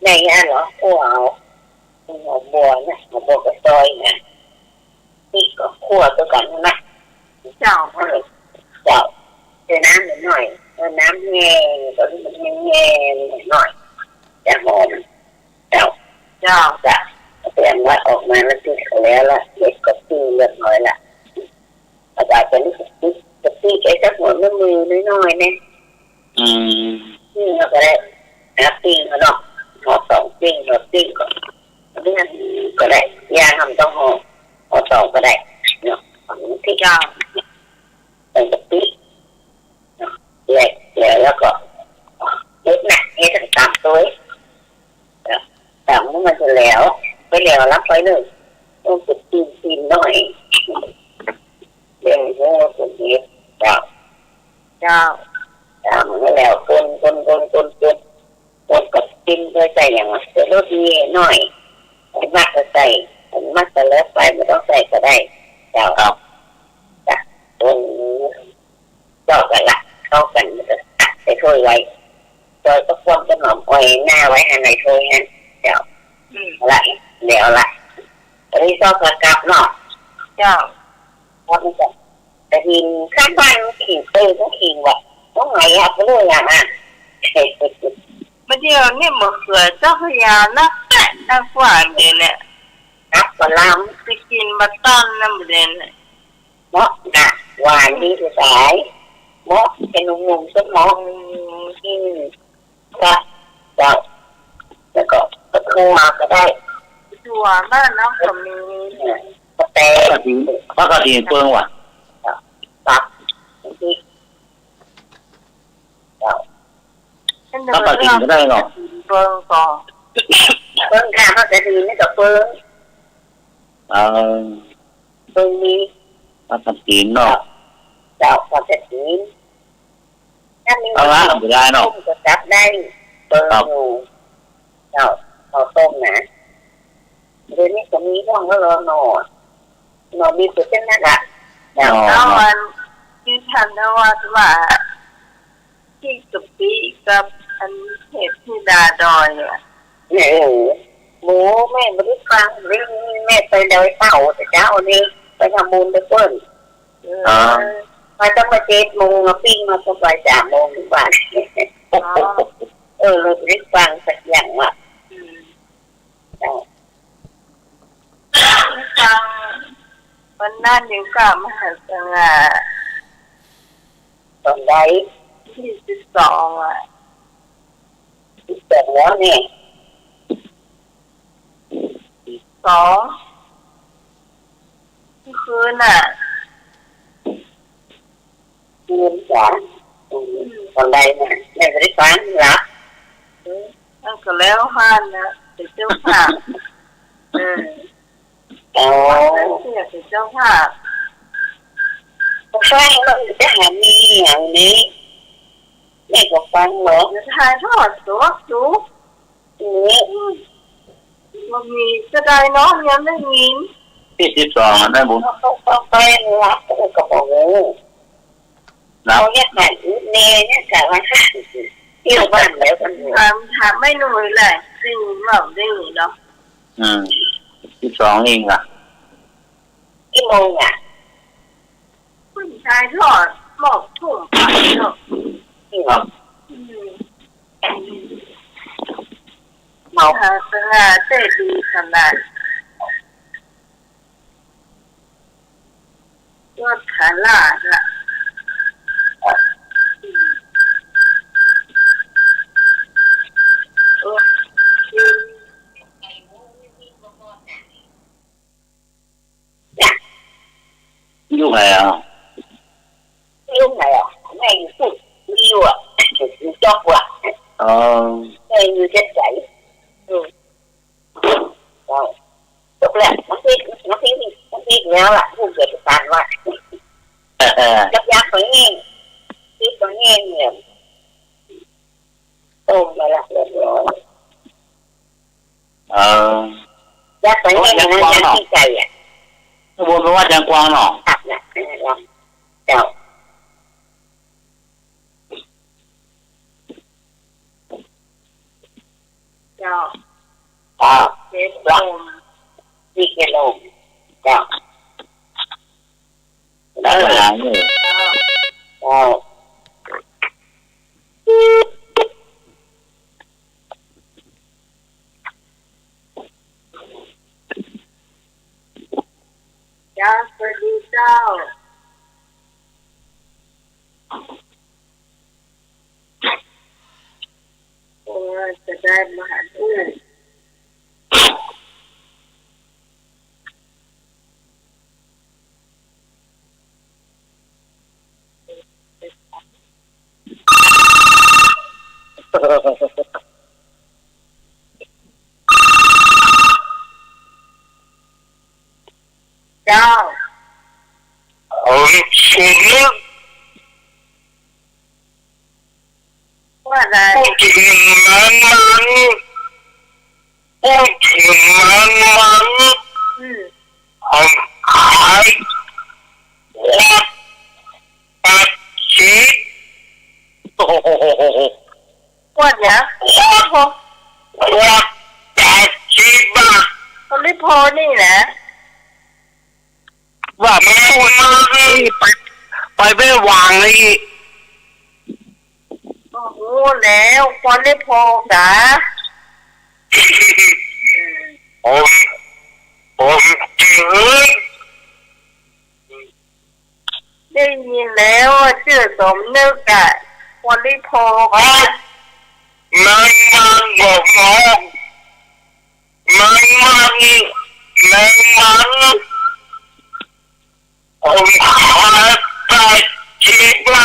ในย่านเหรอคั่วเอาหัวบัวนะหัวบัวกระซอยนะนี่ก็คั่วตัวกันนะเจ้าเจอน้ำหน่อยน้ำแง่ตอนนี้มันแง่หน่อยจะหอมเจ้าจะเตรียมไว้ออกมาแล้วตีแล้วละเด็กก็ตีเรียบร้อยละอาจารย์จะนี่จะตีแค่สักหัวมือน้อยๆเนี่ยนี่เราก็ได้ปิ้งเนาะหอสองปิ้งก่อนนี่ก็ได้ยาทำต้องหอสองก็ได้เนาะที่เจ้าเป็นกะปิแล้วก็เล็กหนักนี่ถึงตามตัวตามมันจะแล้วไปแล้วรับไปเลยต้องติดตีนหน่อยเรื่องโง่ตัวนี้เจ้ามันก็แล้วคนกับตีนด้วยใจอย่างว่าจะลดดีหน่อยมากก็ใส่มากก็เลิกไปไม่ต้องใส่ก็ได้เจ้าคนเจ้ากันละเข้ากันมันจะใส่ถ้วยไว้โดยก็ควรจะหอมอ้อยหน้าไว้ในถ้วยนั้นเจ้าละเดี๋ยวละอันนี้ก็กระกับเนาะเจ้าพอมันจะแต่ทีมข้างบ้านขิงก็ขิงว่ะต้องไงครับไม่รู้อย่างอ่ะมันเดียวนี่มะเขือเจ้าพยานักแต่นักหวานเนี่ยนักกว่าล้ำไปกินมาต้อนน้ำเด่นเนาะนะหวานดีสุดสายเนาะเป็นนุ่มๆสักหม้อก็เจ้าแล้วก็คั่วก็ได้ชัวร์มากเนาะผมมีกาแฟปกติเปิ้งว่ะตับที่เจ้าปกติก็ได้เนาะเปิ้งก่อนเปิ้งค่ะเขาจะดีนี่กับเปิ้งเปิ้งนี้ปกติเนาะเจ้าปกติถ้ามีไม่ได้เนาะก็จับได้เปิ้งเจ้าเอาต้มนะเดี๋ยวนี้ก็มีห้องแล้วหนอมีตัวเช่นนั้นอ่ะแล้วมันที่ทันนะว่าที่กับปีกับอันเห็ดที่ดาดอยเนี่ยหมูแม่ไม่ได้ฟังเรื่องแม่ไปดอยเต่าแต่เจ้านี่ไปทำบุญไปเปิ้ลมาต้องมา7 โมงมาปิ้งมาสักบ่าย3 โมงถึงบ้านเราได้ฟังสักอย่างว่าฟังวันนั้นอยู่กับมหาสง่าตอนใดที่12อ่ะ12แล้วเนี่ย2คืนน่ะคืนจ้ะตอนใดเนี่ยแม่ได้ฟังหรอนั่นก็แล้วห้านนะเป็นเจ้าค่ะเสียเป็นเจ้าค่ะฟังเราจะหามีอย่างนี้แม่ก็ฟังเหรอจะถ่ายทอดดูมันมีจะได้เนาะยังได้ยินที่12นะบุญเขาไปรับก็บอกเราอยากหาเน่เนี่ยกะว่าเที่ยวบ้านแล้วกันถามไม่หน่อยเลยซึ่งแบบได้เนาะ12เองอ่ะกี่โมงอ่ะคุณชายทอดหมกถุงไปเนาะครับหมกสง่าเจ๋ดีขนาดยอดขาลาดอ่ะอยู่ไหนอ่ะแม่อยู่สุดอยู่อ่ะอยู่จอกว่ะแม่อยู่เจ็ดใจจบแล้วมาที่ แล้วล่ะผู้เกิดการว่ายักษ์ตัวนี้ที่ตัวนี้เนี่ยต้มไปละเรียบร้อยยักษ์ตัวนี้นะยักษ์ที่ใจอ่ะบนเพราะว่าจังกวางเนาะตัดนะเจ้าเจ็บลมดีเกลมเจ้าได้หลายเลยสวัสดีเจ้าโอ้จะได้มาหาด้วย เจ้าสุนึกว่าอะไรพูดถึงมันพูดถึงมันขายวัดปัดชีว่าเนี่ยวัดปัดชีบ้าเขาเรียกพอนี่แหละว่าไม่พูดมาไปไม่วางเลยโอ้โหแล้วคนเรียกพอจ้ะผมจืดได้ยินแล้วชื่อสมนึกอะคนเรียกพอครับมันบอกหมอมันผมขอได้ชีบ้า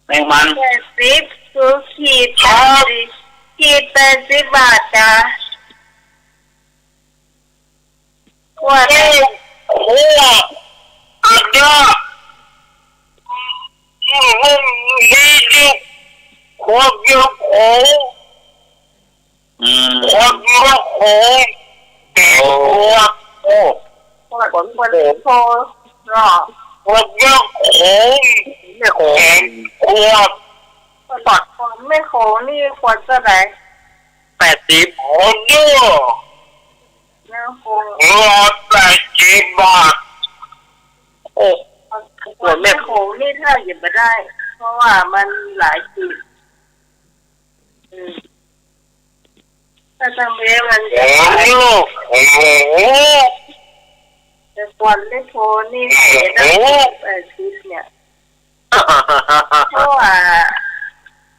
แมงมัน80คือขีด80 บาทจ้ะว่าได้โอ้อันเนี้ยนี่ดิความเยอะโอ้ความเยอะโอ้คนเรียกพอเนาะความเยอะโอ้ไม่โขงความไม่โขงนี่ควรจะไหน80โอ้เยอะไม่โขง80 บาทโอ้ความไม่โขงนี่ถ้าหยิบมาได้เพราะว่ามันหลายขีดถ้าทำเองมันจะโอ้โหแต่ควรไม่โขงนี่เสียได้80เนี่ยเพราะว่า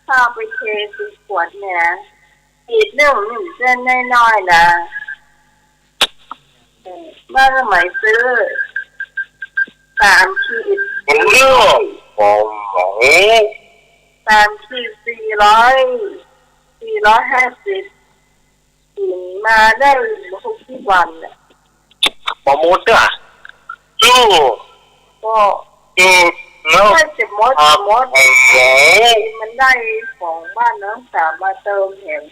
ถ้าไปเทสีขวดเนี่ยขีด1เส้นน้อยๆนะบ้านสมัยซื้อ3 ขีด3 ขีด450กินมาได้ทุกที่วันเนี่ยปมุดอ่ะก็ถ้าจะมดมันได้ของบ้านน้องสาวมาเติมแถม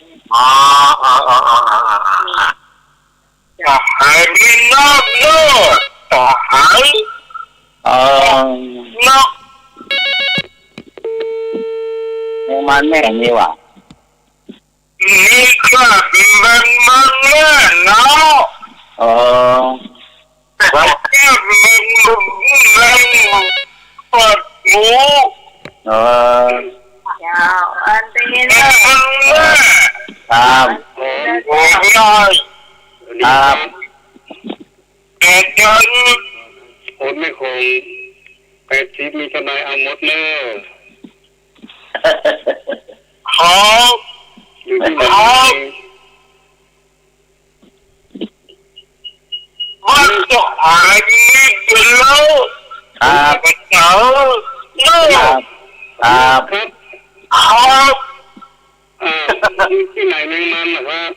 หายไม่นอกเนอะต่อหายนอกมันแม่นี่ว่ะนี่ก็มันแม่เนาะว่าแค่มันปวดหูยาวอันนี้นะครับโอ้ยครับแต่ฉันคนไม่คง80มีทนายเอาหมดเลยอยู่ที่ไหนมันจะหายนี่เป็นแล้วครับอยู่ที่ไหนแมงมันเหรอครับ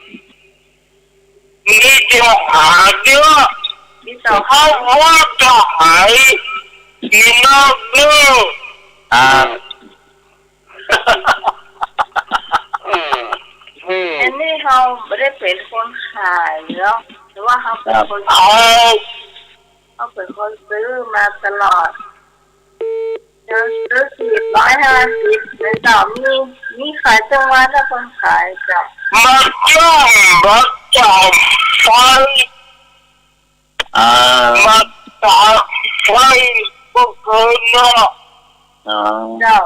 นี่จะหาเยอะเขาว่าจะหายดีมากเลยอันนี้เขาไม่ได้เป็นคนขายเนาะหรือว่าเขาเป็นคนเขาเป็นคนซื้อมาตลอดจะซื้อ450ในต่อมีขายจังหวัดถ้าคนขายจ้ะมาจ้องมาจับไฟมาจับไฟก็เกินเนาะเจ้า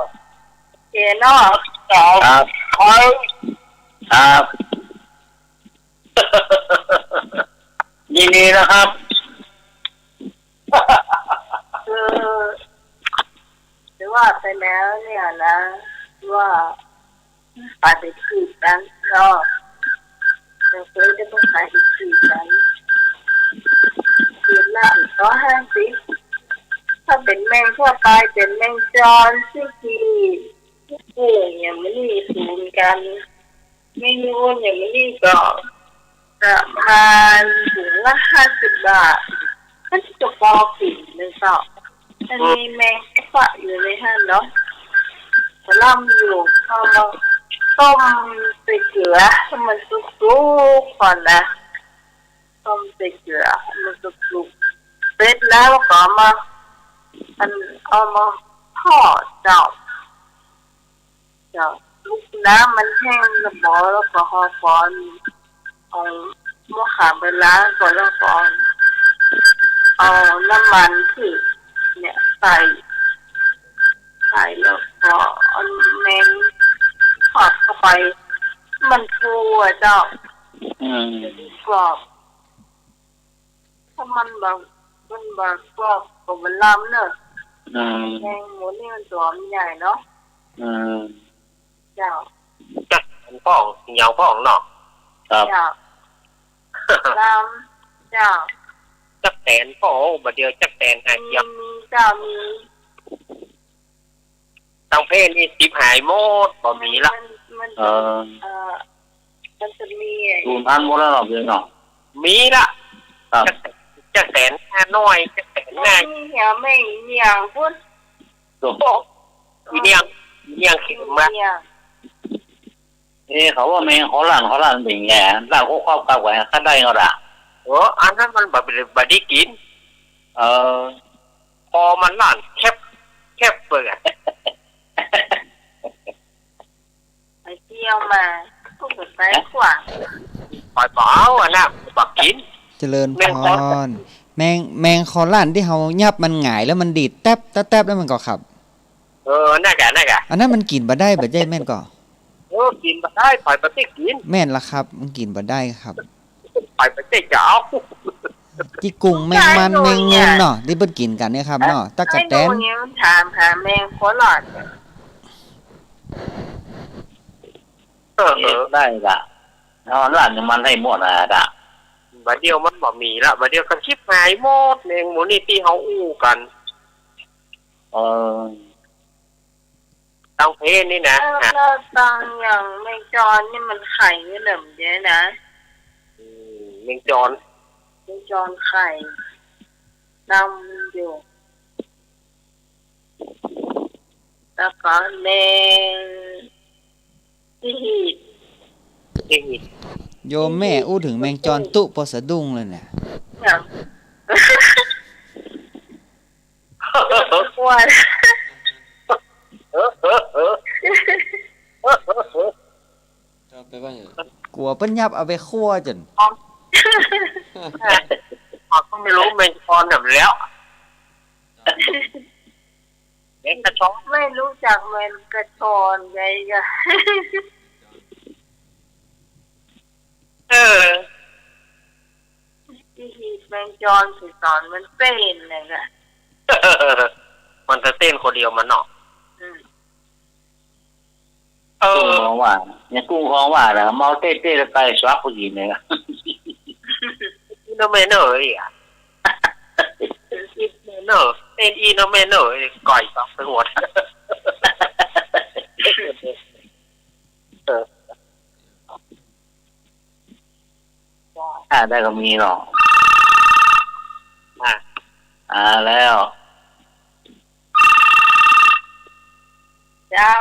เห็นเนาะจับไฟครับยินดีนะครับหรือว่าไปแล้วเนี่ยนะว่าปฏิทินนั้นก็เราเคยได้ต้องขายที่นั้นคืนละ150ถ้าเป็นแมงทั่วไปเป็นแมงจอนซึ่งที่อย่างไม่ได้สูงกันไม่รู้อย่างนี้ก็ประมาณถุงละ50 บาทก็จะพอกินเลยต่ออันนี้แมงฝะอยู่ในห้างเนาะล่ำอยู่เอามาต้มใส่เกลือให้มันสุกๆก่อนนะต้มใส่เกลือให้มันสุกๆเสร็จแล้วก็เอามาทอดเจ้าลูกน้ำมันแห้งแล้วหมอแล้วก็ห่อฟอนเอาหม้อขามไปล้างก่อนแล้วก่อนเอาน้ำมันที่เนี่ยใส่แล้วก็เอาแมงทอดเข้าไปมันฟูอ่ะเจ้ากรอบถ้ามันแบบกรอบก็มันล้ำเนอะแมงหมูนี่มันตัวมันใหญ่เนาะเจ้าจักป้องเหนียวป้องเนาะครับเจ้าลำเจ้าจักแตนป้อบ่เดียวจักแตนหายยับเจ้ามีตังเพศนี่สิบหายหมดบ่มีละมันจะมีสูญพันธุ์หมดแล้วหรอเพื่อนเนาะมีละจักแตนน้อยจักแตนง่ายมีเหี่ยวไม่เหี่ยวพุ่นอีเนียงขึ้นมาเขาว่าแมงเขาหลั่นเป็นไงหลั่นเขาครอบกับไว้ข้าได้ก็ได้อันนั้นมันแบบได้กินพอมันหลั่นแคบเปิดไปเที่ยวมาก็เกิดไปกว่าปล่อยเปล่าอ่ะนะบักกินเจริญพรแมงคอลั่นที่เขายับมันหงายแล้วมันดีดแต๊บแล้วมันก็ขับน่ากะอันนั้นมันกินบ่ได้บ่ได้แม่นก็กินบ่ได้ปล่อยบ่ได้กินแม่นละครับมันกินบ่ได้ครับปล่อยบ่ได้จะเอาที่กุ้งแมงมันแมงเงินเนาะที่เพิ่นกินกันเนี่ยครับเนาะตั๊กแตนถามหาแมงคอลั่นได้ละหลั่นมันให้หมดอ่ะด่ะบัดเดียวมันบ่มีละบัดเดียวกันชิบหายหมดแมงหมูนี่ที่เฮาอู้กันตังเพศนี่นะแล้วตังอย่างแมงจอนนี่มันไข่ไม่เหลื่อมเยอะนะแมงจอนไข่ดำอยู่แล้วก็แมงที่หีดโยมแม่อู้ถึงแมงจอนตุปอสะดุ้งเลยเนี่ยว่ากลัวปั้นยับเอาไปคั่วจนก็ไม่รู้แมงจอนแบบแล้วแมงกระชอนไม่รู้จักแมงกระชอนไงกันที่แมงจอนคือตอนมันเต้นเลยค่ะมันจะเต้นคนเดียวมันเนาะกุ้งของว่าเนี่ยกุ้งของว่าแล้วเมาเต้แล้วไปสวักผู้หญิงเลยอ่ะอีโนเมเนอร์อ่ะอีโนเมเนอร์เต้นอีโนเมเนอร์ก่อยซับไปหมด ได้ก็มีเนาะมาแล้วเจ้า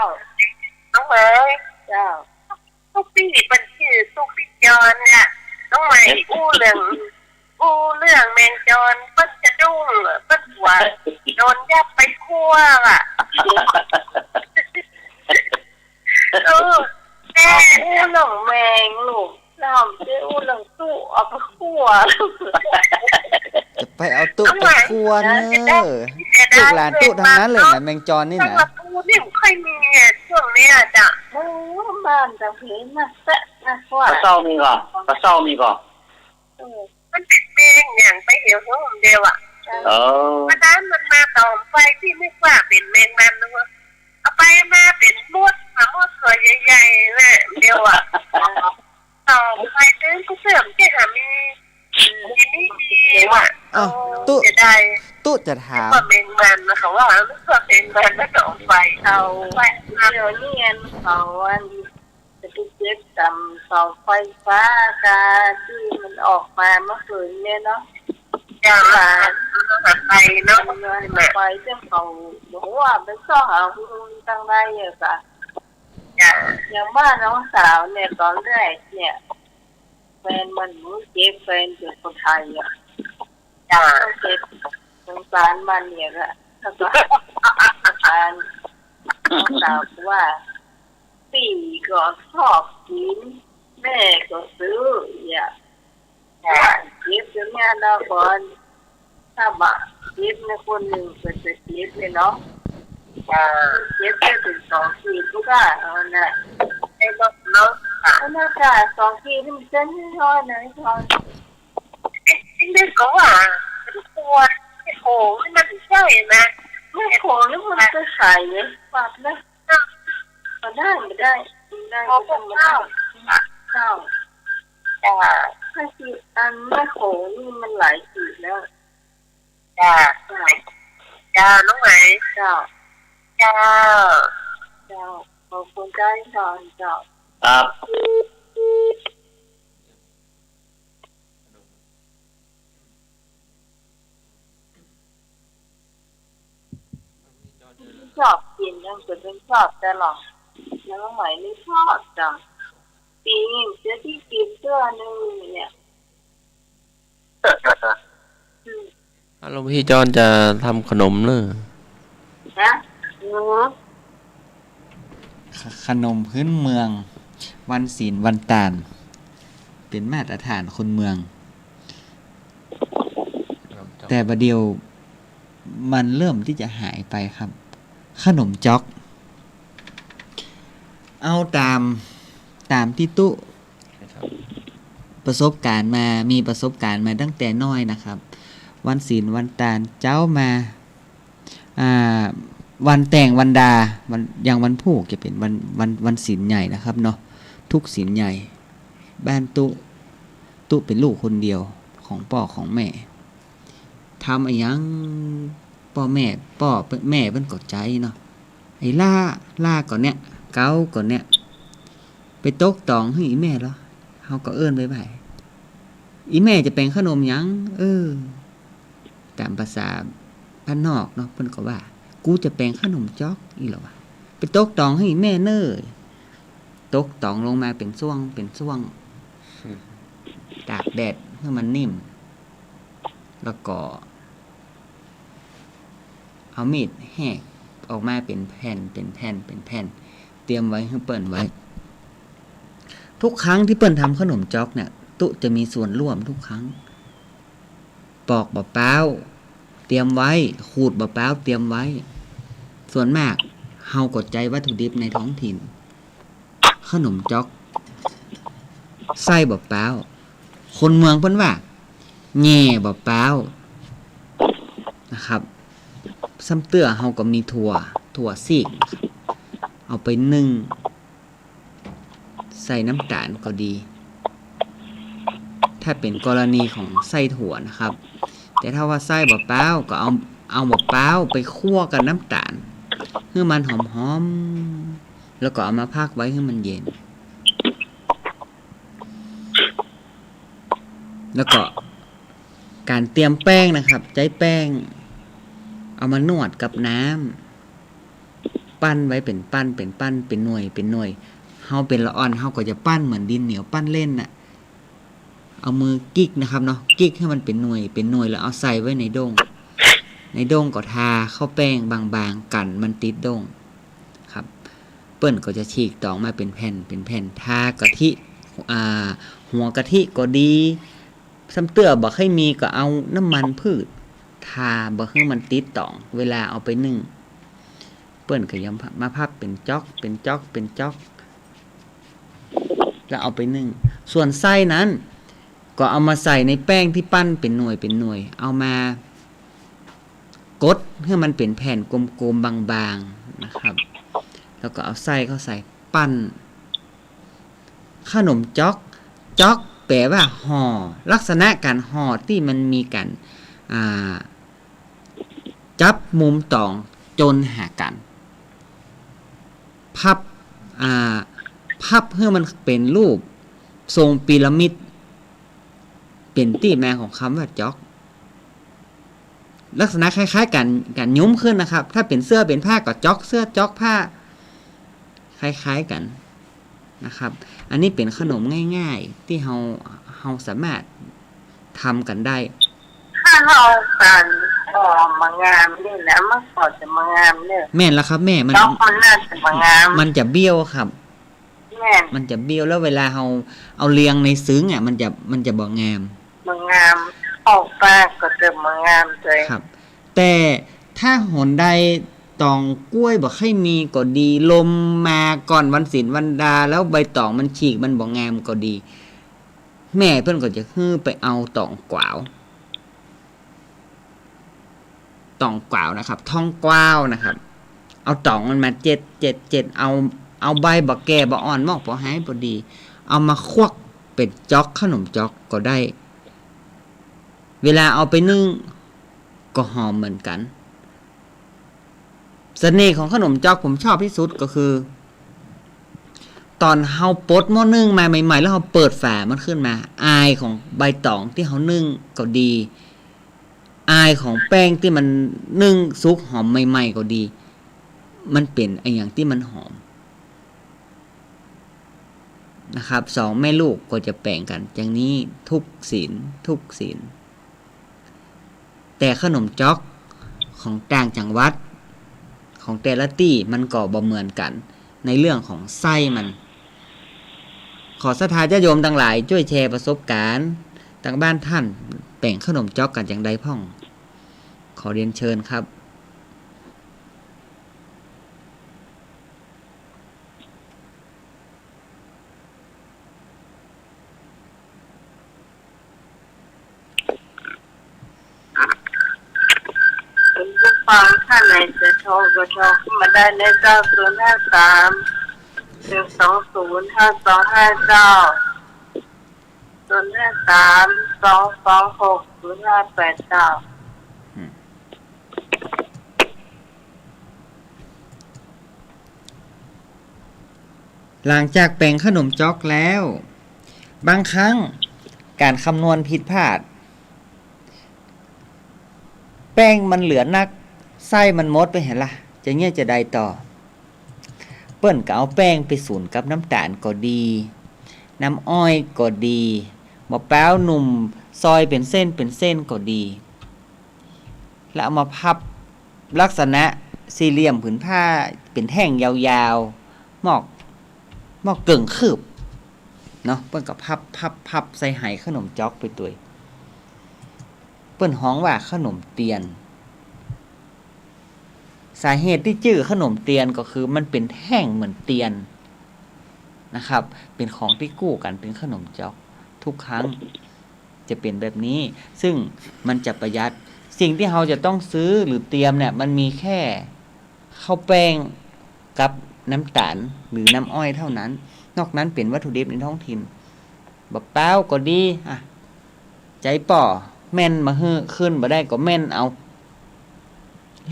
น้องเหมยเจ้าตุ๊กปี้เป็นชื่อตุ๊กปี้จอนเนี่ยน้องเหมยอู้เรื่องแมงจอนเปิ้นจะดุ้งเปิ้นหัวโดนยับไปคั่วอ่ะแม่อู้หลงแมงลูกน้ำจะอู้หลงตู้เอาไปคั่วจะไปเอาตู้ไปคั่วเนอะลูกหลานตู้ทั้งนั้นเลยนะแมงจอนนี่นะตู้นี่ไม่ค่อยมีช่วงนี้จ้ะบ้านจะเพลนะแซ่นะว่าปลาเศร้ามีก่อนมันติดเมงอย่างไปเหี่ยวหัวเดียวอ่ะวันนั้นมันมาต่อไฟที่ไม่ว่าเป็นแมงมันนะเอาไปมาเป็นมดตัวใหญ่ๆเลยเดียวอ่ะต่อไฟซื้อก็เสื่อมที่หามีว่ะตู้จะได้ตู้จะถามว่าแมงมันนะเขาว่าไม่ว่าเป็นแมงมันต่อไฟเอาไฟเดี๋ยวนี้เขาจะไปเช็คตำเสาไฟฟ้ากาที่มันออกมาเมื่อคืนเนี่ยเนาะอย่างไปเนาะไปเรื่องเขาบอกว่าเป็นข้อหาคุณตั้งได้เยอะค่ะอย่างบ้านน้องสาวเนี่ยตอนแรกเนี่ยแฟนมันรู้เจ็บแฟนเป็นคนไทยอ่ะเจ็บสงสารมันเนี่ยค่ะแล้วก็การน้องสาวว่าปีก็ชอบกินแม่ก็ซื้ออย่าเจ็บจนงานเราก่อนถ้าบะเจ็บในคนหนึ่งเป็นเจ็บเลยเนาะเจ็บแค่ถึง2 ขีดทุกอ่ะน่ะไอ้รถเนาะน่าจะ2 ขีดที่มันเส้นน้อยนะทอนไอ้เด็กก็ว่าทุกคนไอ้โขงนี่มันใช่นะไม่โขงนี่มันจะใส่เลยปากนะไม่ได้เพราะพวกเจ้าถ้าขีดอันไม่โขงนี่มันหลายขีดแล้วจ้าน้องไหมเจ้าขอบคุณใจทอนเจ้าครับชอบกินยังเป็นชอบแต่หรอกน้องไหมไม่ชอบจ้ะปีนี้เสื้อที่กินเสื้อนึงเนี่ยหลวงพี่จอนจะทำขนมเนอะขนมพื้นเมืองวันศีลวันตาลเป็นมาตรฐานคนเมืองแต่ประเดี๋ยวมันเริ่มที่จะหายไปครับขนมจ๊อกเอาตามที่ตู้ประสบการณ์มามีประสบการณ์มาตั้งแต่น้อยนะครับวันศีลวันตาลเจ้ามาวันแต่งวันดาวันอย่างวันผูกจะเป็นวันศีลใหญ่นะครับเนาะทุกศีลใหญ่บ้านตุเป็นลูกคนเดียวของพ่อของแม่ทำอะไรยังพ่อแม่เพิ่นกดใจเนาะไอ้ล่าก่อนเนี่ยเก้าก่อนเนี่ยไปตกตองให้อีแม่แล้วเฮาก็เอิ้นไปอีแม่จะเป็นขนมยังตามภาษาบ้านนอกเนาะเพิ่นก็ว่ากูจะแปลงขนมจ๊อกอีหรอวะไปตกตองให้แม่เนยตกตองลงมาเป็นช่วงตากแดดให้มันนิ่มแล้วก็เอามีดแหกออกมาเป็นแผ่นเตรียมไว้ให้เปิ้นไว้ทุกครั้งที่เปิ้นทำขนมจ๊อกเนี่ยตุจะมีส่วนร่วมทุกครั้งปอกบะเป้าเตรียมไว้ขูดบะเป้าเตรียมไว้ส่วนมากเฮากดใจวัตถุดิบในท้องถิ่นขนมจ๊อกไส้บะเป้าคนเมืองเพิ่นว่าแง่บะเป้านะครับซ้ำเตื้อเฮาก็มีถั่วซีกเอาไปนึ่งใส่น้ำตาลก็ดีถ้าเป็นกรณีของไส้ถั่วนะครับแต่ถ้าว่าไส้บะเป้าก็เอาบะเป้าไปคั่วกับน้ำตาลให้มันหอมๆแล้วก็เอามาพักไว้ให้มันเย็น แล้วก็การเตรียมแป้งนะครับใช้แป้งเอามานวดกับน้ำปั้นไว้เป็นปั้นเป็นหน่วยเฮาเป็นละอ่อนเฮาก็จะปั้นเหมือนดินเหนียวปั้นเล่นน่ะเอามือกิ๊กนะครับเนาะกิ๊กให้มันเป็นหน่วยแล้วเอาใส่ไว้ในโด่งก็ทาเข้าแป้งบางๆกันมันติดโด่งครับเปิ้นก็จะฉีกตองมาเป็นแผ่นทากะทิหัวกะทิก็ดีซ้ำเตื้อบ่ให้มีก็เอาน้ำมันพืชทาบ่ให้มันติดตองเวลาเอาไปนึ่งเปิ้นก็ยังมาพับเป็นจ๊อกแล้วเอาไปนึ่งส่วนไส้นั้นก็เอามาใส่ในแป้งที่ปั้นเป็นหน่วยเอามากดให้มันเป็นแผ่นกลมๆบางๆนะครับแล้วก็เอาไส้เข้าใส่ปั้นขนมจ๊อกแปลว่าห่อลักษณะการห่อที่มันมีการจับมุมตองจนหากันพับให้มันเป็นรูปทรงพีระมิดเป็นที่มาของคำว่าจ๊อกลักษณะคล้ายๆกันยุ้มขึ้นนะครับถ้าเป็นเสื้อเป็นผ้าก็จ๊อกเสื้อจ๊อกผ้าคล้ายๆกันนะครับอันนี้เป็นขนมง่ายๆที่เราสามารถทำกันได้ถ้าเราการมางามนี่นะมันก็จะมางามเนี่ยแม่นแล้วครับแม่มันน่าจะมางามมันจะเบี้ยวครับแม่มันจะเบี้ยวแล้วเวลาเราเอาเรียงในซึ้งอ่ะมันจะบ่งามออกปากก็จะมางามเลยครับแต่ถ้าหนใดตองกล้วยบ่ให้มีก็ดีลมมาก่อนวันศีลวันดาแล้วใบตองมันฉีกมันบ่งามก็ดีแม่เพิ่นก็จะไปเอาตองกวาวนะครับท่องกวาวนะครับเอาตองมันมาเจ็ดเอาใบบ่แก่บ่อ่อนมอกบ่หายบ่ดีเอามาควักเป็นจ๊อกขนมจ๊อกก็ได้เวลาเอาไปนึ่งก็หอมเหมือนกันเสน่ห์ของขนมจ๊อกผมชอบที่สุดก็คือตอนเฮาปดหม้อนึ่งมาใหม่ๆแล้วเฮาเปิดฝามันขึ้นมาอายของใบตองที่เฮานึ่งก็ดีอายของแป้งที่มันนึ่งสุกหอมใหม่ๆก็ดีมันเป็นไอ้อย่างที่มันหอมนะครับสองแม่ลูกก็จะแบ่งกันอย่างนี้ทุกศีลแต่ขนมจ๊อกของต่างจังหวัดของแต่ละที่มันก็บ่เหมือนกันในเรื่องของไส้มันขอศรัทธาญาติโยมทั้งหลายช่วยแชร์ประสบการณ์ทางบ้านท่านแบ่งขนมจ๊อกกันอย่างใดพ่องขอเรียนเชิญครับฟังท่านไหนจะโทรก็โทรเข้ามาได้ใน9053-253-226-0589หลังจากแบ่งขนมจ๊อกแล้วบางครั้งการคำนวณผิดพลาดแป้งมันเหลือนักไส้มันมดไปเห็นล่ะจะเงี้ยจะได้ต่อเปิ้นก็เอาแป้งไปสูนกับน้ำตาลก็ดีน้ำอ้อยก็ดีมะพร้าวหนุ่มซอยเป็นเส้นก็ดีแล้วเอามาพับลักษณะสี่เหลี่ยมผืนผ้าเป็นแท่งยาวๆหมอกเกิ่งคืบเนาะเปิ้นก็พับใส่ไหขนมจ๊อกไปตัวเปิ้นฮ้องว่าขนมเตียนสาเหตุที่ชื่อขนมเตียนก็คือมันเป็นแท่งเหมือนเตียนนะครับเป็นของที่กู้กันเป็นขนมจ๊อกทุกครั้งจะเป็นแบบนี้ซึ่งมันจะประหยัดสิ่งที่เราจะต้องซื้อหรือเตรียมเนี่ยมันมีแค่ข้าวแป้งกับน้ำตาลหรือน้ำอ้อยเท่านั้นนอกนั้นเป็นวัตถุดิบในท้องถิ่นบะเป้าก็ดีใจป่อแม่นมาขึ้นบ่ได้ก็แม่นเอา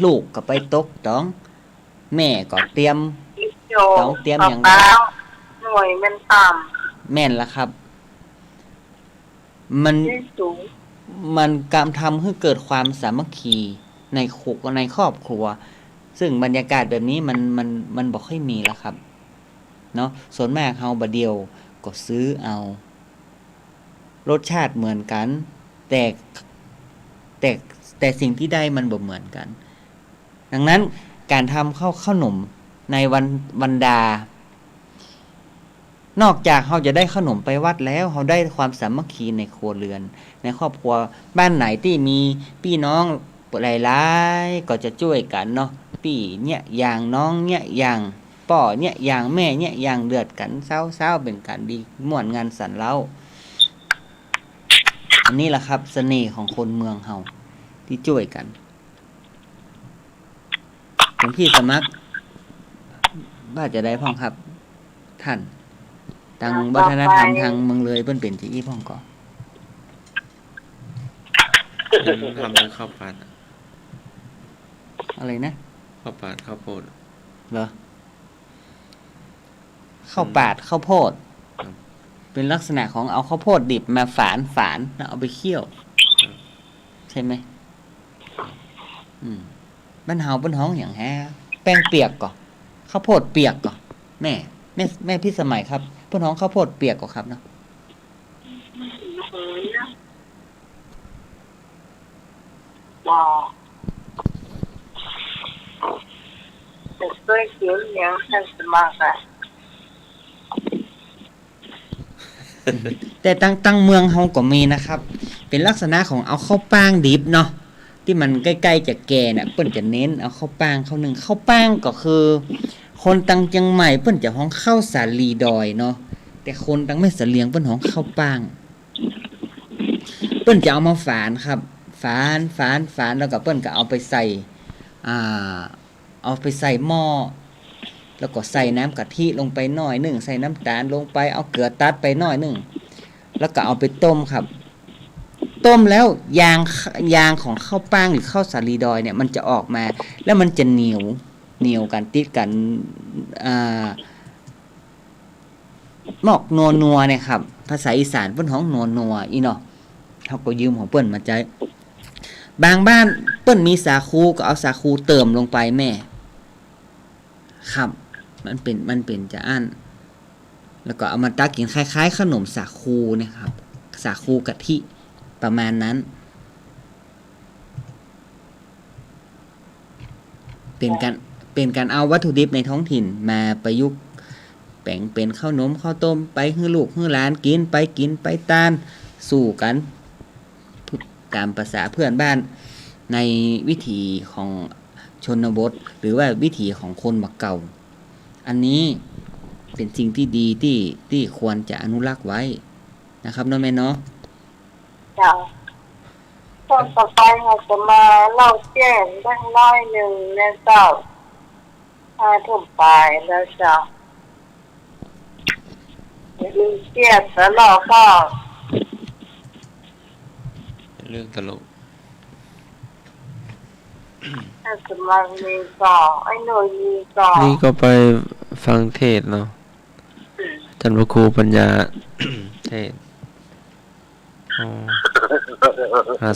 ลูกก็ไปตกต้องแม่ก็เตรียมอย่างหน่วยมันต่ำแม่นละครับ มันการทำให้เกิดความสามัคคีในครอบครัวซึ่งบรรยากาศแบบนี้มันบ่ค่อยมีแล้วครับเนาะส่วนมากเฮาบ่เดียวก็ซื้อเอารสชาติเหมือนกันแต่สิ่งที่ได้มันบ่เหมือนกันดังนั้นการทำขนมในวันดานอกจากเฮาจะได้ขนมไปวัดแล้วเฮาได้ความสามัคคีในครัวเรือนในครอบครัวบ้านไหนที่มีพี่น้องหลายๆก็จะช่วยกันเนาะพี่เนี่ยอย่างน้องเนี่ยอย่างป่อเนี่ยอย่างแม่เนี่ยอย่างเดือดกันเศร้าเป็นการดีม่วนงานสันเล่าอันนี้แหละครับเสน่ห์ของคนเมืองเฮาที่ช่วยกันหลวงพี่สมัครว่าจะได้พ่องครับท่านทางวัฒนธรรมทางเมืองเลยเพิ่นเป็นที่พ่องก่อทำเป็นข้าวผัดอะไรนะข้าวปาดข้าวโพดเหรอข้าวปาดข้าวโพดเป็นลักษณะของเอาข้าวโพดดิบมาฝานแล้วเอาไปเคี่ยวใช่ไหมบ้านเฮาบ้านฮ้องอย่างแฮแป้งเปียกก่อข้าวโพดเปียกก่อแม่พี่สมัยครับบ้านฮ้องข้าวโพดเปียกก่อครับเนาะว้าวเคยกินอย่างนั้นสมัครอ่ะแต่ตั้งเมืองเฮาก็มีนะครับเป็นลักษณะของเอาข้าวป้างดิบเนาะที่มันใกล้ๆจะแก่เนี่ยเปิ้นจะเน้นเอาข้าวป้างข้าวหนึ่งข้าวป้างก็คือคนตังเชียงใหม่เปิ้นจะฮ้องข้าวสาลีดอยเนาะแต่คนตังแม่เสลียงเปิ้นฮ้องข้าวป้างเปิ้นจะเอามาฝานครับฝานแล้วก็เปิ้นก็เอาไปใส่หม้อแล้วก็ใส่น้ำกะทิลงไปหน่อยนึงใส่น้ำตาลลงไปเอาเกลือตัดไปหน่อยนึงแล้วก็เอาไปต้มครับต้มแล้วยางของข้าวป้างหรือข้าวสาลีดอยเนี่ยมันจะออกมาแล้วมันจะเหนียวกันติดกันหมอกนัวเนี่ยครับภาษาอีสานเปิ้นฮ้องนัวอีเนาะเฮาก็ยืมของเปิ้นมาใช้บางบ้านเปิ้นมีสาคูก็เอาสาคูเติมลงไปแม่ครับมันเป็นจะอั้นแล้วก็เอามาตักกินคล้ายๆขนมสาคูนะครับสาคูกะทิประมาณนั้นเป็นการเอาวัตถุดิบในท้องถิ่นมาประยุกต์แปลงเป็นข้าวนมข้าวต้มไปให้ลูกให้หลานกินไปตามสู่กันตามภาษาเพื่อนบ้านในวิถีของชนบทหรือว่าวิถีของคนบักเก่าอันนี้เป็นสิ่งที่ดีที่ควรจะอนุรักษ์ไว้นะครับน้องแม่เนาะจ้ะตอนต่อไปเราจะมาเล่าแจ้งบ้างน้อยหนึ่งนะเจ้าทุ่มไปแล้วจ้ะลืมเกียรติแล้วเราก็เรื่องตลกถ้าสมัครมีก่อไอ้หน่วยมีก่อนี่ก็ไปฟังเทศเนาะจันทร์พระครูปัญญาเทศ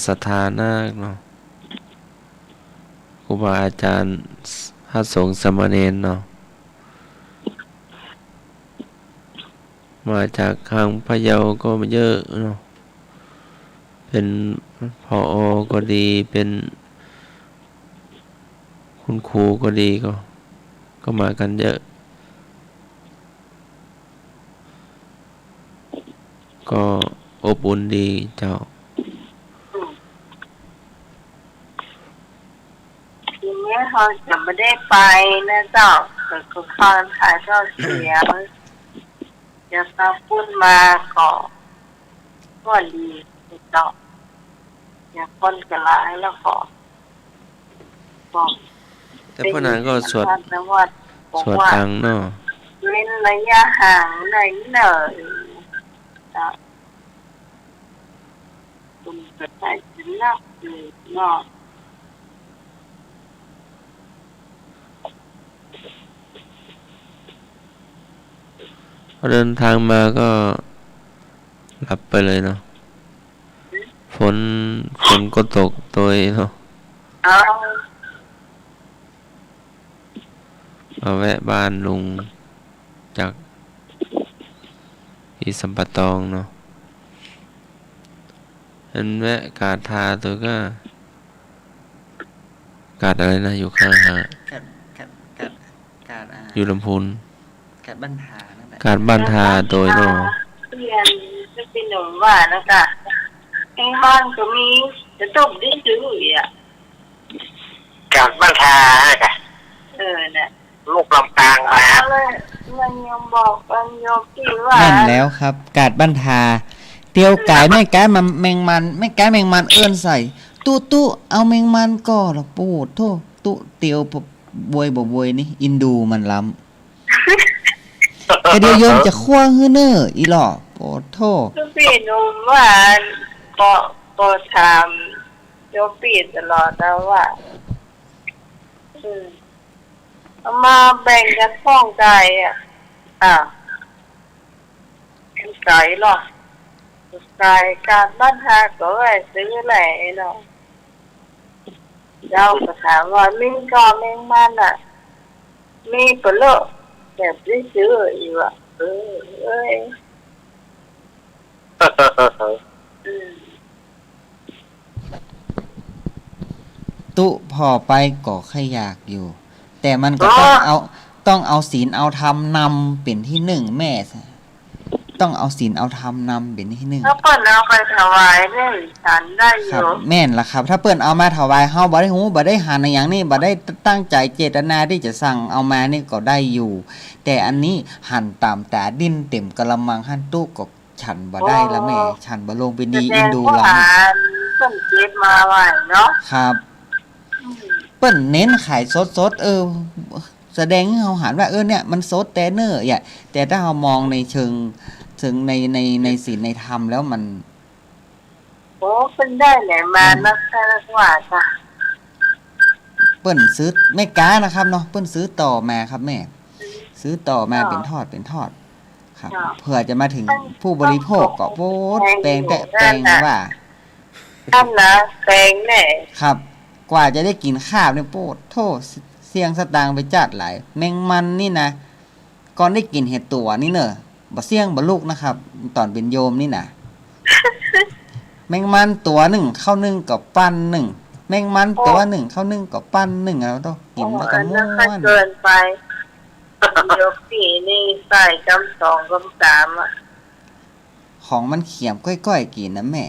ศรัทธานาคเนาะครูบาอาจารย์พระสงฆ์สามเณรเนาะมาจากทางพะเยาก็เยอะเนาะเป็นผอ.ก็ดีเป็นคุณครูก็ดีก็มากันเยอะก็อบอุ่นดีเจ้าทีนี้เขาจะไม่ได้ไปนะเจ้าเกิดกับความถ่ายทอดเสียงจะมาพูดมาก็ดีเจ้าอยากคนกระไรแล้วก็แต่พวกนั้นก็สวดตังเนาะเล่นระยะห่างหน่อยจ้ะคุณจะใช้ชิ้นนักเนาะพอเดินทางมาก็หลับไปเลยเนาะ ฝนก็ตกตัวเนาะมาแวะบ้านลุงจากที่สัมปะตองเนาะอันแวะกาดทาตัวก็กาดอะไรนะอยู่ข้างหาอยู่ลำพูนกาดบ้านทานั่นแหละกาดบ้านทาตัวเนาะเรียนจะเป็นหนุ่มว่านะคะแห่งบ้านก็มีจะต้มได้ซื้ออ่ะกาดบ้านทาค่ะเนี่ยลูกลำปางมามันยอมบอกมันยอมพี่ว่านั่นแล้วครับกาดบ้านทาเตียวไก่แม่ไก่มันแมงมันแม่ไก่แมงมันเอื้อนใส่ตู้เอาแมงมันก่อหรอปูดโทษตู้เตียวบวยบ่บวยนี่อินดูมันล้ำแต่เดียวโยมจะคว้าฮื้อเนออีหล่อโปโทษพี่หนุ่มว่าก็ถามโยมปีตลอดนะว่าเอามาแบ่งกันฟ้องไก่ไก่หรอไก่การบ้านทาก็ไว้ซื้อแหละเนาะเราก็ถามว่ามิ่งก็แมงมันมีเปล่าแบบได้ซื้ออยู่เอ้ยตุพอไปก็ขยากอยู่แต่มันก็ต้องเอาศีลเอาธรรมนำเป็นที่หนึ่งแม่ต้องเอาศีลเอาธรรมนำเป็นที่หนึ่งถ้าเปิ้นเอาไปถวายได้ฉันได้อยู่แม่นล่ะครับถ้าเปิ้นเอามาถวายเฮาบ่ได้ฮู้บ่ได้หาในอย่างนี้บ่ได้ตั้งใจเจตนาที่จะสั่งเอามานี่ก็ได้อยู่แต่อันนี้หั่นตามตาดินเต็มกะละมังหั่นตู้ก็ฉันบ่ได้ละแม่ฉันบ่ลงไปดีอินดูหลังเปิ้นเก็บมาไว้เนาะครับเปิ้นเน้นขายสดแสดงให้เฮาเห็นว่าเนี่ยมันสดแต่เน้อแต่ถ้าเฮามองในเชิงในศีลในธรรมแล้วมันเพิ่นได้ไหนมานักว่าจ้ะเปิ้นซื้อไม่ก้านะครับเนาะเปิ้นซื้อต่อมาครับแม่ซื้อต่อมาเป็นทอดครับเพื่อจะมาถึงผู้บริโภคก็โพดแปลงว่านั่นนะแปลงแน่ครับกว่าจะได้กินข้าวเนี่ยโพดโทษเสียงสตางค์ไปจัดหลายแมงมันนี่นะก่อนได้กินเห็ดตัวนี่เนอะบ่เสี่ยงบ่ลูกนะครับตอนเป็นโยมนี่นะแมงมันตัวหนึ่งข้าวนึ่งกับปั้นหนึ่งแมงมันตัวหนึ่งข้าวนึ่งกับปั้นหนึ่งแล้วต้องกินแล้วก็ม้วนเกินไปเดี๋ยวปีนี่ใส่กำสองกำสามของมันเขียมก้อยๆกินนะแม่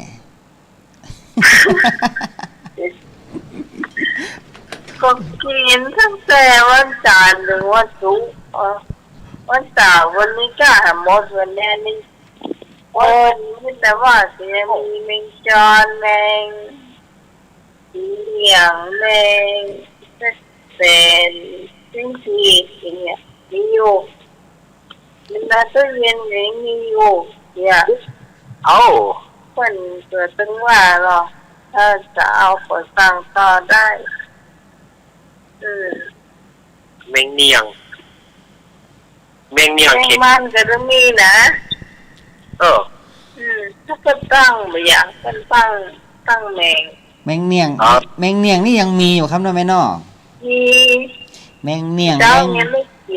ก็กินตั้งแต่วันจันทร์ถึงวันศุกร์วันเสาร์วันนี้ก็หาหมดวันแน่นี่วันนี้แต่ว่าเสียมีแมงจอนแมงเหลียงแมงเป็นสิ่งที่เนี่ยมีอยู่มันน่าจะเย็นเลยมีอยู่เนี่ยคนเกิดตั้งว่าหรอถ้าจะเอาผลสั่งต่อได้แมงเนียงแมงมันก็จะมีนะถ้าเป็นตั้งไม่อยากเป็นตั้งแมงเนียงนี่ยังมีอยู่ครับน้องแม่นอมีแมงเนียง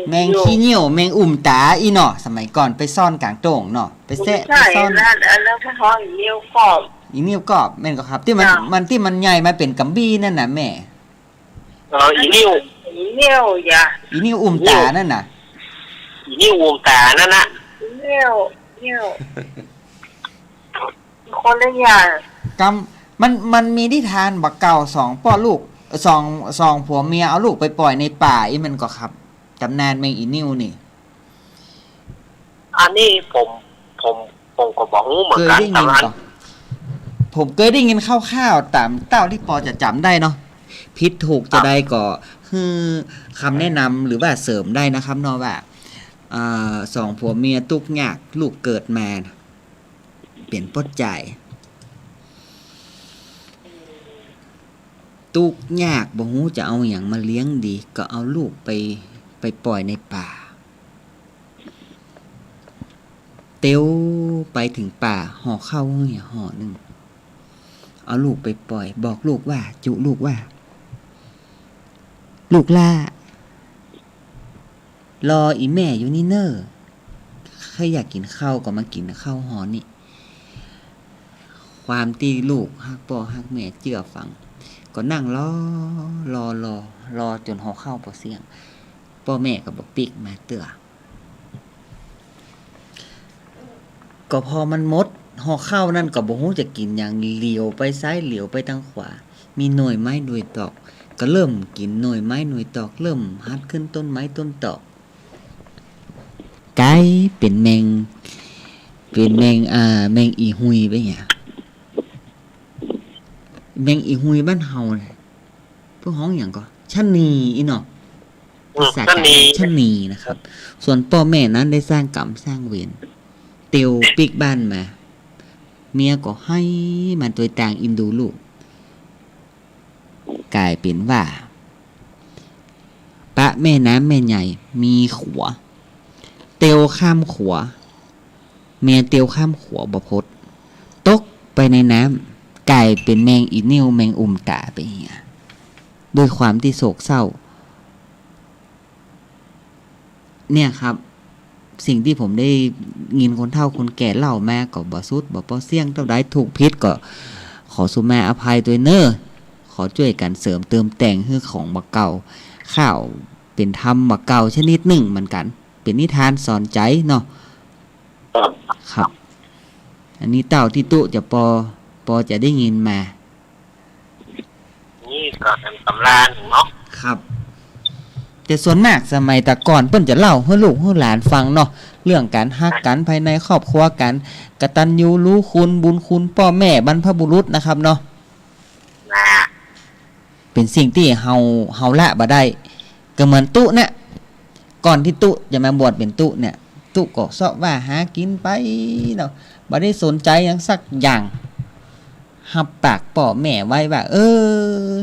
แมงขี้เหนียวแมงอุ่มตาอีเนาะสมัยก่อนไปซ่อนกลางโต่งเนาะไปแซะไปซ่อนอันนั้นเขาห้องอีนิ้วกรอบแม่นก็ครับที่มันที่มันใหญ่มาเป็นกัมบี้นั่นน่ะแม่อีนิ้วอย่าอีนิ้วอุ่มตานั่นน่ะอีนิ้วอุ่มตานั่นน่ะนิ้วคนละอย่างมันมีที่ทานบักเก่า2พ่อลูก2ผัวเมียเอาลูกไปปล่อยในป่าอีมันก็ครับตำนานแมงอีนิ้วนี่อันนี้ผมก็บอกเหมือนกันผมเคยได้ยินคร่าวๆตามเต้าที่พอจะจำได้เนาะผิดถูกจะได้ก็คือคำแนะนำหรือว่าเสริมได้นะครับเนาะว่า2ผัวเมียตุกยากลูกเกิดมาเปลี่ยนปดใจตุกยากบ่ฮู้จะเอาหยังมาเลี้ยงดีก็เอาลูกไปปล่อยในป่าเตียวไปถึงป่าห่อข้าวห่อหนึ่ง เอาลูกไปปล่อยบอกลูกว่าจุลูกว่าลูกล่ารออีแม่อยู่นี่เนอใครอยากกินข้าวก็มากินข้าวหอนี่ความตีลูกฮักพ่อฮักแม่เจือฟังก็นั่งรอจนหอข้าวพอเสียงพ่อแม่ก็บอกปิกมาเตือก็พอมันมดห่อข้าวนั่นก็บ่ฮู้จะกินอย่างเหลียวไปซ้ายเหลียวไปทางขวามีหน่วยไม้หน่วยตอกก็เริ่มกินหน่วยไม้หน่วยตอกเริ่มหัดขึ้นต้นไม้ต้นตอกไก่เป็นแมงแมงอีหุยไปเนี่ยแมงอีหุยบ้านเฮาเนี่ยพวกห้องอย่างก็ชะนีอีเนาะภาษากลางชะนีนะครับส่วนพ่อแม่นั้นได้สร้างกรรมสร้างเวรเตียวปิกบ้านมาเมียก็ให้มันตัวต่างอินดูลูกกลายเป็นว่าปะแม่น้ำแม่ใหญ่มีขัวเตียวข้ามขัวเมียเตียวข้ามขัวบ่พดตกไปในน้ำกลายเป็นแมงอีนิ้วแมงตาไปเหี้ยด้วยความที่โศกเศร้าเนี่ยครับสิ่งที่ผมได้ยินคนเฒ่าคนแก่เล่ามาก็บ่สุดบ่พอเสี่ยงเท่าใดถูกผิดก็ขอสุมาอภัยด้วยเน้อขอช่วยกันเสริมเติมแต่งให้ของบักเก่าข้าวเป็นธรรมบักเก่าชนิดหนึ่งเหมือนกันเป็นนิทานสอนใจเนาะครับอันนี้เต่าที่ตุจะปอจะได้ยินมานี่ก็เป็นตำราเนาะครับแต่ส่วนมากสมัยแต่ก่อนเพิ่นจะเล่าให้ลูกให้หลานฟังเนาะเรื่องการฮักกันภายในครอบครัวกันกตัญญูรู้คุณบุญคุณพ่อแม่บรรพบุรุษนะครับเนาะเป็นสิ่งที่เฮาละบ่ได้ก็เหมือนตุเนี่ยก่อนที่ตุจะมาบวชเป็นตุเนี่ยตุก็เสาะว่าหากินไปเนาะบ่ได้สนใจหยังสักอย่างหับปากพ่อแม่ไว้ว่า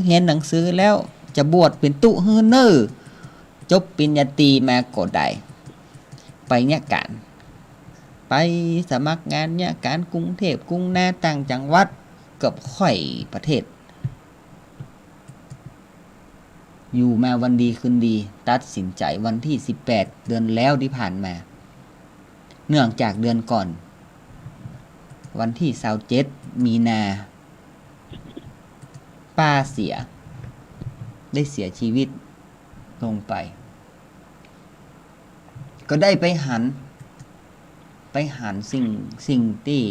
เห็นหนังสือแล้วจะบวชเป็นตุเฮอเนอจบปริญญาตรีมาก็ได้ไปเนี่ยการไปสมัครงานเนี่ยการกรุงเทพกรุงนาต่างจังหวัดเกือบค่อยประเทศอยู่มาวันดีคืนดีตัดสินใจวันที่18เดือนแล้วที่ผ่านมาเนื่องจากเดือนก่อนวันที่27มีนาป้าเสียได้เสียชีวิตลงไปก็ได้ไปหันสิ่งที่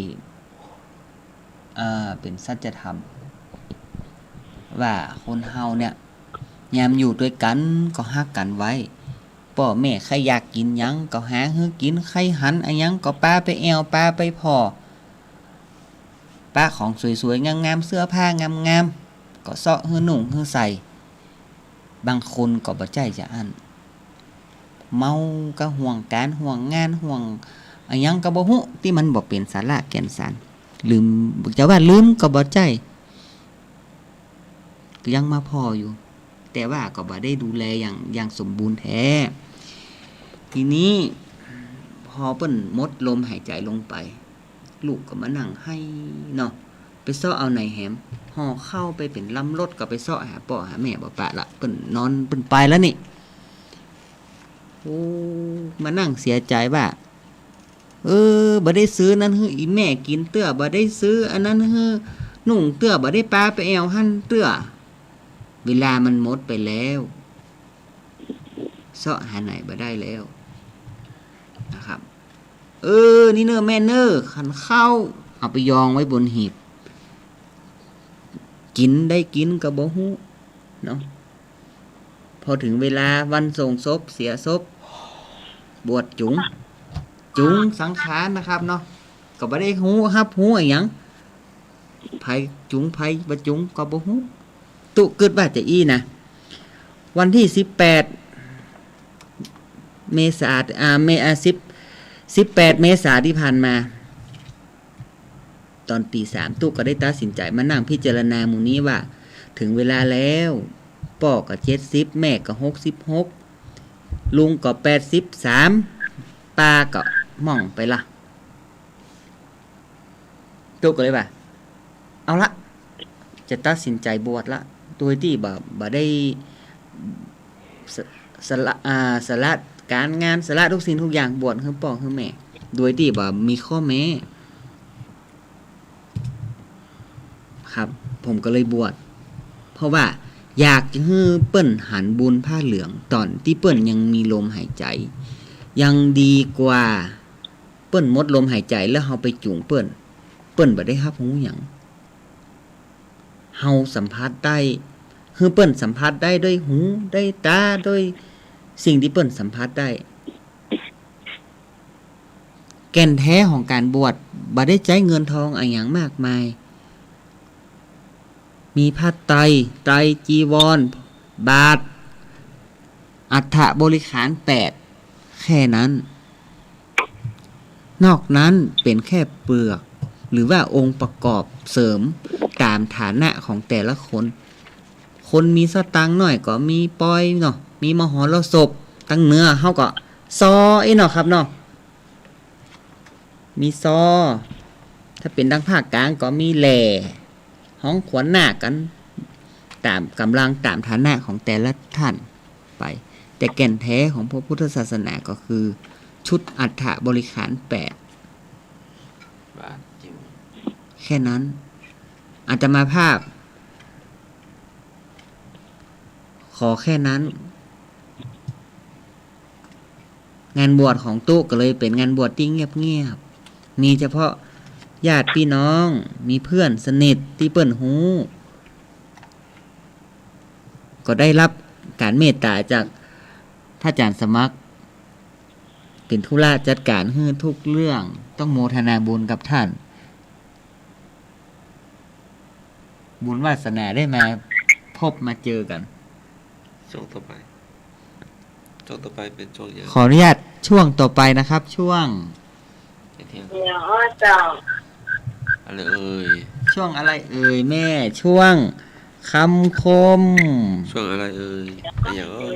เป็นสัจธรรมว่าคนเฮาเนี่ยยามอยู่ด้วยกันก็ฮักกันไว้พ่อแม่ใครอยากกินหยังก็หาให้กินใครหันอันหยังก็ป้าไปแอวป้าไปพอป้าของสวยๆงามๆเสื้อผ้างามๆก็เซาะให้นุ่งให้ใส่บางคนก็บ่ใจจะอั้นเมาก็ห่วงการห่วงงานห่วงอันยังก็บ่ฮู้ที่มันบ่เป็นสาระแก่นสารลืมจะว่าลืมก็บ่ใจก็ยังมาพออยู่แต่ว่าก็บ่ได้ดูแลอย่างสมบูรณ์แท้ทีนี้พอเปิ้นหมดลมหายใจลงไปลูกก็มานั่งให้เนาะไปเซาะเอาในแหมห่อเข้าไปเป็นลำรถก็ไปเซาะหาพ่อหาแม่บ่ปะละเปิ้นนอนเปิ้นไปแล้วนี่โอ้มานั่งเสียใจว่าบ่ได้ซื้อนั้นให้อีแม่กินเตื้อบ่ได้ซื้ออันนั้นให้นุ่งเตื้อบ่ได้ปาไปแอวหั่นเตื้อเวลามันหมดไปแล้วเซาะหาไหนบ่ได้แล้วนะครับนี่เน้อแม่เน้อขันข้าวเอาไปยองไว้บนหีบกินได้กินก็บ่ฮู้เนาะพอถึงเวลาวันส่งศพเสียศพบวชจุงสังขารนะครับเนาะก็บ่ได้ฮู้รับฮู้อีหยังไผจุงไผบ่จุงก็บ่ฮู้ตุเกิดว่าจะอีนะวันที่18เมษายน18เมษายนที่ผ่านมาตอนตี 3ตุก็ได้ตัดสินใจมานั่งพิจารณาหมู่นี้ว่าถึงเวลาแล้วพ่อก็70แม่ก็66ลุงก็83ป้าก็ม่องไปละตุก็เลยว่าเอาละ จะตัดสินใจบวชละโดยที่บ่ได้สละการงานสละทุกสิ่งทุกอย่างบวชคือพ่อคือแม่โดยที่บ่มีข้อแม้ครับผมก็เลยบวชเพราะว่าอยากจะให้เปิ้นหันบุญผ้าเหลืองตอนที่เปิ้นยังมีลมหายใจยังดีกว่าเปิ้นหมดลมหายใจแล้วเฮาไปจูงเปิ้นบ่ได้รับรู้หยังเฮาสัมผัสได้คือเปิ้นสัมผัสได้ด้วยหูได้ตาด้วยสิ่งที่เปิ้นสัมผัสได้แก่นแท้ของการบวชบ่ได้ใช้เงินทองอะไรอย่างมากมายมีผ้าไตรจีวรบาทอัฐบริขาร8แค่นั้นนอกนั้นเป็นแค่เปลือกหรือว่าองค์ประกอบเสริมตามฐานะของแต่ละคนมีสตังค์หน่อยก็มีปอยเนาะมีมหรสพตั้งเนื้อเฮาก็ซอไอ้เนาะครับเนาะมีซอถ้าเป็นดังภาคกลางก็มีแหล่ห้องขวัญหน้ากันตามกำลังตามฐานะของแต่ละท่านไปแต่แก่นแท้ของพระพุทธศาสนาก็คือชุดอัฐบริขาร8แค่นั้นอาตมาภาพขอแค่นั้นงานบวชของตุ๊ก็เลยเป็นงานบวชที่เงียบๆมีเฉพาะญาติพี่น้องมีเพื่อนสนิทที่เปิ้นฮู้ก็ได้รับการเมตตาจากพระอาจารย์สมัครเป็นธุระจัดการให้ทุกเรื่องต้องโมทนาบุญกับท่านบุญวาสนาได้มาพบมาเจอกันช่วงต่อไปเป็นช่วงเยอะขออนุญาตช่วงต่อไปนะครับช่วงอะไรเอ่ยช่วงอะไรเอ่ยแม่ช่วงคำคมช่วงอะไรเอ่ยอะไรอย่างเอ่ย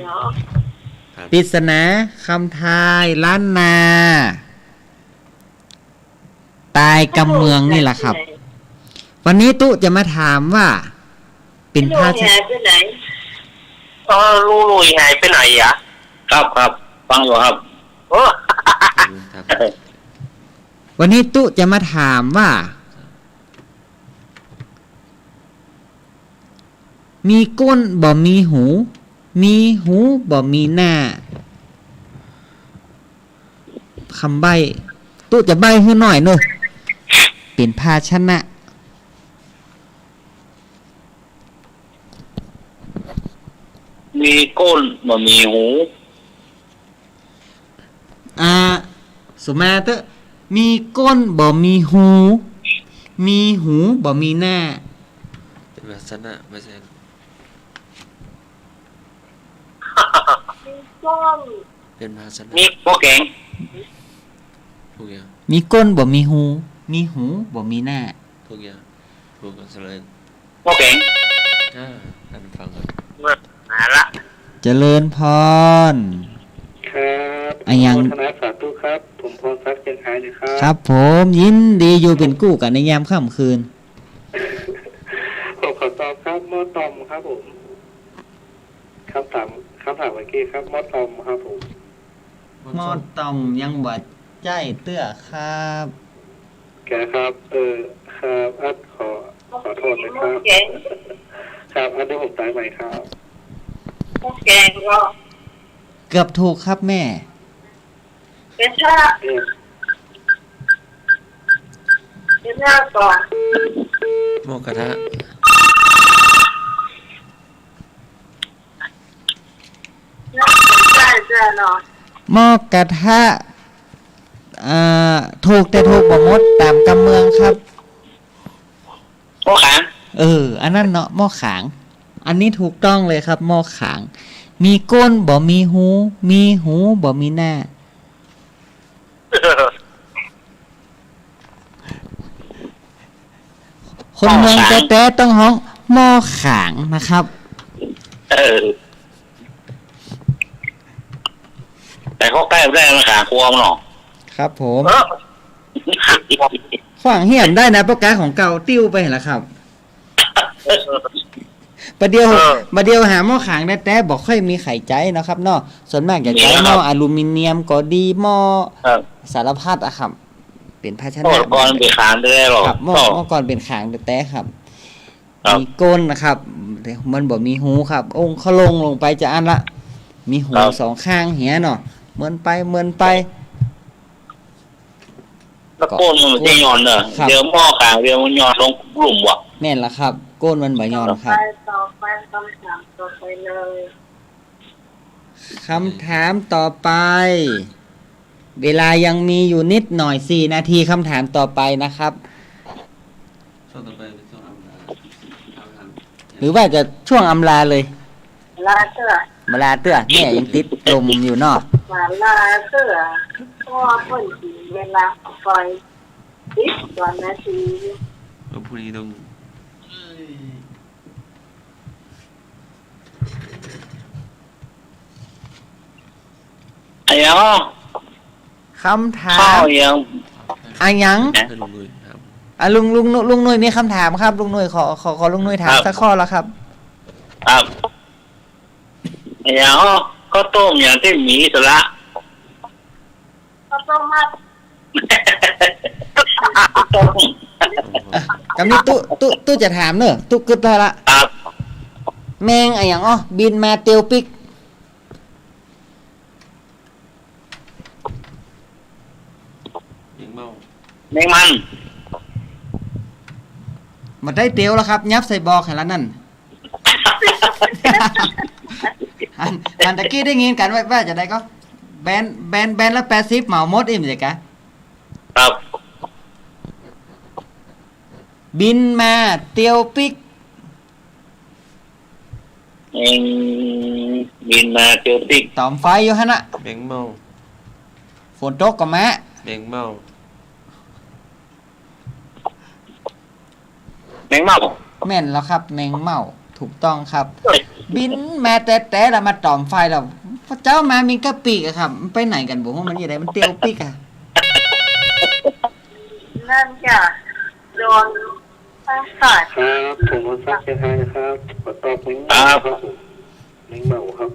ปริศนาคำทายล้านนาตายกำเมืองนี่แหละครับวันนี้ตุ๊จะมาถามว่าเป็นภาพหายไปไหนลุยหายไปไหนอ่ะครับฟังอยู่ครับวันนี้ตุ๊จะมาถามว่ามีก้นบ่มีหูมีหูบ่มีหน้าคำใบ้ตุ๊จะใบ้ให้หน่อยหน่อยเป็นภาชนะมีก้นบ่มีหูสุมาเตะมีก้นบ่มีหูมีหูบ่มีหน้าเป็นภาชนะไม่ใช่เป็นภาชนะมีโปแกงทุกอย่างมีก้นบ่มีหูมีหูบ่มีหน้าทุกอย่างถูกกันเลยโปแกงท่านฟังกันมาละเจริญพรครับยังธนาสาธุครับผมพรศักดิ์เชียงหายนะครับครับผมยินดีอยู่เป็นกู้กันในยามค่ำคืนผมขอตอบครับมอตอมครับผมคำถามเมื่อกี้ครับมอตอมครับผมมอตอมยังบ่ใจเตื้อครับแกครับครับอัดขอโทษนะครับครับอันนี้ผมตายใหม่ครับแกงก็เกือบถูกครับแม่เป็นท่าก่อนหม้อกระทะหม้อกระทะถูกแต่ถูกบ่หมดตามกำเมืองครับหม้อขางอันนั้นเนาะหม้อขางอันนี้ถูกต้องเลยครับหม้อขางมีก้นบ่มีหูมีหูบ่มีหน้าคนเมืองแต่ต้องห้องหม้อขางนะครับแต่เขาใกล้ได้มาขาควงหรอครับผมขวางเหี้ยมได้นะโปรแกรมของเก่าติ้วไปเห็นแล้วครับ ประเดี๋ยวหาหม้อขางแต่บอกค่อยมีไข่ใจเนาะครับเนาะส่วนมากจะใช้หม้ออลูมิเนียมก็ดีหม้อสารพัดอะครับเป็นภาชนะก่อนเป็นขางได้หรอครับหม้อก่อนเป็นขางแต่ครับมีก้นนะครับมันบ่มีหูครับองค์เขาลงไปจะอันละมีหูสองข้างเหี้ยเนาะเหมือนไปแล้วก้นมันจะย้อนเนอะเดี๋ยวหม้อขางเดี๋ยวมันย้อนลงกลุ่มวะแม่นละครับก้นมันบ่ย้อนครับต่อไปคำถามต่อไปเลยคำถามต่อไปเวลายังมีอยู่นิดหน่อย4 นาทีคำถามต่อไปนะครับหรือว่าจะช่วงอำลาเลยลาเตื้อแม่ยังติดลมอยู่เนาะลาเตื้อเพราะว่าเพิ่นสิเวลาปล่อย10 กว่านาทีผู้นี้ต้องไอ้ยังคำถามยังลุงหนุ่ยมีคำถามครับลุงหนุ่ยขอลุงหนุ่ยถามสักข้อแล้วครับครับไอ้ยังก็ต้มอย่างที่มีสระก็ต้มมัดกำนี้ตู้จะถามเนอะตู้กึดได้ละแมงไอ้ยังบินมาเตียวปิกแมงมันมาได้เตียวแล้วครับยับใส่บอกให้แล้วนั่นอันตะกี้ได้ยินกันว่าจะได้ก็แบนแล้ว80เหมามดอิ่มใช่กะครับบินมาเตียวปิกบินมาเตียวปิกตอมไฟอยู่ฮะนะแบงเมาฝนตกก็แม่แบงเมาแมงเม่าแม่นแล้วครับแมงเม่าถูกต้องครับบินมาแต่แล้วมาตอมไฟแล้วพระเจ้ามามีกะปิกอะครับไปไหนกันบอกว่ามันยังไงมันเตียวปิกอะนั่นจ้ะโดนครับผมวันซักเชียงรายนะครับขอตอบแมงเม่าครับแมงเม่าครับ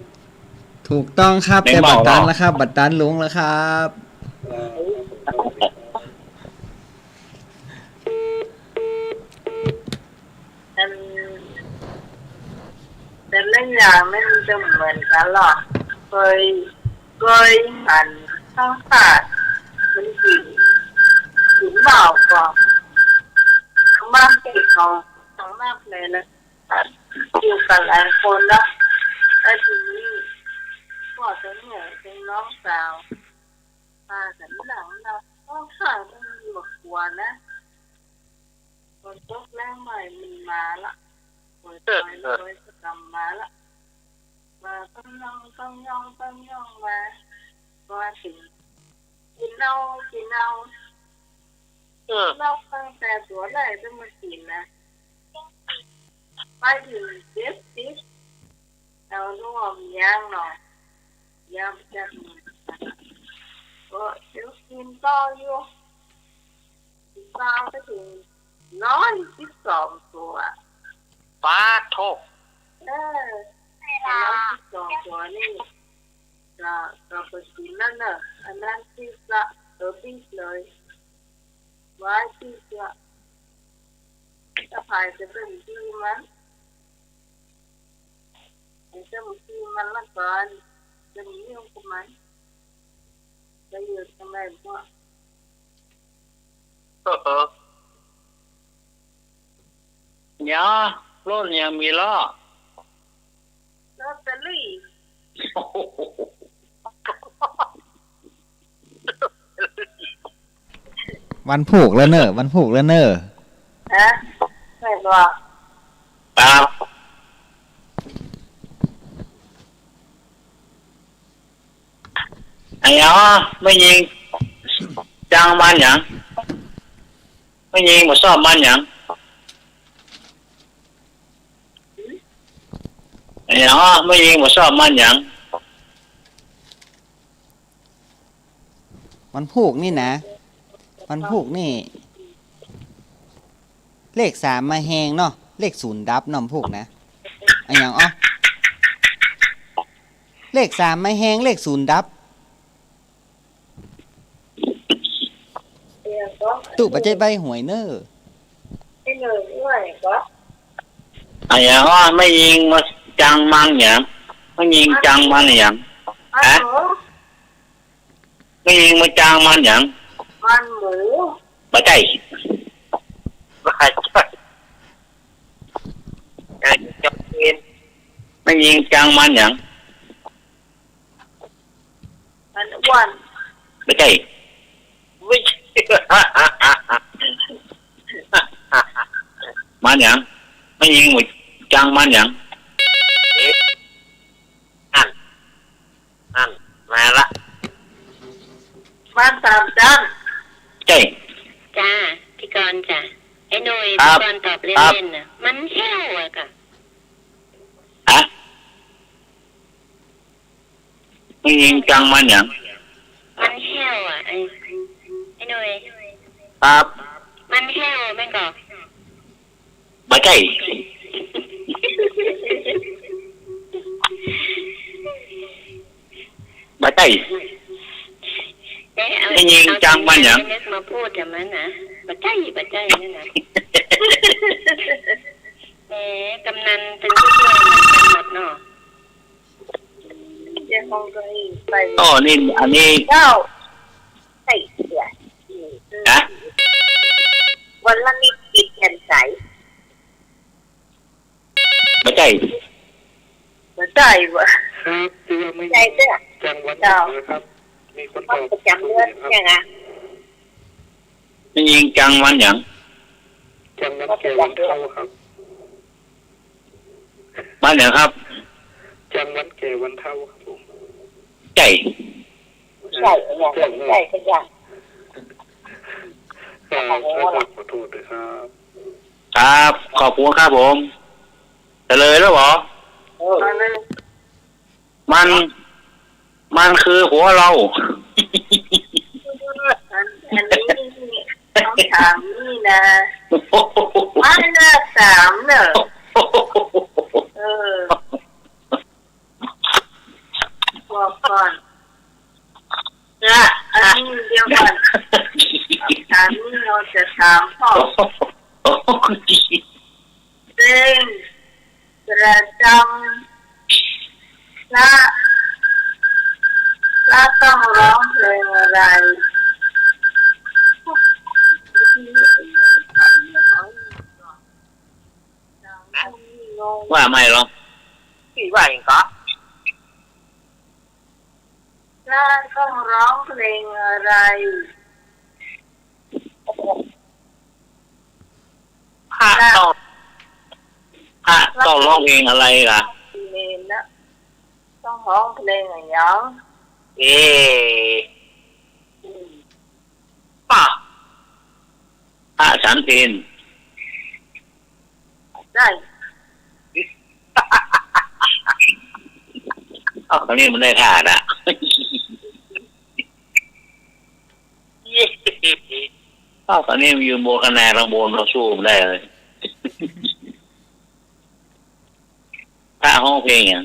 ถูกต้องครับแต่บัตรตันแล้วครับบัตรตันลุงแล้วครับแต่ละอย่างไม่มันจะเหมือนกันหรอกเคยหันข้างขาดมันกินเบาก่อนทั้งบ้านเด็กเขาทั้งมากเลยนะอยู่กันหลายคนแล้วแล้วทีนี้พ่อจะเหนื่อยเป็นน้องสาวพากันหลังเราต้องข้างต้องอยู่กับหัวนะคนตกแรงใหม่มันมาละคนตายเลยจะกลับมาละมาต้องย่องมาถึงกินเอาเราตั้งแต่ตัวแรกจะมากินนะไปถึง10เอาร่วมย่างหน่อยย่างจากก็เดี๋ยวกินต่ออยู่ตามไปถึง112 ตัวป้าโทษ112 ตัวนี่ก็ไปกินนั่นน่ะอันนั้นที่จะปิ้งเลยไว้ที่จะพายจะเป็นที่มันจะมีที่มันละก่อนจะมีเรื่องของมันจะอยู่ทำไมบ้างเนี่ยรถยังมีล้อลอตเตอรี่ วันผูกแล้วเนอะฮะไม่บอกครับไอ้ยอไม่ยิงจ้างมันยังไม่ยิงมาสอบมันยังไอ้ยอไม่ยิงมาสอบมันยังวันผูกนี่นะวันผูกนี่เลข3มาแหงเนาะ เลข0ดับนำพวกนะอันอย่างเลข3ไม่แห้งเลข0ดับตู้ปัจจัยใบหวยเนอร์ไอ้หนึ่งด้วยก็ อันอย่างว่าไม่ยิงมาจังมันอย่างไม่ยิงจังมันอย่างฮะไม่ยิงมาจังมันอย่างมันหมูไม่ใช่ไม่ยิงจังมันอย่างมันอ้วนไม่ใช่มันอย่างไม่ยิงมาจังมันอย่างนั่นมาละมัน3จังใช่จ้าพี่กรณ์จ้ะไอ้หนุ่ยพี่กรณ์ตอบเล่นๆน่ะมันแห้วอะค่ะฮะไม่ยิงจังมันอย่างมันแห้วอ่ะไอ้หนุ่ยครับมันแห้วแม่งก่อไม่ใช่ไม่ใช่ไม่ยิงจังมันอย่างนึกมาพูดแต่มันนะบัดใจนั่นนะกำนันเป็นผู้ช่วยมันหมดเนาะเจ้าของตัวเองไปนี่อันนี้เจ้าใส่เสียนะวันละนิดกินแผ่นใสไม่ใช่ไม่ใช่วะครับคือไม่ใช่เด้อจังวันนะครับมีคนตอบประจำเดือนยังไงไม่ยิงจังวันอย่างจังวันแก่วันเท่าครับวันอย่างครับจังวันแก่วันเท่าครับผมใช่อย่างใช่ก็อย่างขอโทษด้วยครับครับขอบคุณครับผมจะเลยแล้วเหรอมันคือหัวเราอันนี้ต้องถามนี่นะมันเลือก3เนอะบอกก่อนนะอันนี้เดียวกันถามนี่เราจะถามพ่อเพลงประจำและต้องร้องเพลงอะไรว่าไม่หรอกพี่ว่าอย่างก็และต้องร้องเพลงอะไรพระต้องร้องเพลงอะไรล่ะต้องร้องเพลงอะไรพระฉันเพลได้ตอนนี้มันได้ท่าละตอนนี้มันยืนโบคะแนนรังโบนเราสู้มันได้เลยถ้าห้องเพลงอย่าง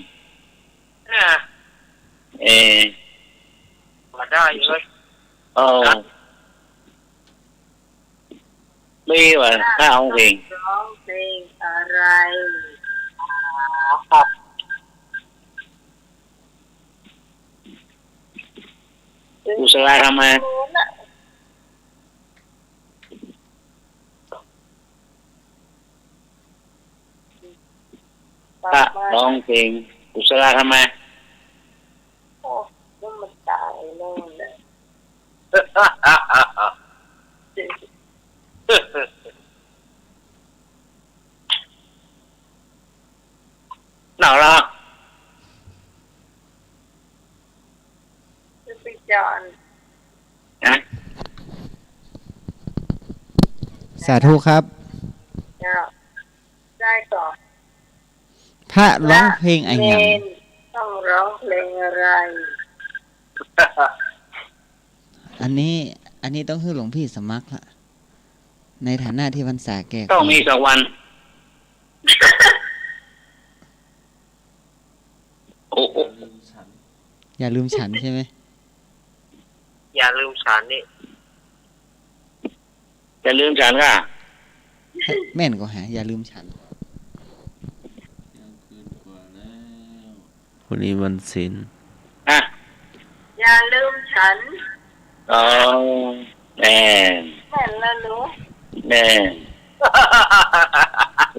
มาได้เลยไม่ว่าถ้าห้องเพลงร้องเพลงอะไรครับอุสราทำไมถ้าร้องเพลงอุสราทำไมโอ้ยมันตายแล้วเลยหนาวแล้วพี่จอนสาธุครับได้ก่อนพระร้องเพลงอะไรอย่างต้องร้องเพลงอะไรอันนี้ต้องให้หลวงพี่สมัครละในฐานะที่พรรษาแก่ต้องมีสักวัน อย่าลืมฉันใช่ไหม อย่าลืมฉันนี่ จะลืมฉันก็ แม่นก็หาอย่าลืมฉัน วันนี้วันศีล อ่ะ อย่าลืมฉัน อ๋อแน่ แม่นแล้วหนู แน่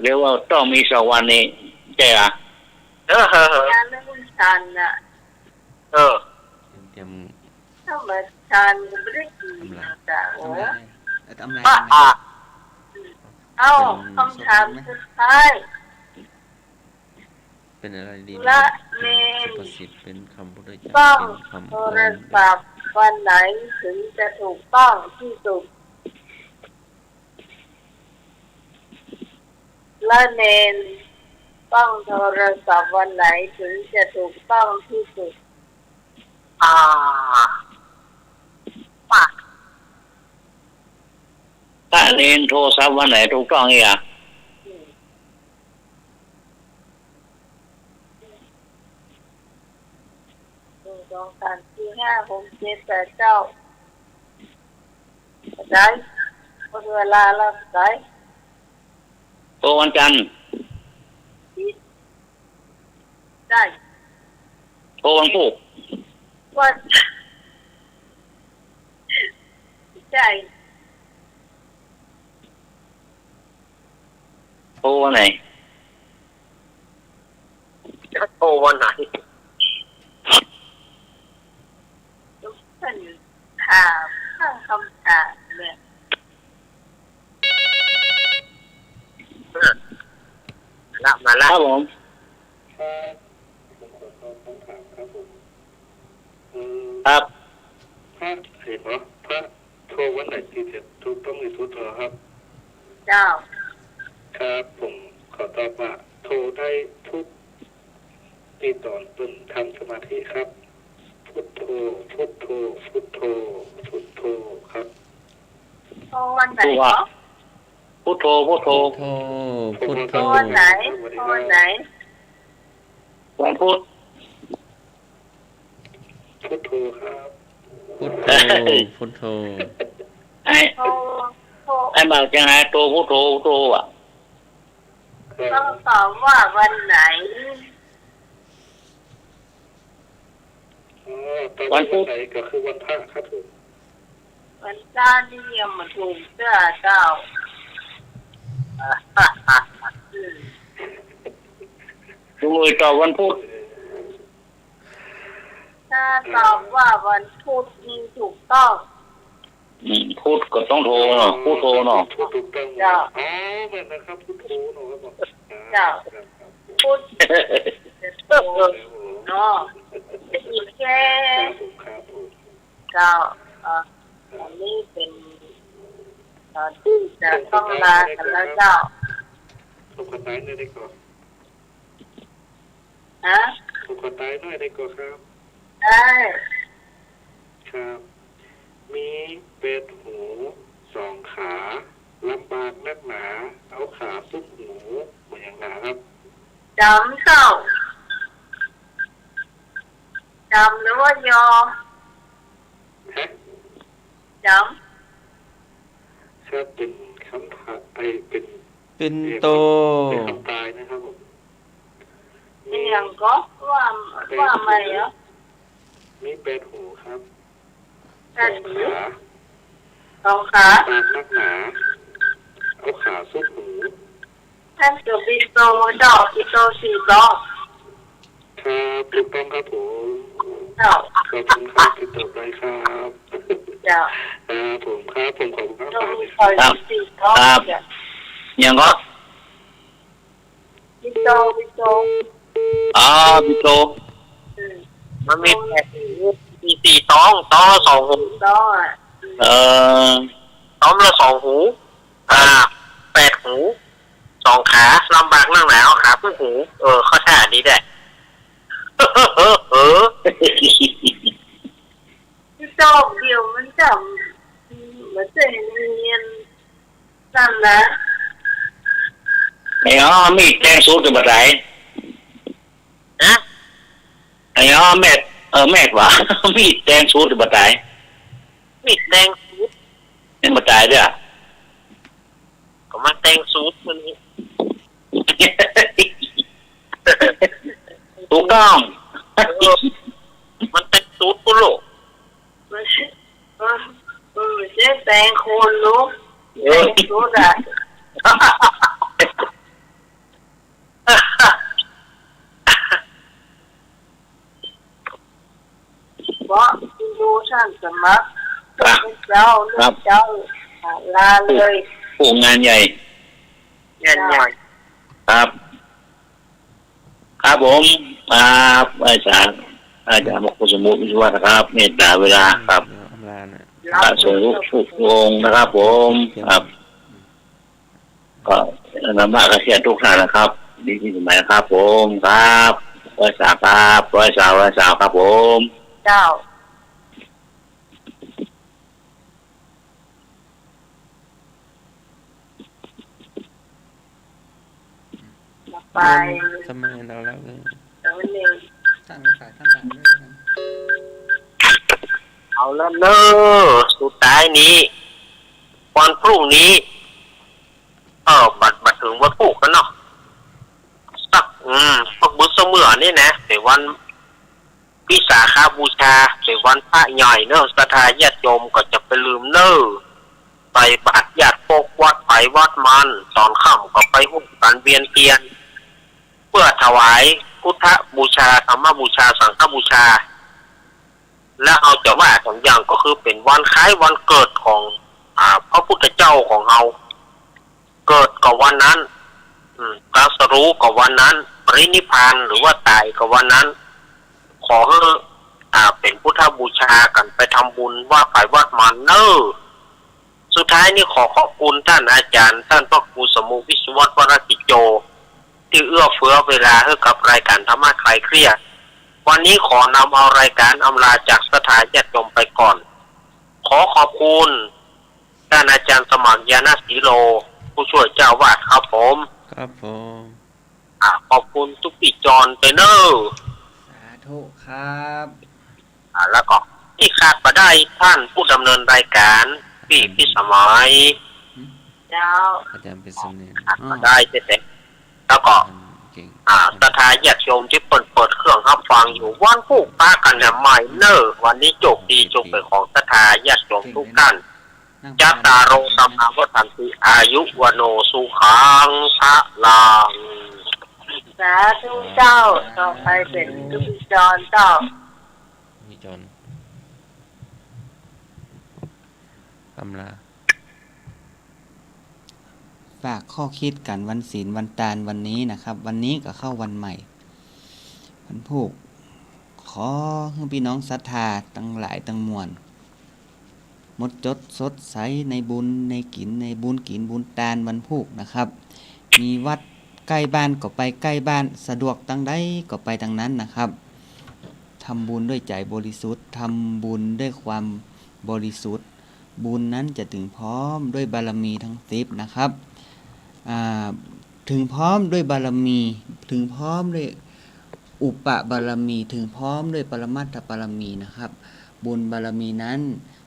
เรียกว่าต้องมีสักวันนี้ใช่ไหม อย่าลืมฉันน่ะ เตรียม ถ้ามาฉันก็ไม่ได้กินแต่โอ้ ทำไร เอ้าคำถามสุดท้าย เป็นอะไรดี ละเนน ประสิทธิ์เป็นคำพุทธเจ้า ต้อง เป็นคำ โทรศัพท์วันไหนถึงจะถูกต้องที่สุดละเนนต้องโทรศัพท์วันไหนถึงจะถูกต้องที่สุด ถ้าเรียนโทรศัพท์วันไหนถูกต้องอีกอ่ะ 1 2 3 4 5 6 7 8 9ได้หมดเวลาแล้วได้ โทรวันจันทร์ ได้ โทรวันพุธ วันได้ โทรวันไหน จะโทรวันไหน ทุกท่านถามตั้งคำถามเนี่ย ละมา ค ละ รับผม ครับผมขอตอบคำถามครับผมครับ พระเห็นว่าพระโทรวันไหนที่จะถูกต้องที่สุดเหรอครับ เจ้า ครับผมขอตอบว่าโทรได้ทุกที่ตอนต้นทำสมาธิครับ พุทโธพุทโธพุทโธพุทโธครับ โทรวันไหนเหรอ พุทโธพุทโธ โทพุทโธ โทรวันไหนโทรวันไหน วันพุธ พุทโธครับ พุทโธพุทโธ ไอ้ โทรโทร ไอ้บอกยังไงตัวพุทโธพุทโธอ่ะ ต้องตอบว่าวันไหน ตอนวันไหนก็คือวันพระครับผม วันจ้าที่ยังมาถูกเสื้อเจ้า ดูมือต่อวันพุธ ถ้าตอบว่าวันพุธนี่ถูกต้อง พุธก็ต้องโทรเนาะพุทโธเนาะ พูดถูกต้องอ๋อเหมือนนะครับพุทโธเนาะครับ เจ้าพุธจะโตเนาะอีกแค่ ครับผม เจ้าอันนี้เป็นตอนที่จะต้องลากันแล้วเจ้า สุขตายได้ก่อน ฮะ สุขตายน้อยได้ก่อนครับ ได้ ครับ มีเป็ดหู2 ขาลำบากนักหนาเอาขาซุกหูเหมือนอย่างหนาครับ จำเศร้าจำหรือว่ายอม ฮะ จ ครับเป็นคำถามเป็น เป็นโต เป็นคำตายนะครับผม ำเรียงก็ว่าไม่เหรอ มีเป็ดหูครับ แต่ 2 หู ขา 2 ขา ปากนักหนาเอาขาซุกหู ท่านจะบินโตดอกบินโต4 ดอก ครับถูกต้องครับผม เจ้า ขอบคุณครับที่ตอบได้ครับ เจ้า ครับผมครับผมขอบคุณ ต้ มา อง ก มี ๆ คอย4 ดอก ยังก็ บินโต อ๋อพิโต มันมีสี่ตองละ2 หู ดอกอ่ะ ตองละ2 หู8 หู 2 ขาลำบากนั่งหนาวขาเพิ่งหูเข้าท่าดีได้ ที่ดอกเดียวมันจะมันจะเรียนสั้นนะ ไอ้อ๋อมีแจ้งสูตรจะบัดไหน นะ ไอ้อ๋อแม่ แม่กว่า มีดแดงสูดหรือบ่ตายมีดแดงสูดยังบ่ตายเด้อก็มาแดงสูดมันนี่ ถูกต้องมันแดงสูดปุ๊โลไม่ใช่แตงโคนลูกแตงสูดอ่ะเพราะดูท่านสมัครเจ้าลาเลยผู้งานใหญ่ครับครับผมอาจารย์มกสมุทรวิศวะนะครับเมตตาเวลาครับพระสงฆ์ทุกองค์นะครับผมครับก็นำมาเกษียณทุกท่านนะครับดีที่สมัยนะครับผมครับร้อยสาวครับผมเจ้าไปสมัยเราแล้วท่านก็ฝากท่านต่างด้วยนะเอาแล้วเนอะสุดท้ายนี้วันพรุ่งนี้บัดถึงวันปลูกกันเนาะสักพวกบุษเมื่อนี่นะเป็นวันวิสาขบูชาเป็นวันพระใหญ่เนอะศรัทธาญาติโยมก็จะไปลืมเนอะไปบัดญาติพกวัดไปวัดมันตอนค่ำก็ไปหุ้นกันเวียนเทียนเพื่อถวายพุทธบูชาธรรมบูชาสังฆบูชาและเอาจะว่าสองอย่างก็คือเป็นวันคล้ายวันเกิดของพระพุทธเจ้าของเราเกิดกับวันนั้นตรัสรู้กับวันนั้นปรินิพพานหรือว่าตายกับวันนั้นขอให้เป็นพุทธบูชากันไปทำบุญว่าไปวัดมันเนอสุดท้ายนี่ขอขอบคุณท่านอาจารย์ท่านพระครูสมุวิศววรกิจโจที่เอื้อเฟื้อเวลาให้กับรายการธรรมะคลายเครียดวันนี้ขอนำเอารายการอำลาจากสถานญาติโยมไปก่อนขอขอบคุณท่านอาจารย์สมัครยานาสีโลผู้ช่วยเจ้าวาดครับผมครับผมขอบคุณทุกปีจรไปเนอสาธุครับแล้วก็ที่ขาดมาได้ท่านผู้ดำเนินรายการพี่สมัยเจ้าอาจารย์เป็นสมเด็จมาได้เด็ดแล้วก็สถานญาติโยมที่เปิดเครื่องรับฟังอยู่วันผู้ป้ากันเนี่ยใหม่เนอวันนี้จบดีจบเป็นของสถานญาติโยมทุกท่านจัตตาโรธรรมวัฏันติอายุวโนสุขังพระลังสาธุเจ้าต่อไปเป็นทุกจรเจ้ามีจรอำลาฝากข้อคิดกันวันศีลวันตาลวันนี้นะครับวันนี้ก็เข้าวันใหม่วันพุธขอให้พี่น้องศรัทธาทั้งหลายทั้งมวลหมดจดสดใสในบุญในกินในบุญกินบุญตาลวันพุธนะครับมีวัดใกล้บ้านก็ไปใกล้บ้านสะดวกตั้งใดก็ไปทางนั้นนะครับทำบุญด้วยใจบริสุทธิ์ทำบุญด้วยความบริสุทธิ์บุญนั้นจะถึงพร้อมด้วยบารมีทั้ง10นะครับถึงพร้อมด้วยบารมีถึงพร้อมด้วยอุปบารมีถึงพร้อมด้วยปรมัตถบารมีนะครับบุญบารมีนั้น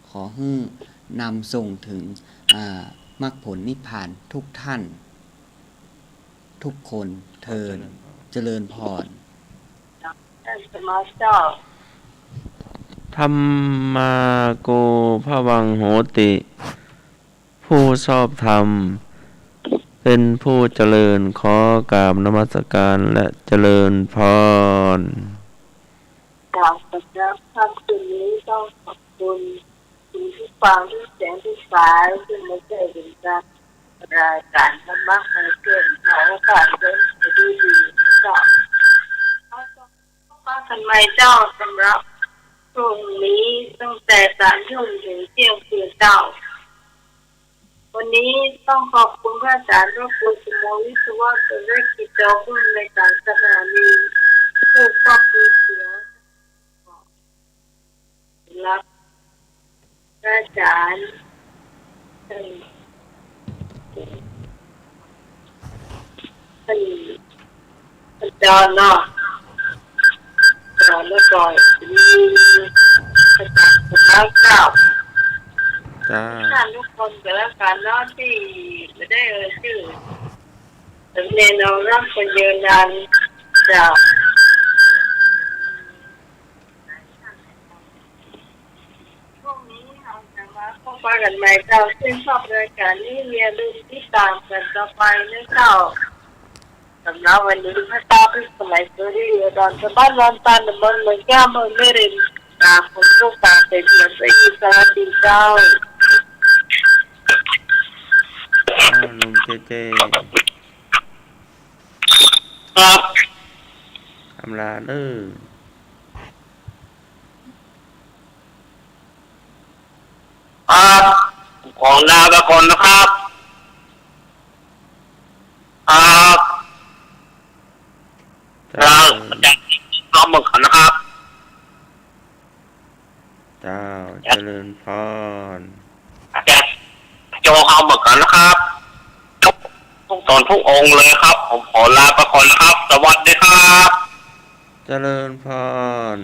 ขอให้นำส่งถึงมรรคผลนิพพานทุกท่านทุกคนเทินเจริญพรธรรมาโกภวังโหติผู้ชอบธรรมเป็นผู้เจริญขอกราบนมัสการและเจริญพรกราบพระเจ้าค่ำคืนนี้ต้องขอบคุณคุณที่ฟังที่แสงที่สายที่ไม่เคยเห็นการรายการธรรมะในเกิดเขาการเดินไปดีเจ้าว่าทำไมเจ้าสำหรับตรงนี้ตั้งแต่3 ทุ่มถึงเที่ยงคืนเจ้าวันนี้ต้องขอบคุณพระอาจารย์พระครูสมุวิศวะวรกิจโจผู้ในการสถานีผู้ครอบครัวเสียรับพระอาจารย์ท่านจอนเนาะแล้วก็มี พระอาจารย์คุณแล้วเจ้า จ้า ท่านทุกคนก็แล้วกันเนาะที่ไม่ได้ชื่อถึงเรียนเราร่ำคนยืนยันเจ้าพรุ่งนี้เราจะมาพบกันใหม่เจ้าซึ่งชอบรายการนี้เรียนรู้ที่ตามกันต่อไปนะเจ้าสำหรับวันนี้พระเจ้าพิสมัยสุริยดอนชาวบ้านร้อนตาลเมืองเมืองแก้วเมืองเมรินตาคนลูกตาเป็นเหมือนไอ้ยีสารดีเจ้าหนุ่มเจเจ ครับ อำลาเด้อ ของดาวตะคนนะครับจ้า จะน้องมึงนะครับ เจ้าเจริญพร จะโจเอาเหมือนกันนะครับทุกตนทุกองค์เลยครับผมขอลาประคนนะครับสวัสดีครับ เจริญพร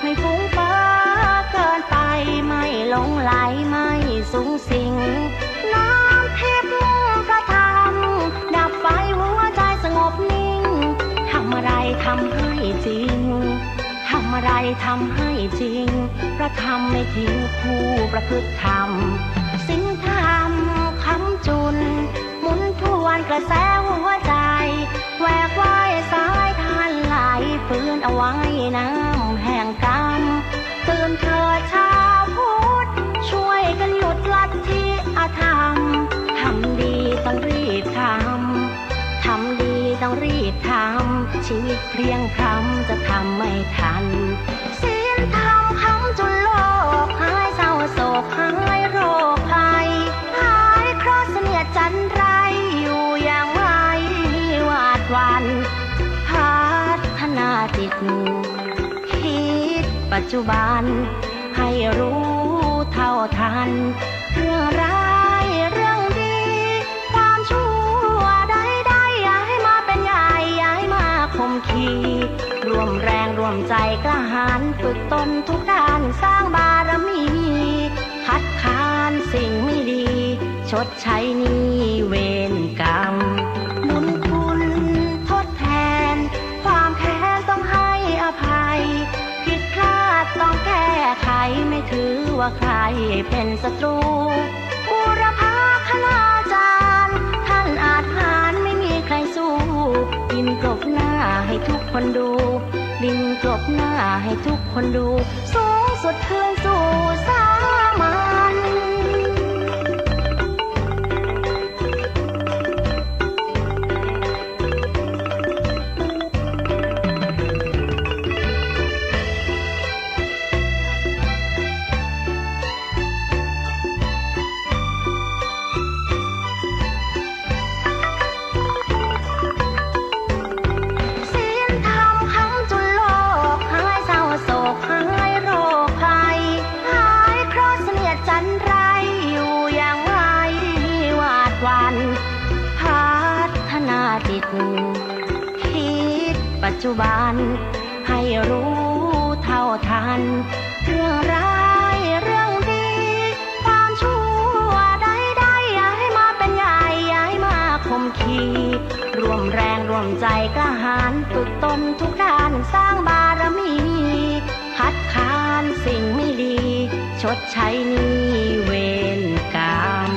ไม่ฟุ้งเฟ้อเกินไปไม่หลงไหลไม่สูงสิงน้ำทิพย์ประทำดับไฟหัวใจสงบนิ่งทำอะไรทำให้จริงทำอะไรทำให้จริงพระธรรมไม่ทิ้งผู้ประพฤติธรรมศีลธรรมคำจุนหมุนทวนกระแสหัวใจแหวกว่ายสายทานไหลฟื้นเอาไว้น้ำแห่งกรรมตื่นเถิดชาวพุทธช่วยกันหยุดลัทธิอธรรมทำดีต้องรีบทำทำดีต้องรีบทำชีวิตเพลียงพล้ำจะทำไม่ทันศีลธรรมคำจุนโลกหายเศร้าโศกหายโรคภัยหายเคราะห์เสนียดจันไรอยู่อย่างไม่หวาดหวั่นพัฒนาจิตคิดปัจจุบันให้รู้เท่าทันเรื่องร้ายเรื่องดีความชั่วใดๆอย่าให้มาเป็นใหญ่อย่าให้มาข่มขีรวมแรงรวมใจกล้าหาญฝึกตนทุกด้านสร้างบารมีคัดค้านสิ่งไม่ดีชดใช้หนี้เวรกรรมบุญคุณทดแทนความแค้นต้องให้อภัยผิดพลาดต้องแก้ไขไม่ถือว่าใครเป็นศัตรูบูรพาคณาจารย์ท่านอาจหาญไม่มีใครสู้ดินกลบหน้าให้ทุกคนดูดินกลบหน้าให้ทุกคนดูสูงสุดคืนสู่สามัญปัจจุบันให้รู้เท่าทันเรื่องร้ายเรื่องดีความชั่วใดๆอย่าให้มาเป็นใหญ่อย่าให้มาข่มขีรวมแรงรวมใจกล้าหาญฝึกตนทุกด้านสร้างบารมีค คัดค้านสิ่งไม่ดีชดใช้หนี้เวรกรรม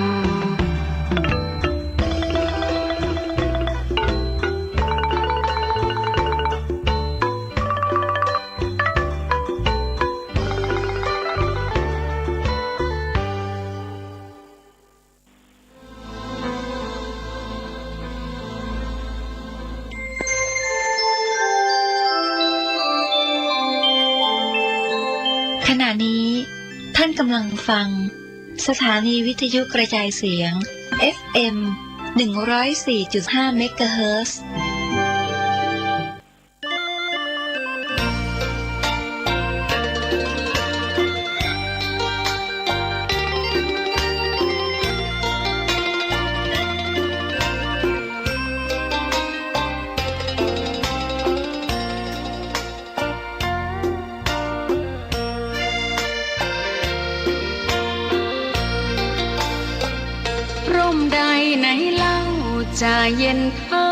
ขณะนี้ท่านกำลังฟังสถานีวิทยุกระจายเสียง FM 104.5 เมกะเฮิรตซ์จะเย็นเท่า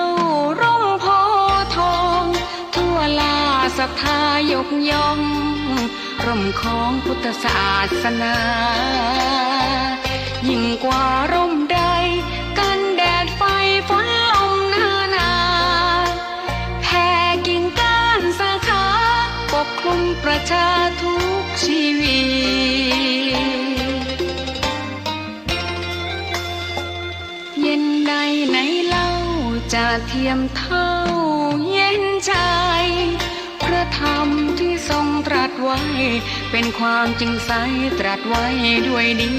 ร่มโพธิ์ทองทั่วลาศรัทธายกย่องร่มของพุทธศาสนายิ่งกว่าร่มใดกันแดดไฟฝนลมนาแผ่กิ่งก้านสาขาปกคลุมประชาทุกชีวิตเย็นใดไหนเล่าจะเทียมเท่าเย็นใจพระธรรมที่ทรงตรัสไว้เป็นความจริงใสตรัสไว้ด้วยดี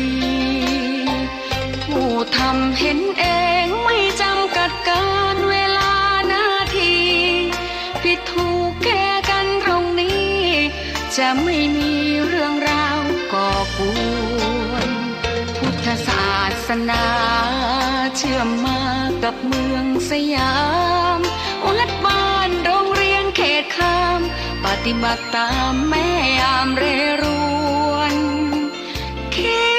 ผู้ทำเห็นเองไม่จำกัดการเวลานาทีผิดถูกแก้กันตรงนี้จะไม่มีเรื่องราวก่อกวนพุทธศาสนาเชื่อมมากับเมืองสยามวัดบ้านโรงเรียนเขตข้ามปฏิบัติตามแม่ยามเรรวนคิ